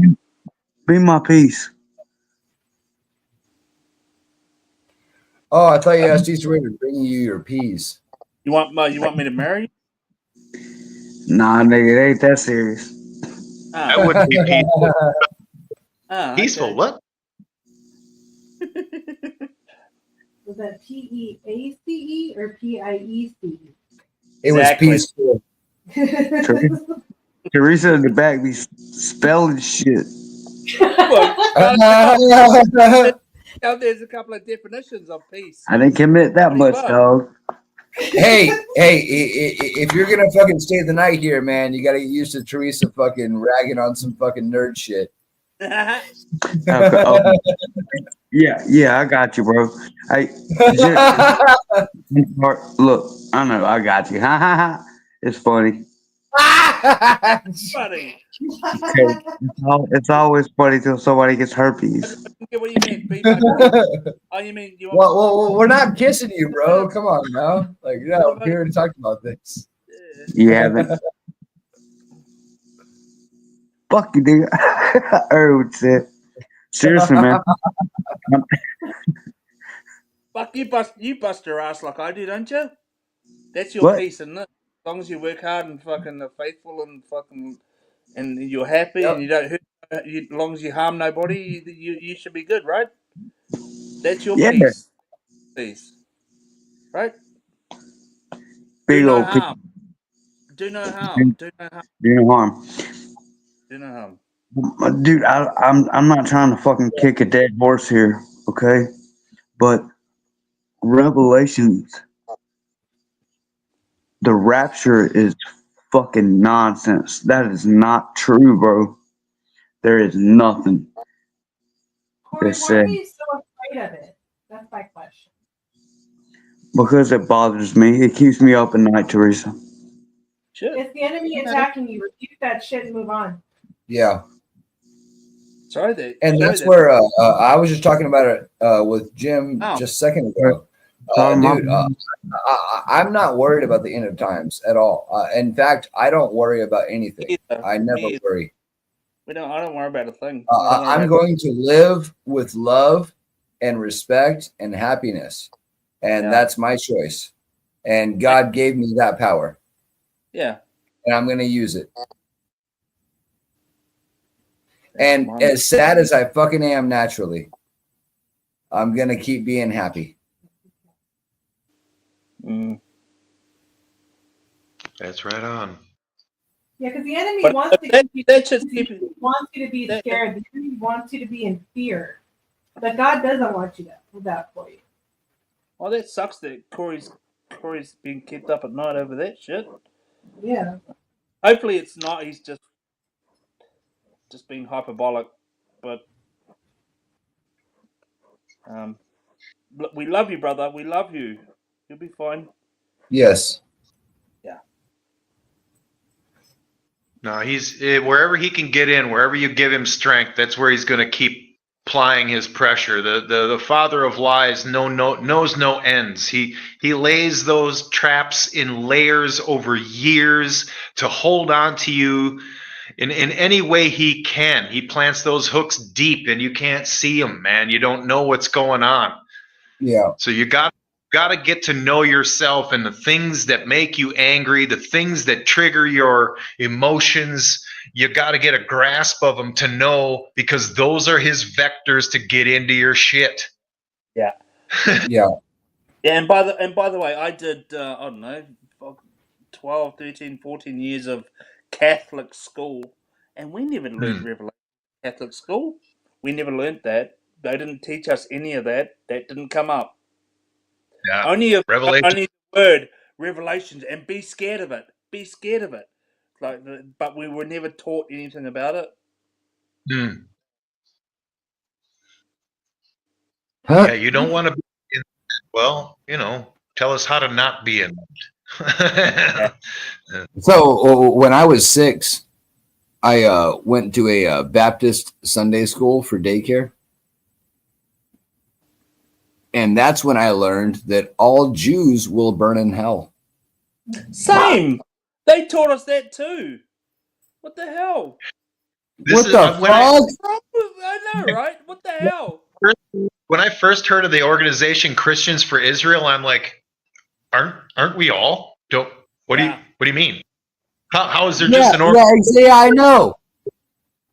Be my piece. Oh, I thought you asked Easter Ray to bring you your peas. You want me to marry you? Nah, nigga, it ain't that serious. Ah. That wouldn't be peaceful. Ah, Peaceful? okay. What? Was that PEACE or PIECE? It was peaceful. Teresa in the back be spelling shit. There's a couple of definitions of peace. I didn't commit that much, dog. Hey, if you're gonna fucking stay the night here, man, you gotta get used to Teresa fucking ragging on some fucking nerd shit. Okay, yeah, I got you, bro. Hey, look, I know, I got you. Ha ha ha. It's funny. Funny. It's always funny till somebody gets herpes. What do you mean? Be my peace? Oh, you mean you want? Well, we're not kissing you, bro. Come on now. Like, yeah, we're here to talk about this. You haven't. Fuck you, nigga. Erwin said. Seriously, man. Fuck you, bust your ass like I do, don't you? That's your What? peace, isn't it? As long as you work hard and fucking are faithful and fucking and you're happy and you don't hurt, as long as you harm nobody, you should be good, right? That's your peace. Peace, right? Big Do no old piece. harm. Do no harm. Do no harm. Do no harm. Do no harm. Dude, I'm not trying to fucking kick a dead horse here, okay? But Revelations, the rapture is fucking nonsense. That is not true, bro. There is nothing. Corey, It why said are you so afraid of it? That's my question. because it bothers me. It keeps me up at night, Teresa. If the enemy attacking you, refute that shit and move on. Yeah. Sorry, and that's where I was just talking about it with Jim just a second ago. Dude, I'm not worried about the end of times at all. In fact, I don't worry about anything. I never worry. I don't worry about a thing. I'm going to live with love and respect and happiness. And that's my choice. And God gave me that power. Yeah. And I'm going to use it. And as sad as I fucking am naturally, I'm going to keep being happy. That's right on. Yeah, because the enemy But wants to that keep should keep he wants you to be scared. The enemy wants you to be in fear. But God doesn't want you to do that for you. Well, that sucks that Corey's being kept up at night over that shit. Yeah. Hopefully it's not. He's just being hyperbolic. But we love you, brother. We love you. You'll be fine. Yes. Yeah. No, he's wherever he can get in, wherever you give him strength, that's where he's going to keep applying his pressure. The father of lies knows no ends. He lays those traps in layers over years to hold on to you in any way he can. He plants those hooks deep and you can't see them, man. You don't know what's going on. Yeah. So you got to get to know yourself and the things that make you angry, the things that trigger your emotions. You got to get a grasp of them to know, because those are his vectors to get into your shit. Yeah. Yeah. Yeah, and by the way, I did I don't know, 12, 13, 14 years of Catholic school, and we never learned Revelation in Catholic school. We never learned that. They didn't teach us any of that. That didn't come up. Yeah. Only the Revelation. word Revelations, and be scared of it. Be scared of it. But we were never taught anything about it. Huh? Yeah, you don't want to be in, well, tell us how to not be in it. So when I was 6, I went to a Baptist Sunday school for daycare. And that's when I learned that all Jews will burn in hell. Same. They taught us that too. What the hell? What the fuck? I know, right? What the hell? When I first heard of the organization Christians for Israel, I'm like, aren't we all? What do you mean? How is there just an organization I know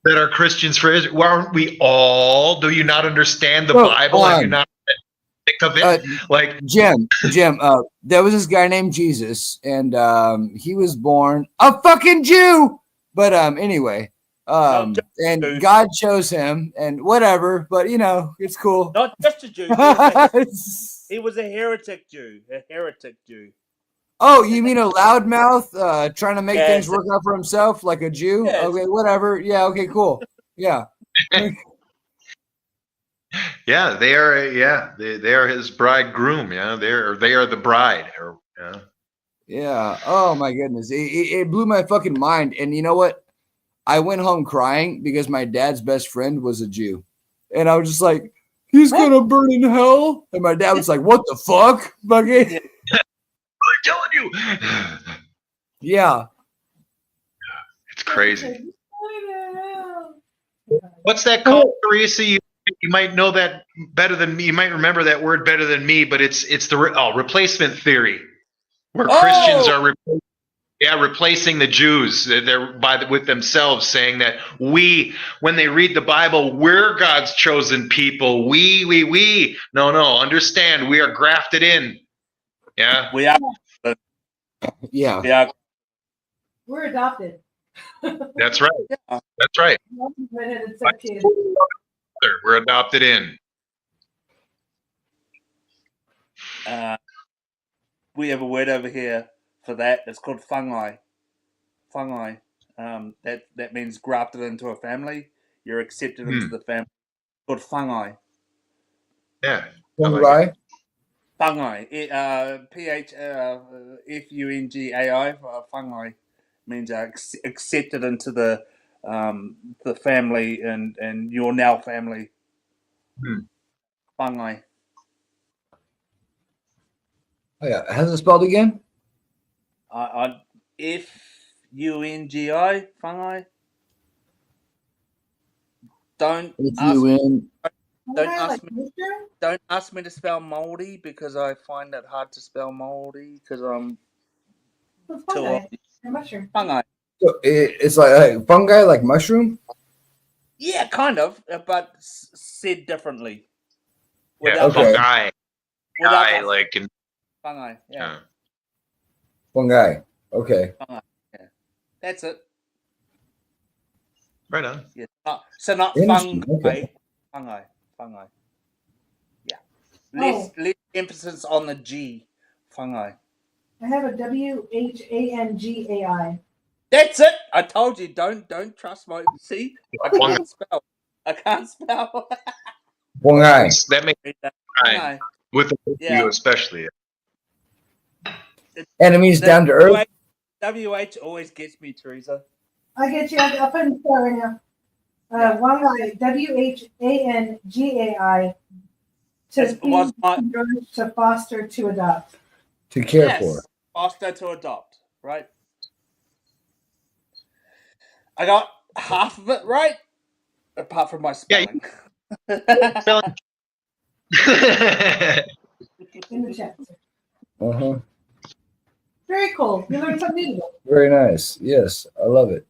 that are Christians for Israel? Well, aren't we all? Do you not understand the Bible? Have you not think of it? Jim, there was this guy named Jesus, and he was born a fucking Jew. But anyway, and God chose him, and whatever. But it's cool. Not just a Jew. He was a heretic Jew. A heretic Jew. Oh, you mean a loudmouth trying to make things work out for himself, like a Jew? Yes. Okay, whatever. Yeah. Okay. Cool. Yeah. Yeah, they are. Yeah, they are his bridegroom. Yeah, they are the bride. Yeah. Oh my goodness, it blew my fucking mind. And you know what? I went home crying because my dad's best friend was a Jew, and I was just like, "He's gonna burn in hell." And my dad was like, "What the fuck, fucking?" I'm telling you. Yeah. It's crazy. What's that called, Teresa? You might know that better than me. You might remember that word better than me, but it's the replacement theory, where Christians are replacing the Jews. They're with themselves, saying that when they read the Bible, we're God's chosen people. We. No. Understand, we are grafted in. Yeah, we are. Yeah, we are. We're adopted. That's right. That's right. We're adopted in. We have a word over here for that. It's called fungi. Fungi. That means grafted into a family. You're accepted into the family. It's called fungi. Yeah. Fungi. Fungi. Fungai. Fungi means accepted into the family, and you're now family. Fungi. Oh yeah. How's it spelled again? Fungi. Fungi. Don't ask me to spell moldy, because I find it hard to spell moldy because I'm too old. Fungi. So it's like fungi, like mushroom. Yeah, kind of, but said differently. Yeah, fungi. Like in fungi. Yeah. Fungi. Okay. Fungi. Yeah. That's it. Right on. Yeah. So not Interesting. fungi. Okay. Fungi. Yeah. Less emphasis on the G. Fungi. I have a WHANGAI. That's it. I told you. Don't trust my. See, I can't spell. Fungi. That makes fungi with the you especially. Enemies down to earth. WH always gets me, Teresa. I get you. I'll put in the spell right now. Fungi. WHANGAI. To foster, to adopt. To care for. Foster, to adopt. Right. I got half of it right, apart from my spelling. Spelling. In the chat. Uh-huh. Very cool. You learned something new. Very nice. Yes, I love it.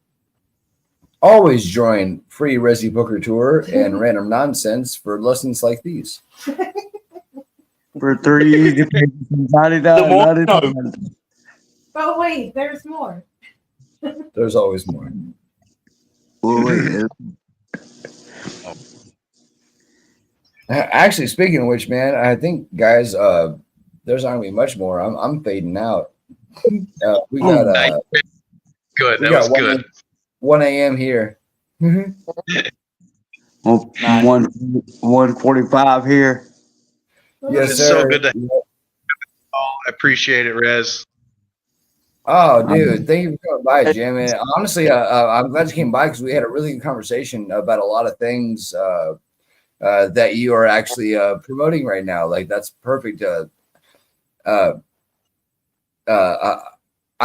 Always join free Resi Booker Tour and random nonsense for lessons like these. For 3 easy pages from $90. Oh wait, there's more. There's always more. Actually, speaking of which, man, I think guys, there's not gonna be much more. I'm fading out. We got good. we That got was good. 1 a.m. here. Well, 1:45 here. Yes, It's sir. so good to I appreciate it, Rez. Oh, dude, thank you for coming by, Jim. And honestly, I'm glad you came by because we had a really good conversation about a lot of things that you are actually promoting right now. Like that's perfect. I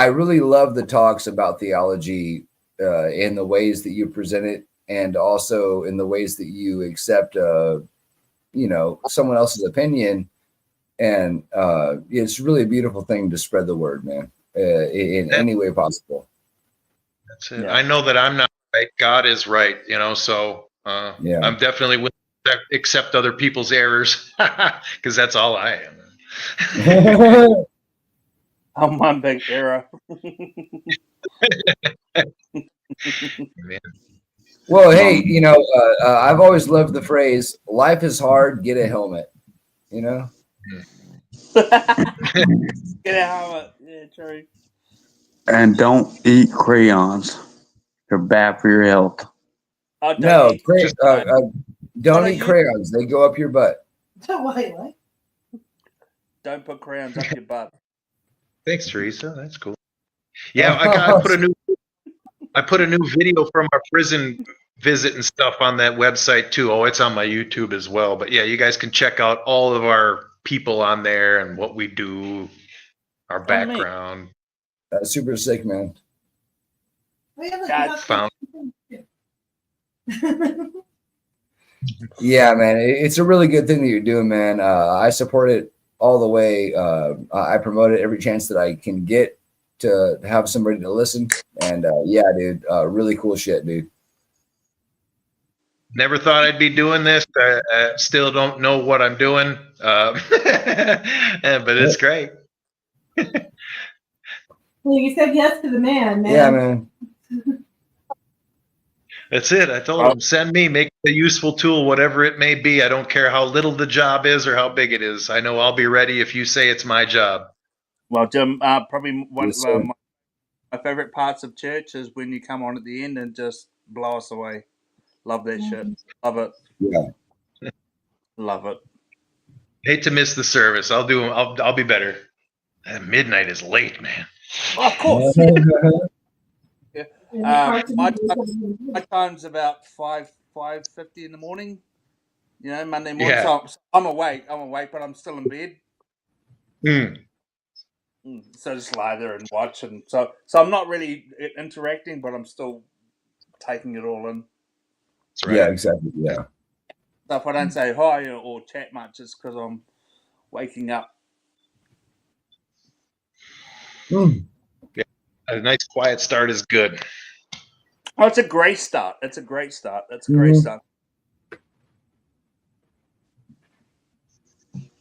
really love the talks about theology in the ways that you present it, and also in the ways that you accept, someone else's opinion. And it's really a beautiful thing to spread the word, man, in any way possible. That's it. I know that I'm not right. God is right, so Yeah. I'm definitely willing to accept other people's errors because that's all I am. I'm one big error. Well, hey, I've always loved the phrase "life is hard, get a helmet." Get a helmet. Yeah, true. And don't eat crayons. They're bad for your health. No, don't eat crayons. They go up your butt. Wait, what? Don't put crayons up your butt. Thanks, Teresa. That's cool. Yeah, I put a new video from our prison visit and stuff on that website too. Oh, it's on my YouTube as well. But yeah, you guys can check out all of our people on there and what we do, our background. That's super sick, man. That's found. Yeah, man, it's a really good thing that you're doing, man. I support it all the way. I promote it every chance that I can get to have somebody to listen. And yeah, dude, really cool shit, dude. Never thought I'd be doing this. Still don't know what I'm doing, but it's great. Well, you said yes to the man. Yeah, man. That's it. I told him, send me, make a useful tool, whatever it may be. I don't care how little the job is or how big it is. I know I'll be ready if you say it's my job. Well, Jim, probably one Yes, of my favorite parts of church is when you come on at the end and just blow us away. Love that shit. Love it. Yeah. Love it. Hate to miss the service. I'll be better. Midnight is late, man. Oh, of course. My time's about 5:50 in the morning. Monday morning. Yeah. So I'm awake, but I'm still in bed. So I just lie there and watch, and so I'm not really interacting, but I'm still taking it all in. Yeah, exactly. Yeah. So if I don't say hi or chat much, it's because I'm waking up. Yeah, a nice quiet start is good. Oh, it's a great start. That's a great start.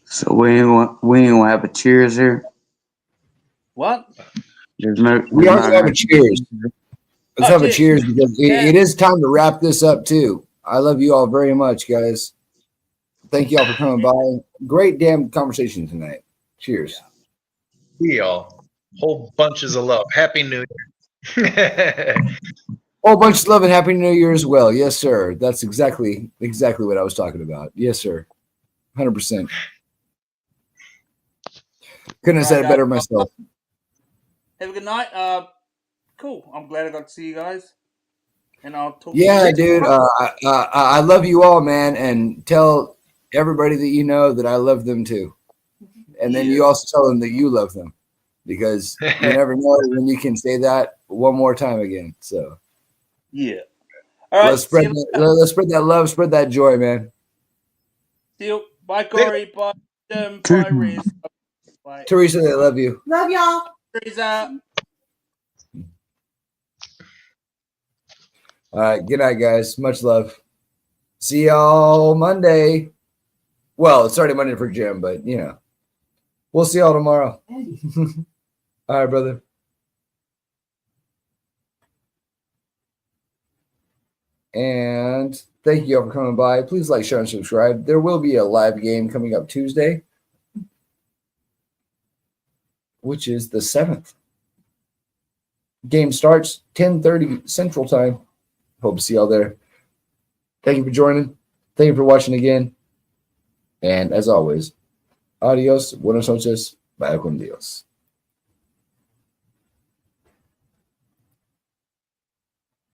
So we ain't gonna have a cheers here. What? There's no. We also have a cheers. Let's have a cheers because it is time to wrap this up too. I love you all very much, guys. Thank you all for coming by. Great damn conversation tonight. Cheers. We all whole bunches of love. Happy New Year. Whole bunch of love and Happy New Year as well. Yes, sir. That's exactly what I was talking about. Yes, sir. 100%. Couldn't have said it better myself. Have a good night. Cool. I'm glad I got to see you guys. And I'll talk Yeah, to you dude. I love you all, man. And tell everybody that you know that I love them too. And then you also tell them that you love them, because you never know when you can say that one more time again. So yeah. All right. Let's spread that love, spread that joy, man. See you. Bye, Corey. Bye, Jim. Bye, Reese. Bye. Teresa, they love you. Love y'all. Teresa. All right. Good night, guys. Much love. See y'all Monday. Well, it's already Monday for Jim, but we'll see y'all tomorrow. All right, brother. And thank you all for coming by. Please like, share, and subscribe. There will be a live game coming up Tuesday, which is the 7th. Game starts 10:30 Central Time. Hope to see y'all there. Thank you for joining. Thank you for watching again. And as always, adios, buenas noches, vaya con Dios.